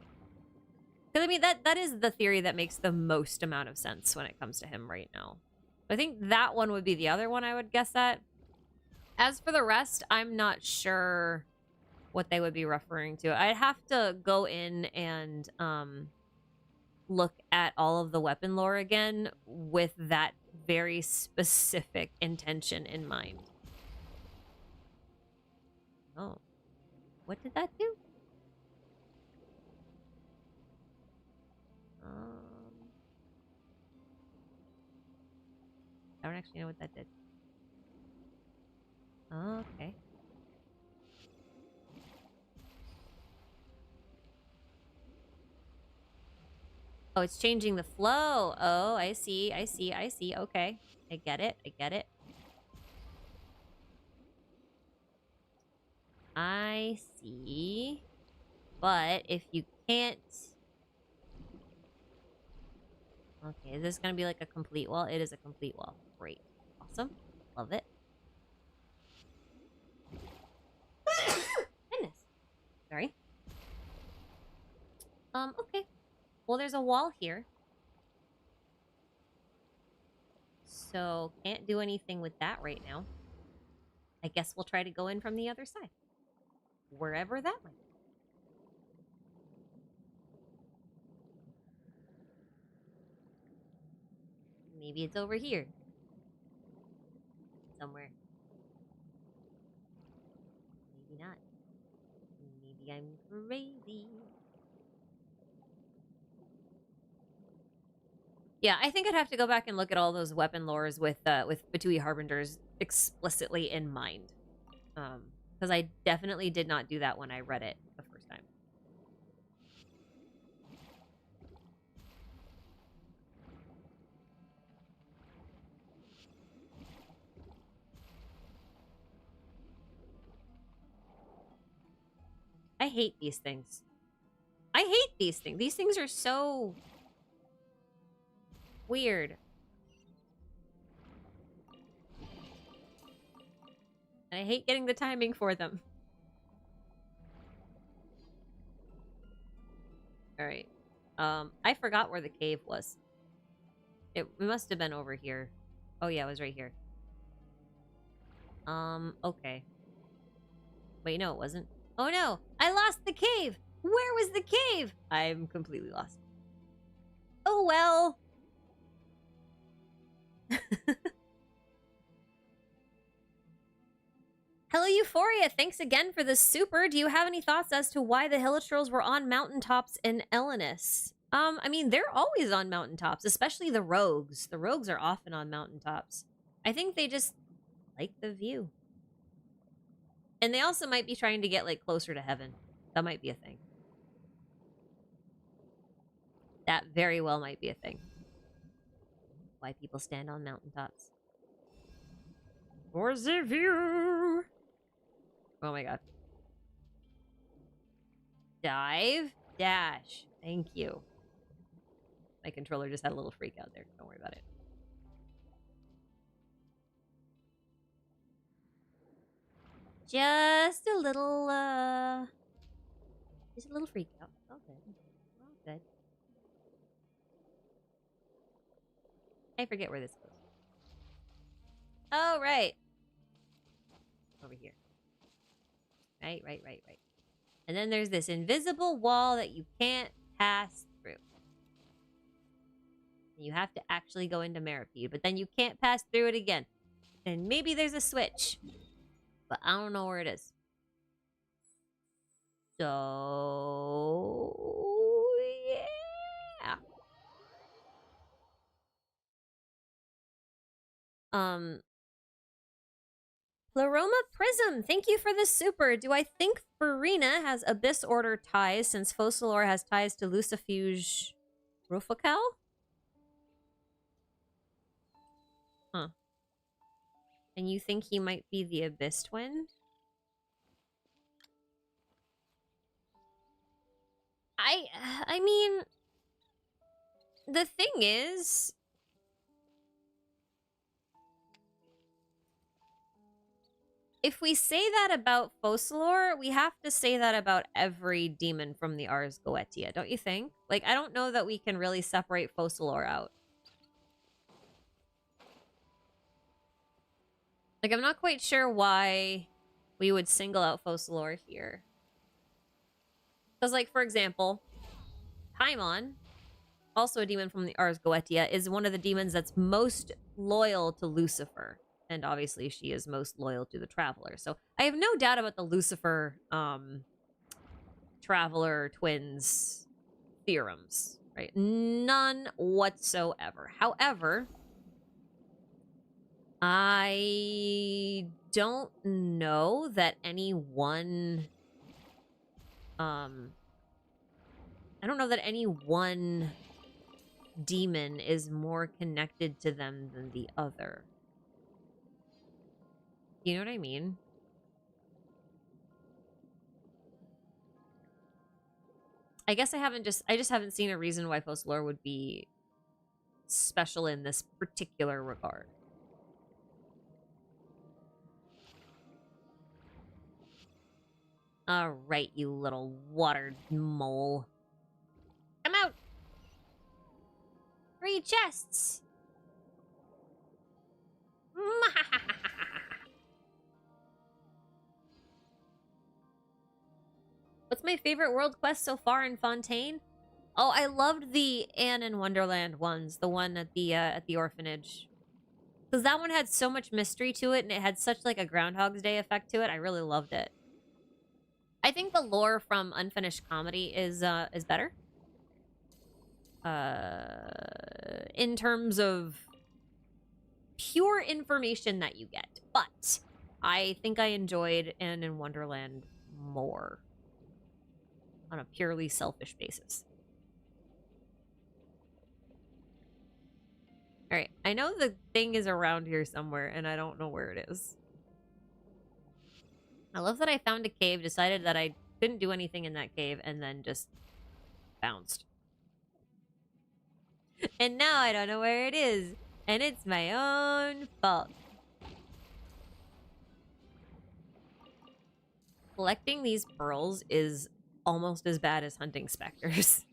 Because I mean that is the theory that makes the most amount of sense when it comes to him right now. I think that one would be the other one I would guess at. As for the rest, I'm not sure what they would be referring to. I'd have to go in and look at all of the weapon lore again with that very specific intention in mind. Oh. What did that do? I don't actually know what that did. Oh, okay. Oh, it's changing the flow. Oh, I see. Okay. I get it. I see. But if you can't... Okay, is this gonna be like a complete wall? It is a complete wall. Great. Awesome. Love it. Goodness. Sorry. Okay. Well, there's a wall here. So, can't do anything with that right now. I guess we'll try to go in from the other side. Wherever that might be. Maybe it's over here. Somewhere. Maybe not. Maybe I'm crazy. Yeah, I think I'd have to go back and look at all those weapon lores with Batui Harbingers explicitly in mind. Because I definitely did not do that when I read it the first time. I hate these things. I hate these things. These things are so weird. And I hate getting the timing for them. Alright. I forgot where the cave was. It must have been over here. Oh yeah, it was right here. Okay. Wait, no, it wasn't. Oh no! I lost the cave! Where was the cave? I'm completely lost. Oh well! Hello, Euphoria. Thanks again for the super. Do you have any thoughts as to why the Hilichurls were on mountaintops in Elenis? I mean, they're always on mountaintops, especially the rogues. The rogues are often on mountaintops. I think they just like the view. And they also might be trying to get, like, closer to heaven. That might be a thing. That very well might be a thing. Why people stand on mountaintops. For the view! Oh my god. Dive, dash. Thank you. My controller just had a little freak out there. Don't worry about it. Just a little, just a little freak out. All good. All good. I forget where this goes. Oh, right. Over here. Right. And then there's this invisible wall that you can't pass through. You have to actually go into Maripede, but then you can't pass through it again. And maybe there's a switch. But I don't know where it is. So... yeah. Pleroma Prism, thank you for the super. Do I think Farina has Abyss Order ties since Focalor has ties to Lucifuge Rufacal? Huh. And you think he might be the Abyss Twin? I mean, the thing is, if we say that about Focalor, we have to say that about every demon from the Ars Goetia, don't you think? Like, I don't know that we can really separate Focalor out. Like, I'm not quite sure why we would single out Focalor here. Because, like, for example, Paimon, also a demon from the Ars Goetia, is one of the demons that's most loyal to Lucifer. And obviously she is most loyal to the Traveler. So I have no doubt about the Lucifer Traveler twins theorems, right? None whatsoever. However, I don't know that any one demon is more connected to them than the other. You know what I mean? I guess I just haven't seen a reason why Focalor would be special in this particular regard. All right, you little water mole. Come out! 3 chests! What's my favorite world quest so far in Fontaine? Oh, I loved the Anne in Wonderland ones. The one at the orphanage. Because that one had so much mystery to it, and it had such, like, a Groundhog's Day effect to it. I really loved it. I think the lore from Unfinished Comedy is better. In terms of pure information that you get. But I think I enjoyed Anne in Wonderland more. On a purely selfish basis. Alright, I know the thing is around here somewhere, and I don't know where it is. I love that I found a cave, decided that I couldn't do anything in that cave, and then just bounced. And now I don't know where it is, and it's my own fault. Collecting these pearls is almost as bad as hunting specters.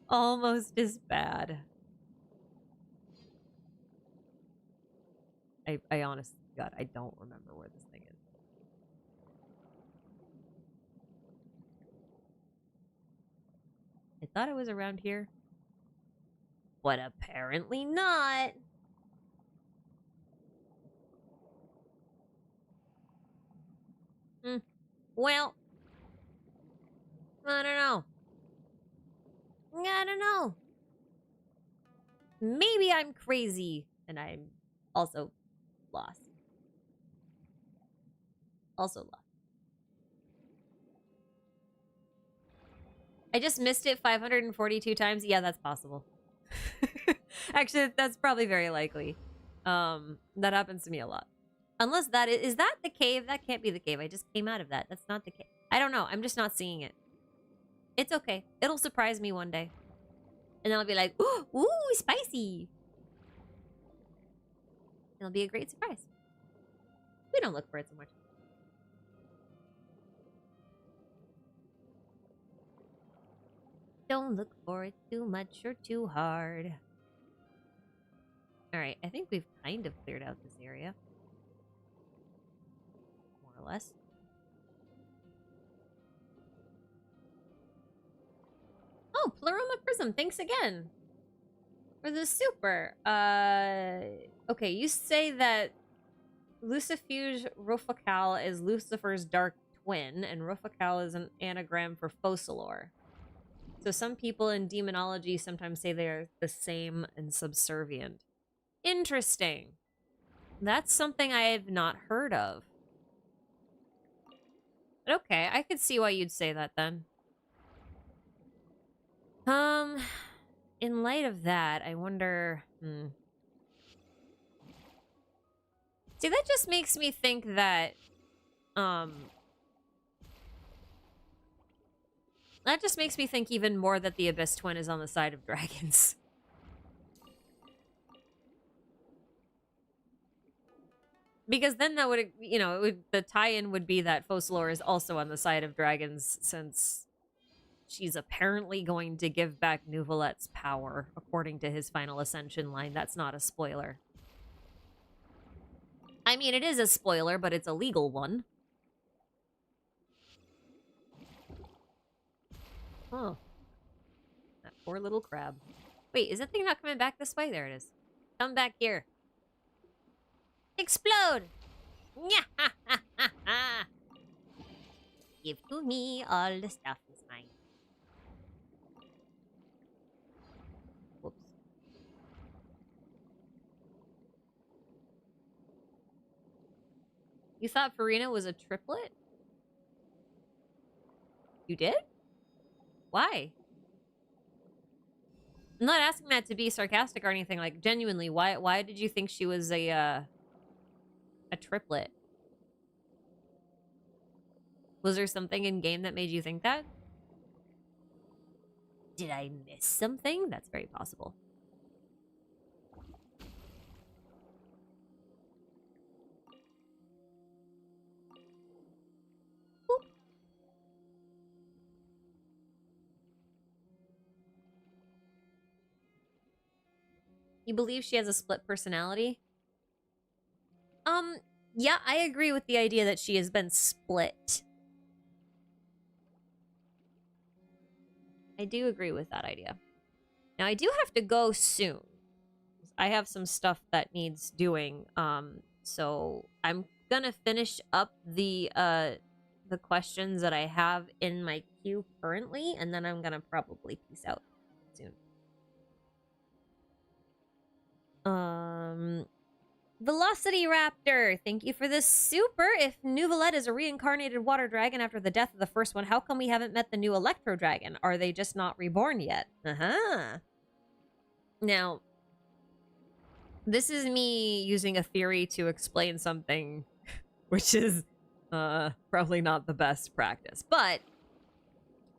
Almost as bad. I honestly, God, I don't remember where this thing is. I thought it was around here. But apparently not. Well, I don't know. I don't know. Maybe I'm crazy and I'm also lost. Also lost. I just missed it 542 times. Yeah, that's possible. Actually, that's probably very likely. That happens to me a lot. Unless that is that the cave? That can't be the cave. I just came out of that. That's not the cave. I don't know. I'm just not seeing it. It's okay. It'll surprise me one day. And then I'll be like, ooh, ooh, spicy. It'll be a great surprise. We don't look for it so much. Don't look for it too much or too hard. Alright, I think we've kind of cleared out this area. More or less. Oh, Pleroma Prism, thanks again for the super. Okay, you say that Lucifuge Rufacal is Lucifer's dark twin, and Rufacal is an anagram for Focalor. So some people in demonology sometimes say they are the same and subservient. Interesting. That's something I have not heard of. But okay, I could see why you'd say that then. In light of that, I wonder... See, that just makes me think that, that just makes me think even more that the Abyss Twin is on the side of dragons. Because then that would, you know, the tie-in would be that Focalor is also on the side of dragons, since she's apparently going to give back Nouvelette's power, according to his final ascension line. That's not a spoiler. I mean, it is a spoiler, but it's a legal one. Oh. That poor little crab. Wait, is that thing not coming back this way? There it is. Come back here. Explode! Give to me all the stuff is mine. Whoops. You thought Farina was a triplet? You did? Why? I'm not asking that to be sarcastic or anything. Like, genuinely, why did you think she was a triplet? Was there something in game that made you think that? Did I miss something? That's very possible. Boop. You believe she has a split personality? Yeah, I agree with the idea that she has been split. I do agree with that idea. Now, I do have to go soon. I have some stuff that needs doing. So I'm gonna finish up the questions that I have in my queue currently, and then I'm gonna probably peace out soon. Velocity Raptor, thank you for the super. If Nouvelette is a reincarnated water dragon after the death of the first one, how come we haven't met the new Electro Dragon? Are they just not reborn yet? Now, this is me using a theory to explain something, which is probably not the best practice. But,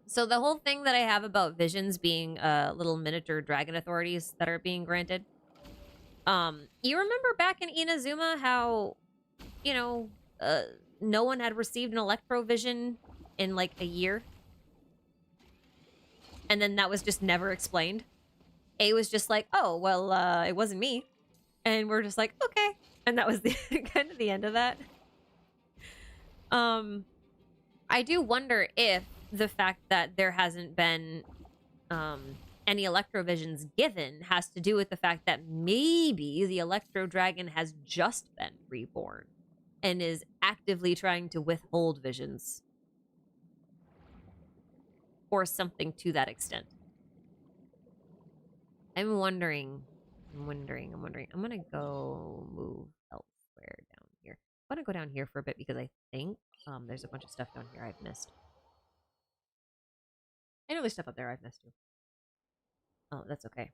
so the whole thing that I have about visions being little miniature dragon authorities that are being granted, you remember back in Inazuma how, you know, no one had received an Electrovision in like a year? And then that was just never explained. A was just like, oh, well, it wasn't me. And we're just like, okay. And that was the kind of the end of that. I do wonder if the fact that there hasn't been any Electrovisions given has to do with the fact that maybe the Electro Dragon has just been reborn and is actively trying to withhold visions. Or something to that extent. I'm wondering. I'm gonna go move elsewhere down here. I'm gonna go down here for a bit because I think there's a bunch of stuff down here I've missed. I know there's stuff up there I've missed too. Oh, that's okay.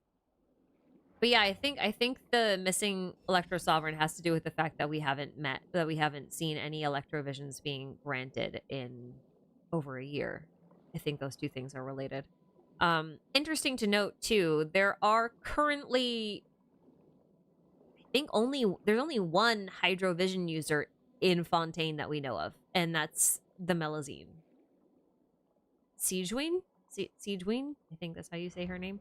But yeah, I think the missing Electro Sovereign has to do with the fact that we haven't seen any Electrovisions being granted in over a year. I think those two things are related. Interesting to note too, there are currently, I think there's only one Hydrovision user in Fontaine that we know of, and that's the Melazine. Siegeween? Siegeween? I think that's how you say her name.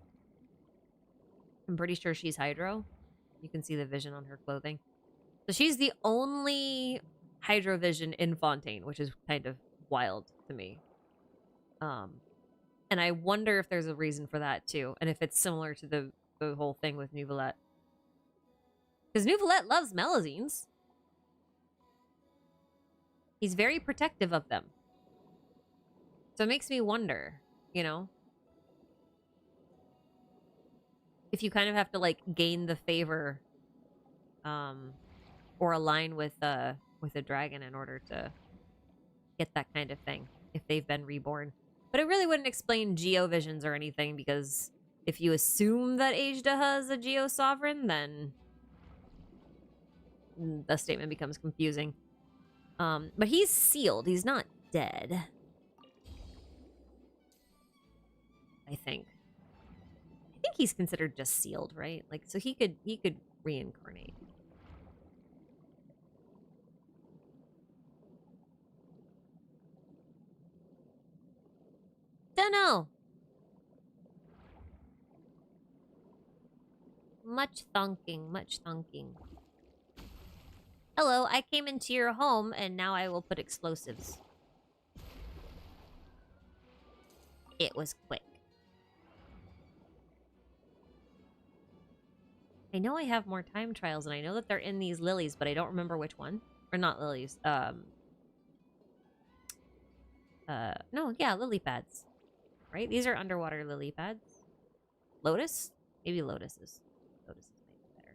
I'm pretty sure she's Hydro. You can see the vision on her clothing. So she's the only Hydrovision in Fontaine, which is kind of wild to me. And I wonder if there's a reason for that too, and if it's similar to the whole thing with Nouvelette. Because Neuvillette loves Melazines. He's very protective of them. So it makes me wonder, you know? If you kind of have to, like, gain the favor, or align with a dragon in order to get that kind of thing, if they've been reborn. But it really wouldn't explain Geovisions or anything, because if you assume that Ajdaha is a Geo-sovereign, then the statement becomes confusing. But he's sealed. He's not dead. I think he's considered just sealed, right? Like, so he could reincarnate. Dunno. Much thunking, much thunking. Hello, I came into your home and now I will put explosives. It was quick. I know I have more time trials, and I know that they're in these lilies, but I don't remember which one. Or not lilies. No, yeah, lily pads. Right? These are underwater lily pads. Lotus? Maybe lotuses. Lotuses might be better.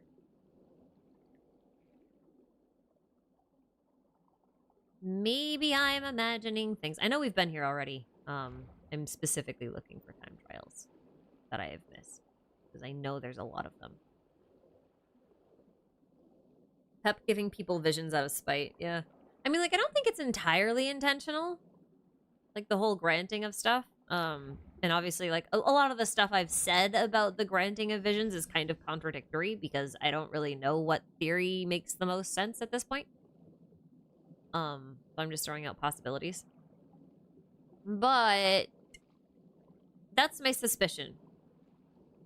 Maybe I'm imagining things. I know we've been here already. I'm specifically looking for time trials that I have missed, because I know there's a lot of them. Pep giving people visions out of spite. Yeah. I mean, like, I don't think it's entirely intentional. Like, the whole granting of stuff. And obviously, like, a lot of the stuff I've said about the granting of visions is kind of contradictory, because I don't really know what theory makes the most sense at this point. So I'm just throwing out possibilities. But that's my suspicion,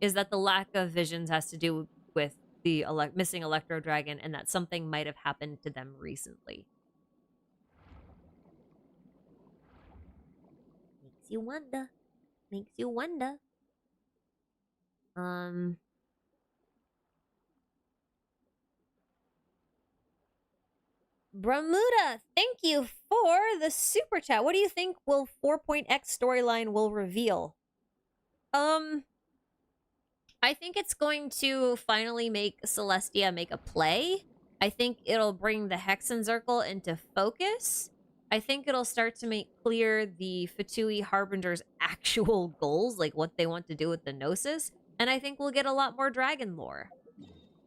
is that the lack of visions has to do with the missing Electro Dragon, and that something might have happened to them recently. Makes you wonder. Makes you wonder. Bermuda, thank you for the super chat. What do you think will 4.x storyline will reveal? I think it's going to finally make Celestia make a play. I think it'll bring the Hexenzirkel into focus. I think it'll start to make clear the Fatui Harbinger's actual goals, like what they want to do with the Gnosis. And I think we'll get a lot more dragon lore.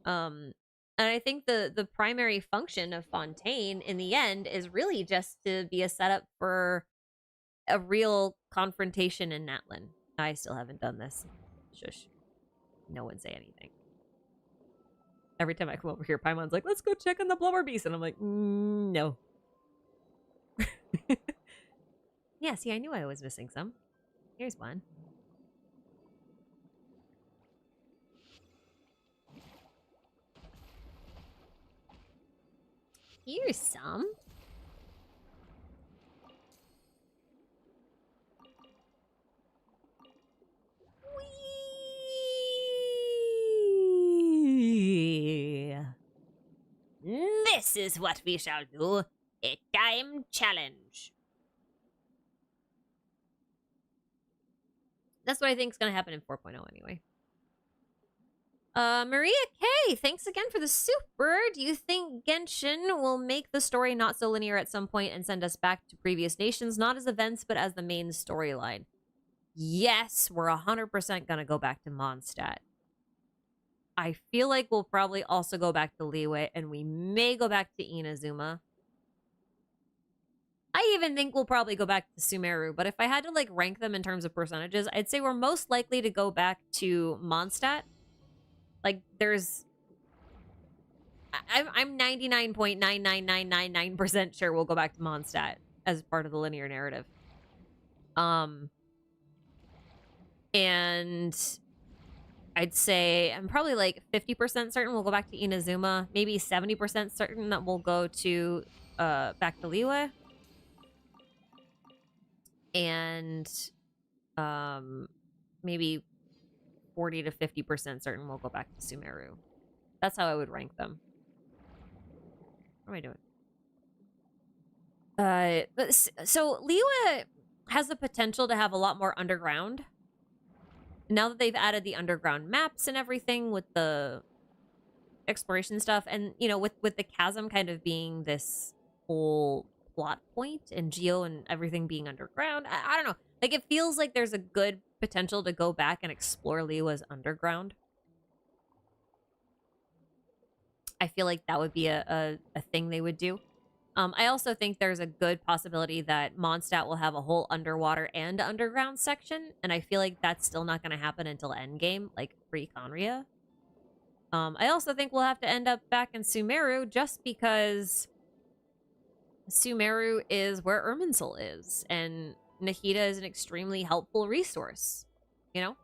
And I think the primary function of Fontaine in the end is really just to be a setup for a real confrontation in Natlin. I still haven't done this. Shush. No one say anything. Every time I come over here, Paimon's like, let's go check on the blubber beast. And I'm like, no. Yeah, see, I knew I was missing some. Here's one. Here's some. Whee! This is what we shall do. A time challenge. That's what I think is going to happen in 4.0 anyway. Maria K, thanks again for the super. Do you think Genshin will make the story not so linear at some point and send us back to previous nations, not as events, but as the main storyline? Yes, we're 100% gonna go back to Mondstadt. I feel like we'll probably also go back to Liyue, and we may go back to Inazuma. I even think we'll probably go back to Sumeru, but if I had to, like, rank them in terms of percentages, I'd say we're most likely to go back to Mondstadt. Like, there's... I'm 99.99999% sure we'll go back to Mondstadt as part of the linear narrative. And I'd say I'm probably like 50% certain we'll go back to Inazuma. Maybe 70% certain that we'll go to back to Liyue. And maybe 40 to 50% certain we'll go back to Sumeru. That's how I would rank them. What am I doing? So Liyue has the potential to have a lot more underground. Now that they've added the underground maps and everything with the exploration stuff, and you know, with the chasm kind of being this whole plot point, and Geo and everything being underground, I don't know. Like, it feels like there's a good potential to go back and explore Liyue's underground. I feel like that would be a thing they would do. I also think there's a good possibility that Mondstadt will have a whole underwater and underground section, and I feel like that's still not going to happen until Endgame, like pre-Conria. I also think we'll have to end up back in Sumeru just because Sumeru is where Irminsul is, and Nahida is an extremely helpful resource, you know?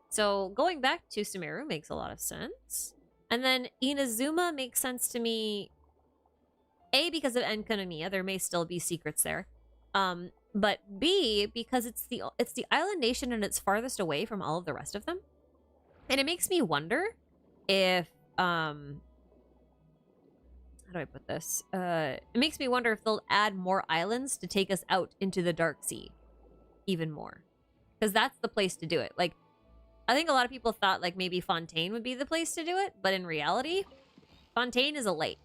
So going back to Sumeru makes a lot of sense. And then Inazuma makes sense to me, A, because of Enkanomiya. There may still be secrets there. But B, because it's the island nation and it's farthest away from all of the rest of them. And it makes me wonder if how do I put this? It makes me wonder if they'll add more islands to take us out into the Dark Sea even more. Because that's the place to do it. Like, I think a lot of people thought like maybe Fontaine would be the place to do it, but in reality, Fontaine is a lake.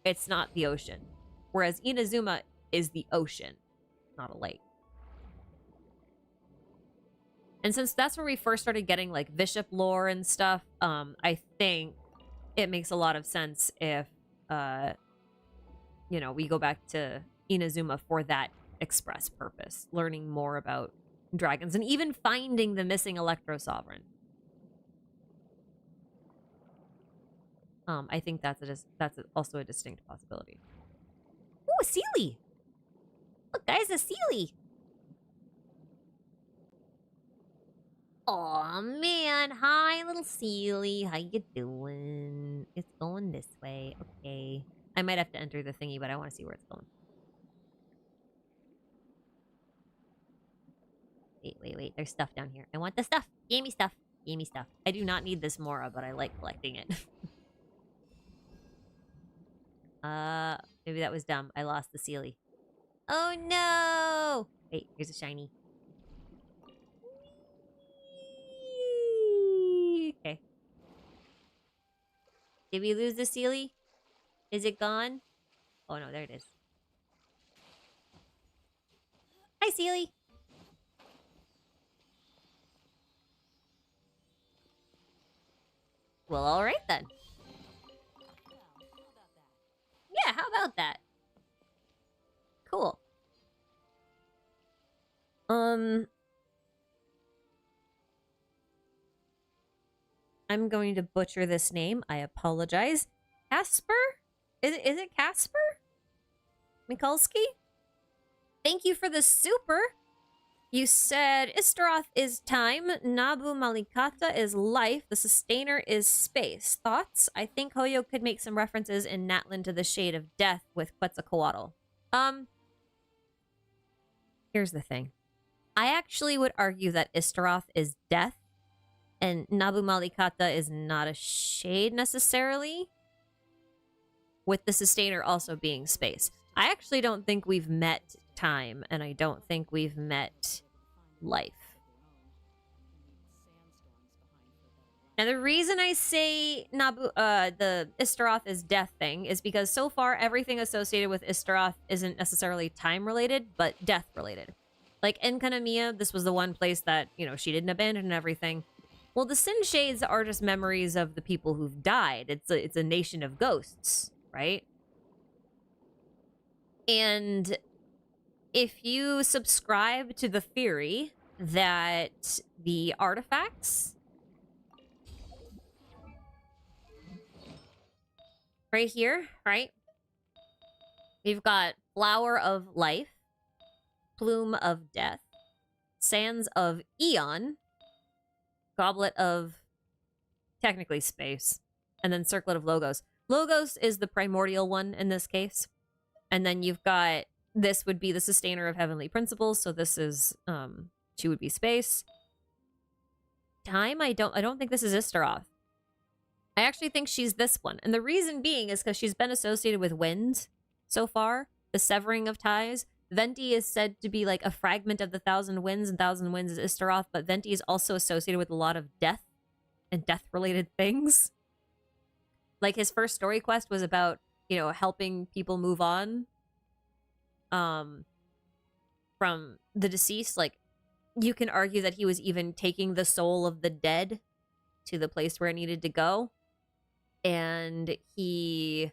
It's not the ocean. Whereas Inazuma is the ocean, not a lake. And since that's where we first started getting like Bishop lore and stuff, I think it makes a lot of sense if you know, we go back to Inazuma for that express purpose, learning more about dragons and even finding the missing Electro Sovereign. I think that's also a distinct possibility. Ooh, a Sealy! Look, guys, a Sealy! Aw, man. Hi, little Sealy. How you doing? It's going this way. Okay. I might have to enter the thingy, but I want to see where it's going. Wait. There's stuff down here. I want the stuff. Give me stuff. Give me stuff. I do not need this Mora, but I like collecting it. Maybe that was dumb. I lost the Sealy. Oh, no! Wait, here's a shiny. Okay. Did we lose the Sealy? Is it gone? Oh, no, there it is. Hi, Sealy! Well, alright then. Yeah, how about that? Cool. I'm going to butcher this name. I apologize. Casper? Is it Casper? Mikulski? Thank you for the super. You said Istaroth is time, Nabu Malikata is life, the Sustainer is space. Thoughts? I think Hoyo could make some references in Natlan to the Shade of Death with Quetzalcoatl. Here's the thing. I actually would argue that Istaroth is death, and Nabu Malikata is not a shade necessarily, with the Sustainer also being space. I actually don't think we've met time, and I don't think we've met life. And the reason I say the Istaroth is death thing is because so far everything associated with Istaroth isn't necessarily time related, but death related. Like Enkanomiya, this was the one place that, you know, she didn't abandon and everything. Well, the Sin Shades are just memories of the people who've died. It's a nation of ghosts, right? And if you subscribe to the theory that the artifacts right here, right? We've got Flower of Life, Plume of Death, Sands of Eon, Goblet of technically space, and then Circlet of Logos. Logos is the primordial one in this case. And then you've got, this would be the Sustainer of Heavenly Principles, so this is, she would be space. Time, I don't think this is Istaroth. I actually think she's this one. And the reason being is because she's been associated with wind so far, the severing of ties. Venti is said to be like a fragment of the Thousand Winds, and Thousand Winds is Istaroth, but Venti is also associated with a lot of death and death-related things. Like, his first story quest was about, you know, helping people move on from the deceased. Like, you can argue that he was even taking the soul of the dead to the place where it needed to go. And he,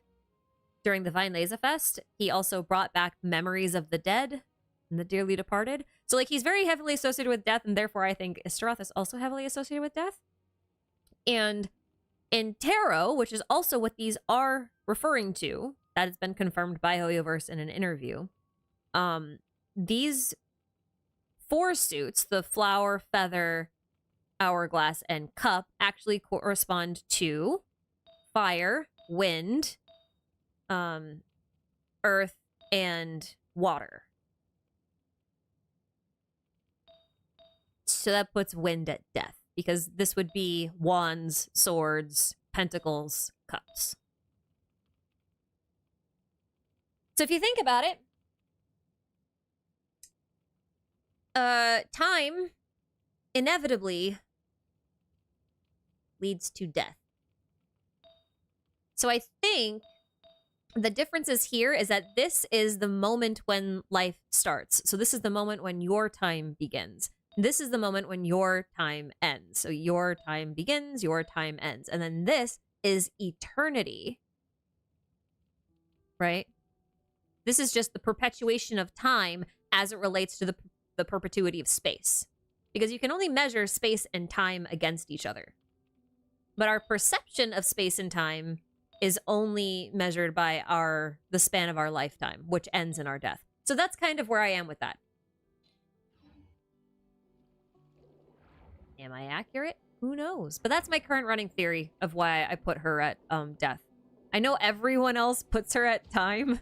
during the Vine Laser Fest, he also brought back memories of the dead and the dearly departed. So, like, he's very heavily associated with death, and therefore I think Istaroth is also heavily associated with death. And in tarot, which is also what these are referring to, that has been confirmed by Hoyoverse in an interview, these four suits, the flower, feather, hourglass, and cup, actually correspond to fire, wind, earth, and water. So that puts wind at death, because this would be wands, swords, pentacles, cups. So if you think about it, time inevitably leads to death. So I think the differences here is that this is the moment when life starts. So this is the moment when your time begins. This is the moment when your time ends. So your time begins, your time ends. And then this is eternity. Right? This is just the perpetuation of time as it relates to the perpetuity of space. Because you can only measure space and time against each other. But our perception of space and time is only measured by the span of our lifetime, which ends in our death. So that's kind of where I am with that. Am I accurate? Who knows? But that's my current running theory of why I put her at death. I know everyone else puts her at time,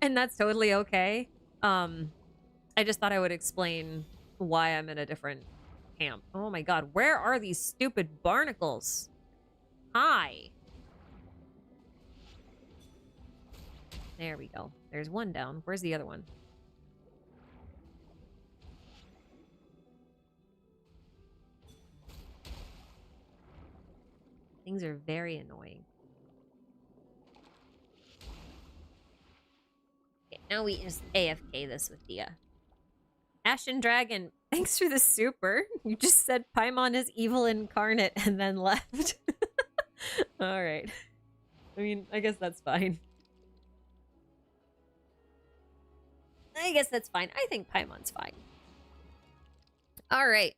and that's totally okay. I just thought I would explain why I'm in a different camp. Oh my god, where are these stupid barnacles? Hi. There we go. There's one down. Where's the other one? Things are very annoying. Okay, now we just AFK this with Dia. Ashen Dragon, thanks for the super. You just said Paimon is evil incarnate and then left. Alright. I mean, I guess that's fine. I guess that's fine. I think Paimon's fine. Alright.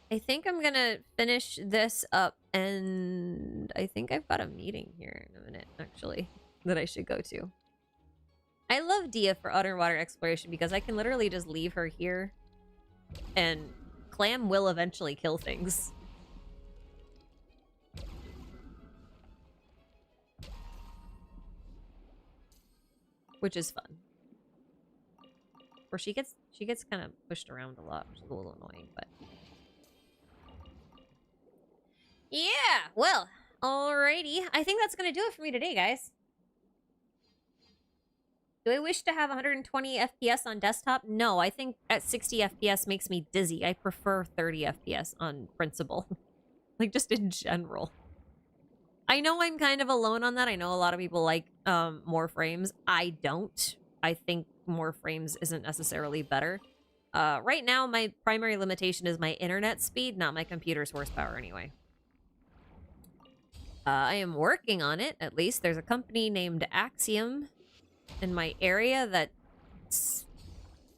I think I'm gonna finish this up, and I think I've got a meeting here in a minute, actually, that I should go to. I love Dia for underwater exploration because I can literally just leave her here, and Clam will eventually kill things. Which is fun. Or she gets kind of pushed around a lot, which is a little annoying, but... Yeah, well, alrighty. I think that's gonna do it for me today, guys. Do I wish to have 120 FPS on desktop? No, I think at 60 FPS makes me dizzy. I prefer 30 FPS on principle. Like, just in general. I know I'm kind of alone on that. I know a lot of people like more frames. I don't. I think more frames isn't necessarily better. Right now, my primary limitation is my internet speed, not my computer's horsepower anyway. I am working on it, at least. There's a company named Axiom in my area that's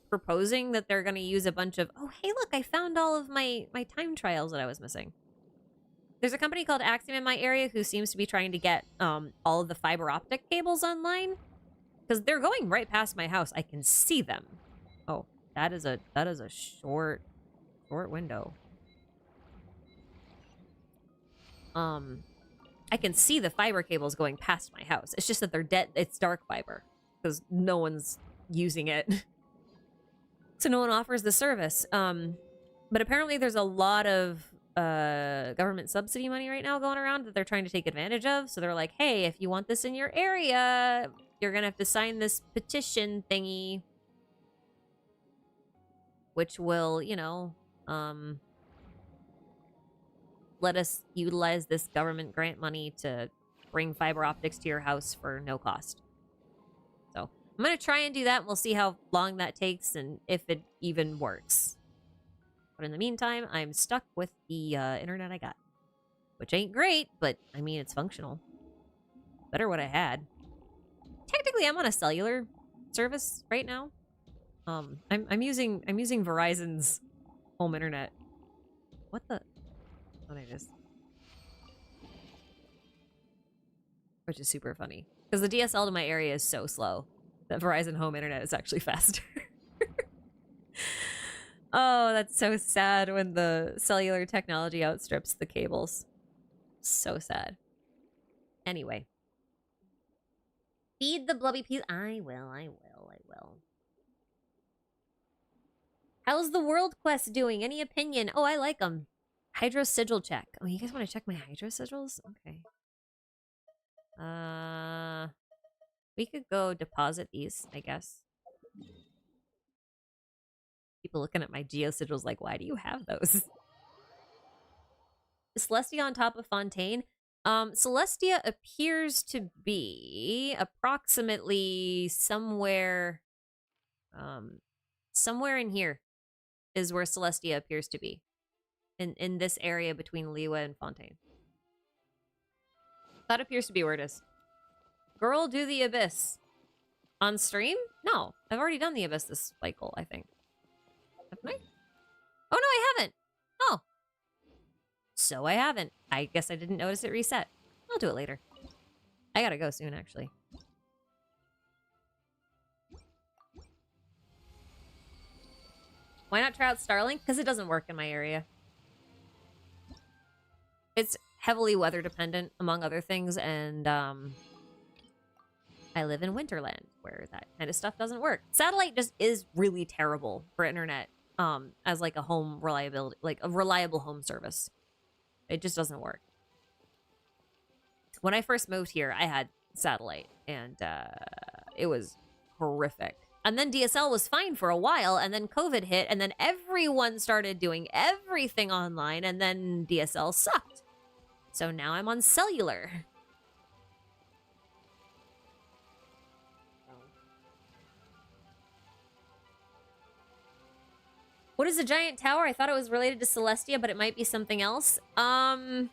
proposing that they're going to use a bunch of... Oh, hey, look, I found all of my time trials that I was missing. There's a company called Axiom in my area who seems to be trying to get all of the fiber optic cables online. Because they're going right past my house. I can see them. Oh, that is a short window. I can see the fiber cables going past my house. It's just that they're dead. It's dark fiber because no one's using it. So no one offers the service. But apparently there's a lot of government subsidy money right now going around that they're trying to take advantage of. So they're like, hey, if you want this in your area, you're gonna have to sign this petition thingy, which will, you know, let us utilize this government grant money to bring fiber optics to your house for no cost. So I'm gonna try and do that, and we'll see how long that takes and if it even works. But in the meantime, I'm stuck with the internet I got, which ain't great, but I mean, it's functional. Better what I had. Technically, I'm on a cellular service right now. I'm using Verizon's home internet. What the? Oh, there it is. Which is super funny because the DSL to my area is so slow that Verizon home internet is actually faster. Oh, that's so sad when the cellular technology outstrips the cables. So sad. Anyway. Feed the blubby peas. I will. How's the world quest doing? Any opinion? Oh, I like them. Hydro sigil check. Oh, you guys want to check my hydro sigils? Okay. We could go deposit these, I guess. People looking at my geo sigils like, why do you have those? Is Celestia on top of Fontaine? Celestia appears to be approximately somewhere in here is where Celestia appears to be. In this area between Liwa and Fontaine. That appears to be where it is. Girl, do the Abyss. On stream? No. I've already done the Abyss this cycle, I think. Haven't I? Oh, no, I haven't. Oh. So I haven't. I guess I didn't notice it reset. I'll do it later. I gotta go soon, actually. Why not try out Starlink? Because it doesn't work in my area. It's heavily weather dependent, among other things, and I live in Winterland, where that kind of stuff doesn't work. Satellite just is really terrible for internet, as like a home reliability, like a reliable home service. It just doesn't work. When I first moved here, I had satellite, and it was horrific. And then DSL was fine for a while, and then COVID hit, and then everyone started doing everything online, and then DSL sucked. So now I'm on cellular. What is a giant tower? I thought it was related to Celestia, but it might be something else. I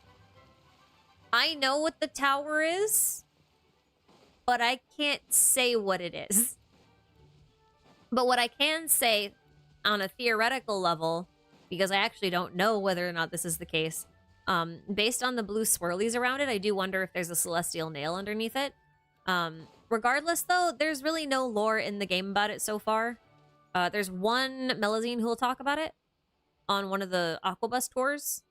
know what the tower is, but I can't say what it is. But what I can say on a theoretical level, because I actually don't know whether or not this is the case, based on the blue swirlies around it, I do wonder if there's a celestial nail underneath it. Regardless, though, there's really no lore in the game about it so far. There's one Melazine who will talk about it on one of the Aquabus tours.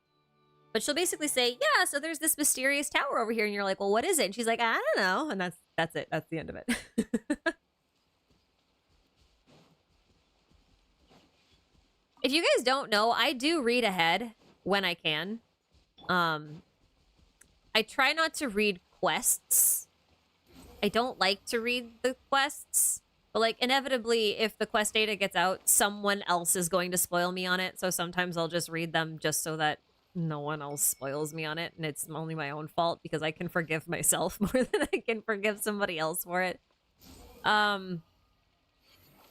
But she'll basically say, yeah, so there's this mysterious tower over here. And you're like, well, what is it? And she's like, I don't know. And that's it. That's the end of it. If you guys don't know, I do read ahead when I can. I try not to read quests. I don't like to read the quests. But, like, inevitably, if the quest data gets out, someone else is going to spoil me on it. So sometimes I'll just read them just so that no one else spoils me on it. And it's only my own fault because I can forgive myself more than I can forgive somebody else for it.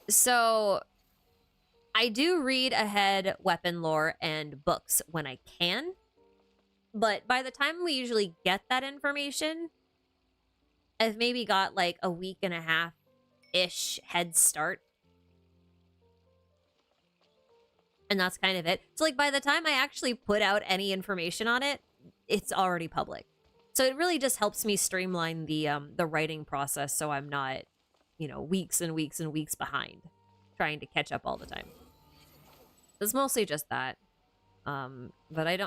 So I do read ahead weapon lore and books when I can. But by the time we usually get that information, I've maybe got like a week and a half-ish head start. And that's kind of it. So like by the time I actually put out any information on it, it's already public. So it really just helps me streamline the writing process so I'm not, you know, weeks and weeks and weeks behind trying to catch up all the time. It's mostly just that. But I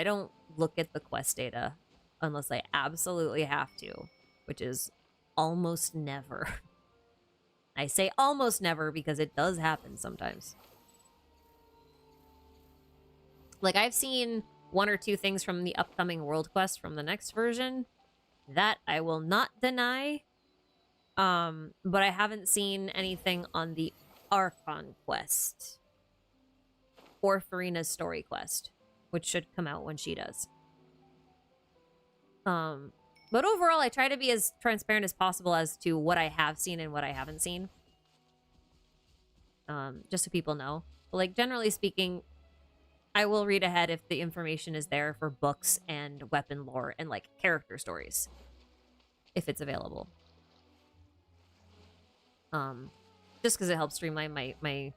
don't look at the quest data unless I absolutely have to, which is almost never. I say almost never because it does happen sometimes. Like, I've seen one or two things from the upcoming world quest from the next version. That I will not deny. But I haven't seen anything on the Archon quest. Or Farina's story quest, which should come out when she does. But overall, I try to be as transparent as possible as to what I have seen and what I haven't seen. Just so people know. But, like, generally speaking, I will read ahead if the information is there for books and weapon lore and, like, character stories. If it's available. Just because it helps streamline my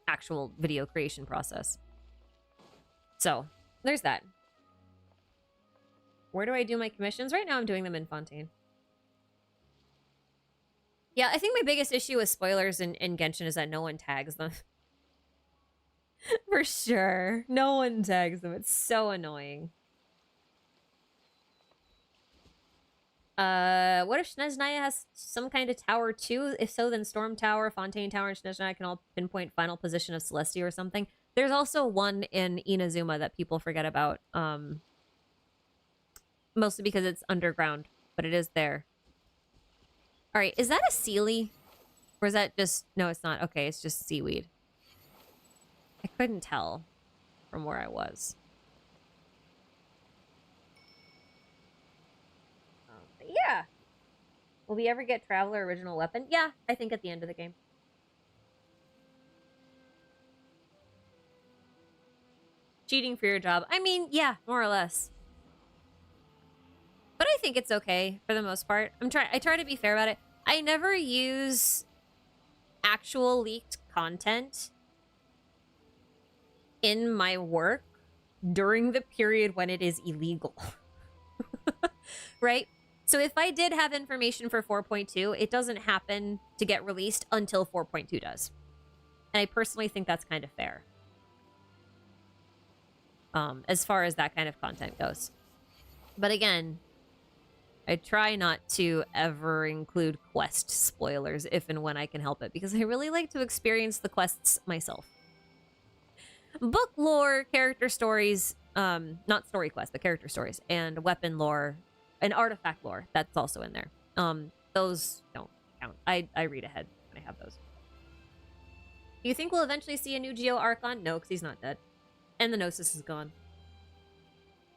actual video creation process. So, there's that. Where do I do my commissions? Right now I'm doing them in Fontaine. Yeah, I think my biggest issue with spoilers in Genshin is that no one tags them. For sure. No one tags them. It's so annoying. What if Snezhnaya has some kind of tower too? If so, then Storm Tower, Fontaine Tower, and Snezhnaya can all pinpoint final position of Celestia or something. There's also one in Inazuma that people forget about. Mostly because it's underground, but it is there. Alright, is that a Sealy? Or is that just... No, it's not. Okay, it's just seaweed. I couldn't tell from where I was. But yeah. Will we ever get Traveler original weapon? Yeah, I think at the end of the game. Cheating for your job. I mean, yeah, more or less. But I think it's okay for the most part. I try to be fair about it. I never use actual leaked content in my work during the period when it is illegal. Right? So if I did have information for 4.2, it doesn't happen to get released until 4.2 does. And I personally think that's kind of fair. As far as that kind of content goes. But again, I try not to ever include quest spoilers if and when I can help it, because I really like to experience the quests myself. Book lore, character stories, not story quests, but character stories, and weapon lore, and artifact lore, that's also in there. Those don't count. I read ahead when I have those. Do you think we'll eventually see a new Geo Archon? No, because he's not dead. And the Gnosis is gone.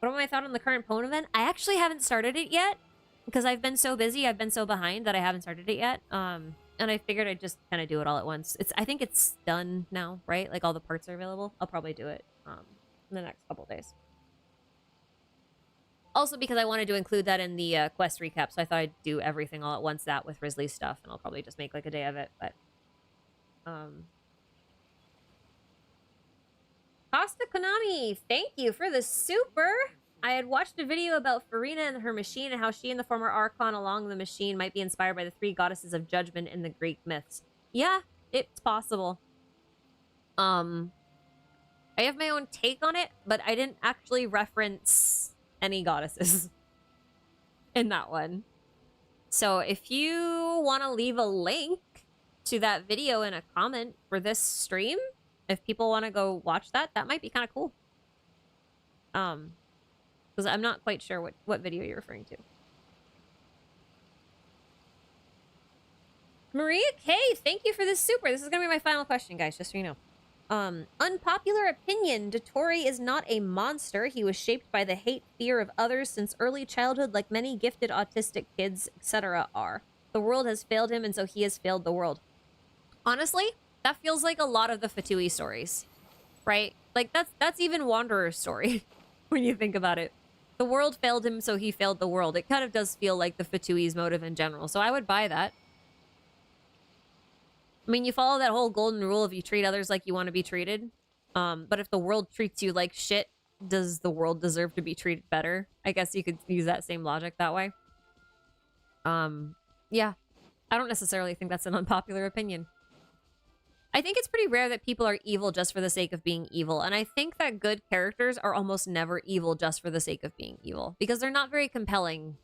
What am I thought on the current Pwn event? I actually haven't started it yet. Because I've been so busy, I've been so behind that I haven't started it yet. And I figured I'd just kind of do it all at once. I think it's done now, right? Like all the parts are available. I'll probably do it in the next couple days. Also because I wanted to include that in the quest recap, so I thought I'd do everything all at once, that with Risley's stuff, and I'll probably just make like a day of it. But Costa Konami, thank you for the super. I had watched a video about Farina and her machine and how she and the former Archon along the machine might be inspired by the three goddesses of judgment in the Greek myths. Yeah, it's possible. I have my own take on it, but I didn't actually reference any goddesses in that one. So if you want to leave a link to that video in a comment for this stream, if people want to go watch that, that might be kind of cool. Because I'm not quite sure what video you're referring to. Maria K, thank you for this super. This is going to be my final question, guys, just so you know. Unpopular opinion. Dotori is not a monster. He was shaped by the hate, fear of others since early childhood, like many gifted autistic kids, etc. are. The world has failed him, and so he has failed the world. Honestly, that feels like a lot of the Fatui stories, right? Like, that's even Wanderer's story, when you think about it. The world failed him, so he failed the world. It kind of does feel like the Fatui's motive in general, so I would buy that. I mean, you follow that whole golden rule of you treat others like you want to be treated. But if the world treats you like shit, does the world deserve to be treated better? I guess you could use that same logic that way. Yeah. I don't necessarily think that's an unpopular opinion. I think it's pretty rare that people are evil just for the sake of being evil. And I think that good characters are almost never evil just for the sake of being evil. Because they're not very compelling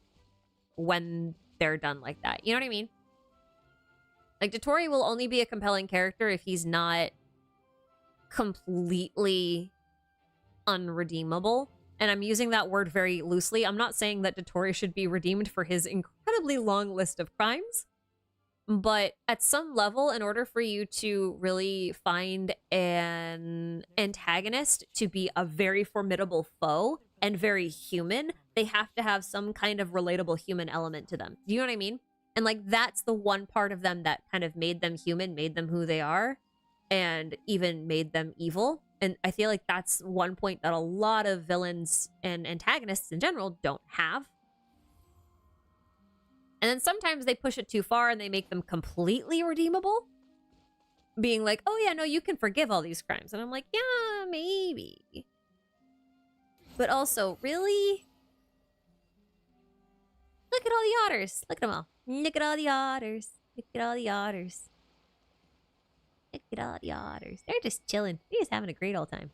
when they're done like that. You know what I mean? Like, Dotori will only be a compelling character if he's not completely unredeemable. And I'm using that word very loosely. I'm not saying that Dottore should be redeemed for his incredibly long list of crimes. But at some level, in order for you to really find an antagonist to be a very formidable foe and very human, they have to have some kind of relatable human element to them. Do you know what I mean? And like, that's the one part of them that kind of made them human, made them who they are, and even made them evil. And I feel like that's one point that a lot of villains and antagonists in general don't have. And then sometimes they push it too far and they make them completely redeemable. Being like, oh yeah, no, you can forgive all these crimes. And I'm like, yeah, maybe. But also, really? Look at all the otters. Look at them all. Look at all the otters. Look at all the otters. Look at all the otters. They're just chilling. They're just having a great old time.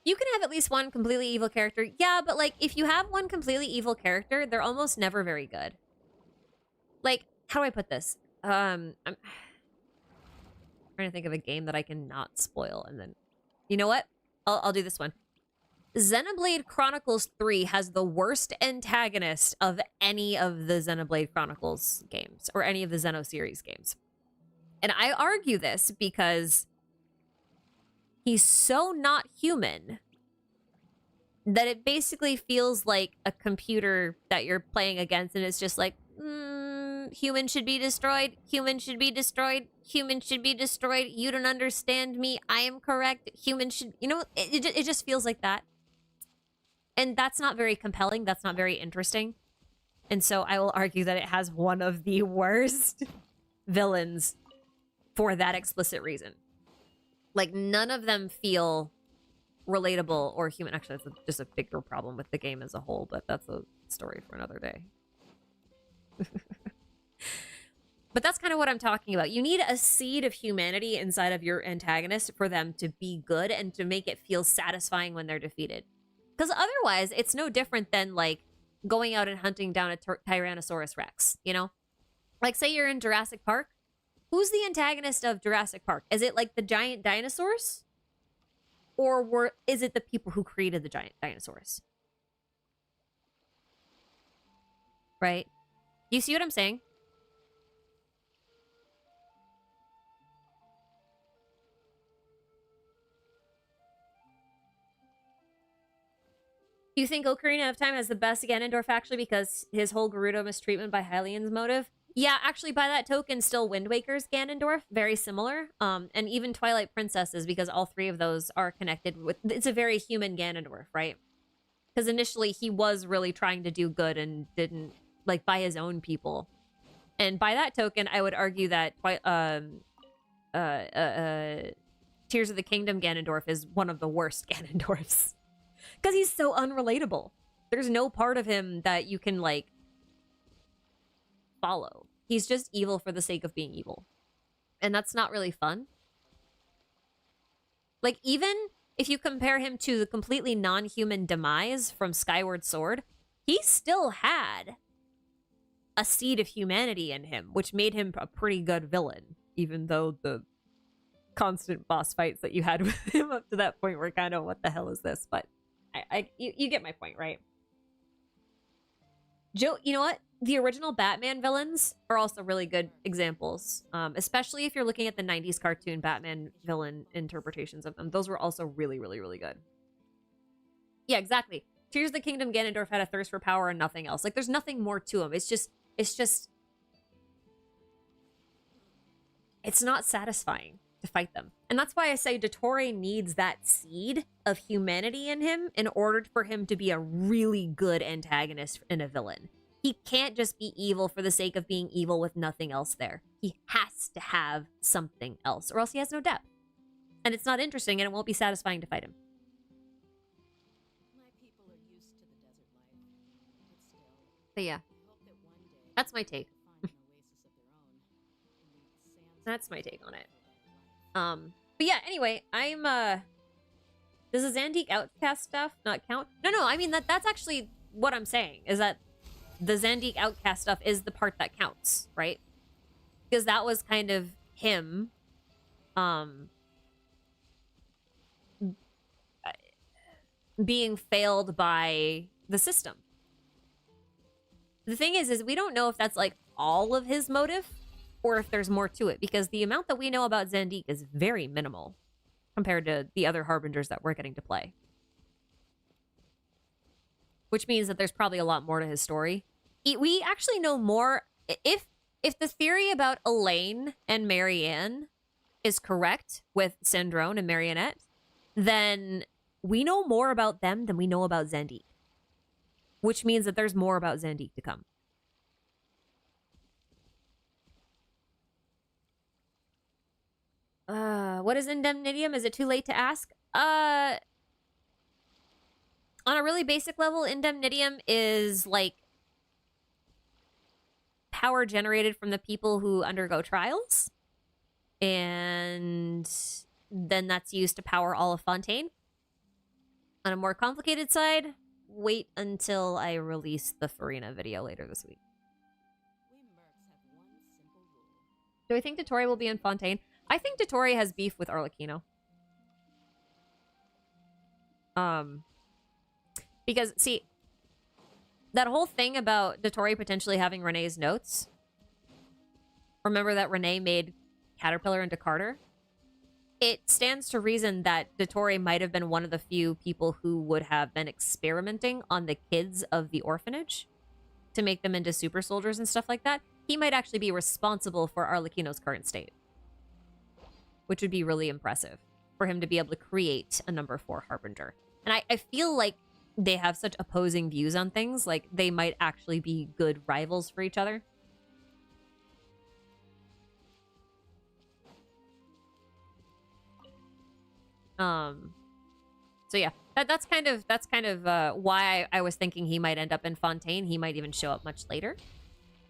You can have at least one completely evil character. Yeah, but like, if you have one completely evil character, they're almost never very good. Like, how do I put this? I'm trying to think of a game that I can not spoil, and then... You know what? I'll do this one. Xenoblade Chronicles 3 has the worst antagonist of any of the Xenoblade Chronicles games, or any of the Xeno series games. And I argue this because he's so not human that it basically feels like a computer that you're playing against, and it's just like, human should be destroyed, human should be destroyed, human should be destroyed, you don't understand me, I am correct, human should... You know, it just feels like that. And that's not very compelling, that's not very interesting. And so I will argue that it has one of the worst villains for that explicit reason. Like, none of them feel relatable or human. Actually, that's just a bigger problem with the game as a whole, but that's a story for another day. But that's kind of what I'm talking about. You need a seed of humanity inside of your antagonist for them to be good and to make it feel satisfying when they're defeated. Because otherwise, it's no different than, like, going out and hunting down a Tyrannosaurus Rex, you know? Like, say you're in Jurassic Park. Who's the antagonist of Jurassic Park? Is it, like, the giant dinosaurs? Or is it the people who created the giant dinosaurs? Right? You see what I'm saying? Do you think Ocarina of Time has the best Ganondorf actually because his whole Gerudo mistreatment by Hylian's motive? Yeah, actually, by that token, still Wind Waker's Ganondorf, very similar. And even Twilight Princess's, because all three of those are connected with... It's a very human Ganondorf, right? Because initially, he was really trying to do good and didn't, like, by his own people. And by that token, I would argue that Tears of the Kingdom Ganondorf is one of the worst Ganondorfs. Because he's so unrelatable. There's no part of him that you can, like, follow. He's just evil for the sake of being evil. And that's not really fun. Like, even if you compare him to the completely non-human Demise from Skyward Sword, he still had a seed of humanity in him, which made him a pretty good villain, even though the constant boss fights that you had with him up to that point were kind of, what the hell is this? But you get my point, right? Joe, you know what? The original Batman villains are also really good examples, especially if you're looking at the 90s cartoon Batman villain interpretations of them. Those were also really, really, really good. Yeah, exactly. Tears of the Kingdom Ganondorf had a thirst for power and nothing else. Like, there's nothing more to him. It's not satisfying to fight them. And that's why I say Dottore needs that seed of humanity in him in order for him to be a really good antagonist and a villain. He can't just be evil for the sake of being evil with nothing else there. He has to have something else, or else he has no depth. And it's not interesting, and it won't be satisfying to fight him. My people are used to the desert life, but still, But yeah, I hope that one day that's my take. they'll find an oasis of their own in the sands. That's my take on it. But yeah, anyway, does the Zandik Outcast stuff not count? No, I mean, that's actually what I'm saying, is that the Zandik Outcast stuff is the part that counts, right? Because that was kind of him being failed by the system. The thing is we don't know if that's like all of his motive or if there's more to it, because the amount that we know about Zandiq is very minimal compared to the other Harbingers that we're getting to play. Which means that there's probably a lot more to his story. We actually know more. If the theory about Elaine and Marianne is correct with Cendrone and Marionette, then we know more about them than we know about Zandiq. Which means that there's more about Zandiq to come. What is indemnitium? Is it too late to ask? On a really basic level, indemnitium is like power generated from the people who undergo trials. And then that's used to power all of Fontaine. On a more complicated side, wait until I release the Farina video later this week. We mercs have one simple rule. Do I think Dottore will be in Fontaine? I think Dottore has beef with Arlecchino. Because, see, that whole thing about Dottore potentially having Renee's notes. Remember that Renee made Caterpillar into Carter? It stands to reason that Dottore might have been one of the few people who would have been experimenting on the kids of the orphanage to make them into super soldiers and stuff like that. He might actually be responsible for Arlecchino's current state, which would be really impressive for him to be able to create a number 4 Harbinger. And I feel like they have such opposing views on things, like they might actually be good rivals for each other. So yeah, that's kind of why I was thinking he might end up in Fontaine. He might even show up much later.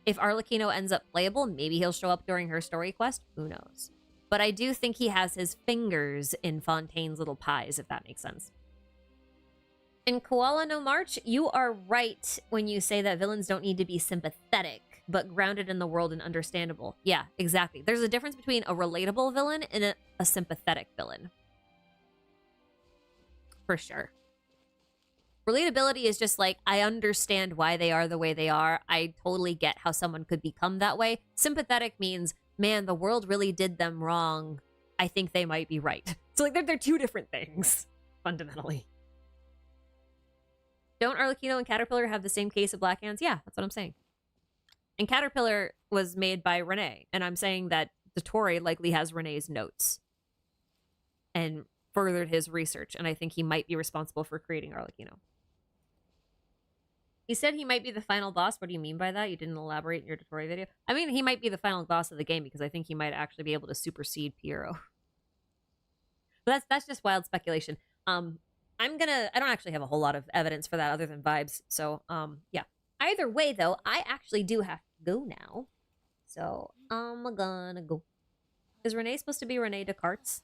If Arlecchino ends up playable, maybe he'll show up during her story quest. Who knows? But I do think he has his fingers in Fontaine's little pies, if that makes sense. In Koala No March, you are right when you say that villains don't need to be sympathetic, but grounded in the world and understandable. Yeah, exactly. There's a difference between a relatable villain and a sympathetic villain. For sure. Relatability is just like, I understand why they are the way they are. I totally get how someone could become that way. Sympathetic means, man, the world really did them wrong. I think they might be right. So like they're two different things, fundamentally. Don't Arlecchino and Caterpillar have the same case of Black Hands? Yeah, that's what I'm saying. And Caterpillar was made by Renee, and I'm saying that Dottore likely has Renee's notes and furthered his research, and I think he might be responsible for creating Arlecchino. He said he might be the final boss. What do you mean by that? You didn't elaborate in your Dottore video. I mean, he might be the final boss of the game because I think he might actually be able to supersede Piero. But that's just wild speculation. I don't actually have a whole lot of evidence for that other than vibes. So, yeah. Either way, though, I actually do have to go now. So, I'm gonna go. Is Renee supposed to be Renee Descartes?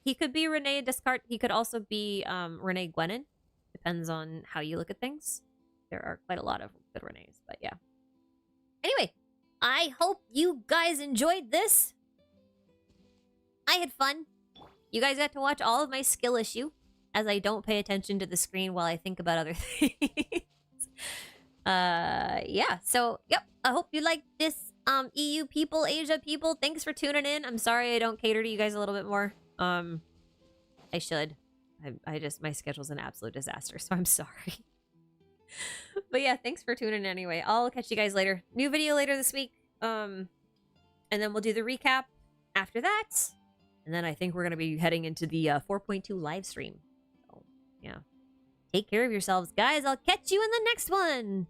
He could be Renee Descartes. He could also be Renee Gwenin. Depends on how you look at things. There are quite a lot of good Renees, but yeah. Anyway, I hope you guys enjoyed this. I had fun. You guys got to watch all of my skill issue as I don't pay attention to the screen while I think about other things. Yeah, so, yep. I hope you liked this, EU people, Asia people. Thanks for tuning in. I'm sorry I don't cater to you guys a little bit more. I should. I just, my schedule's an absolute disaster, so I'm sorry. But yeah, thanks for tuning in anyway. I'll catch you guys later. New video later this week. And then we'll do the recap after that. And then I think we're going to be heading into the 4.2 live stream. So, yeah. Take care of yourselves, guys. I'll catch you in the next one.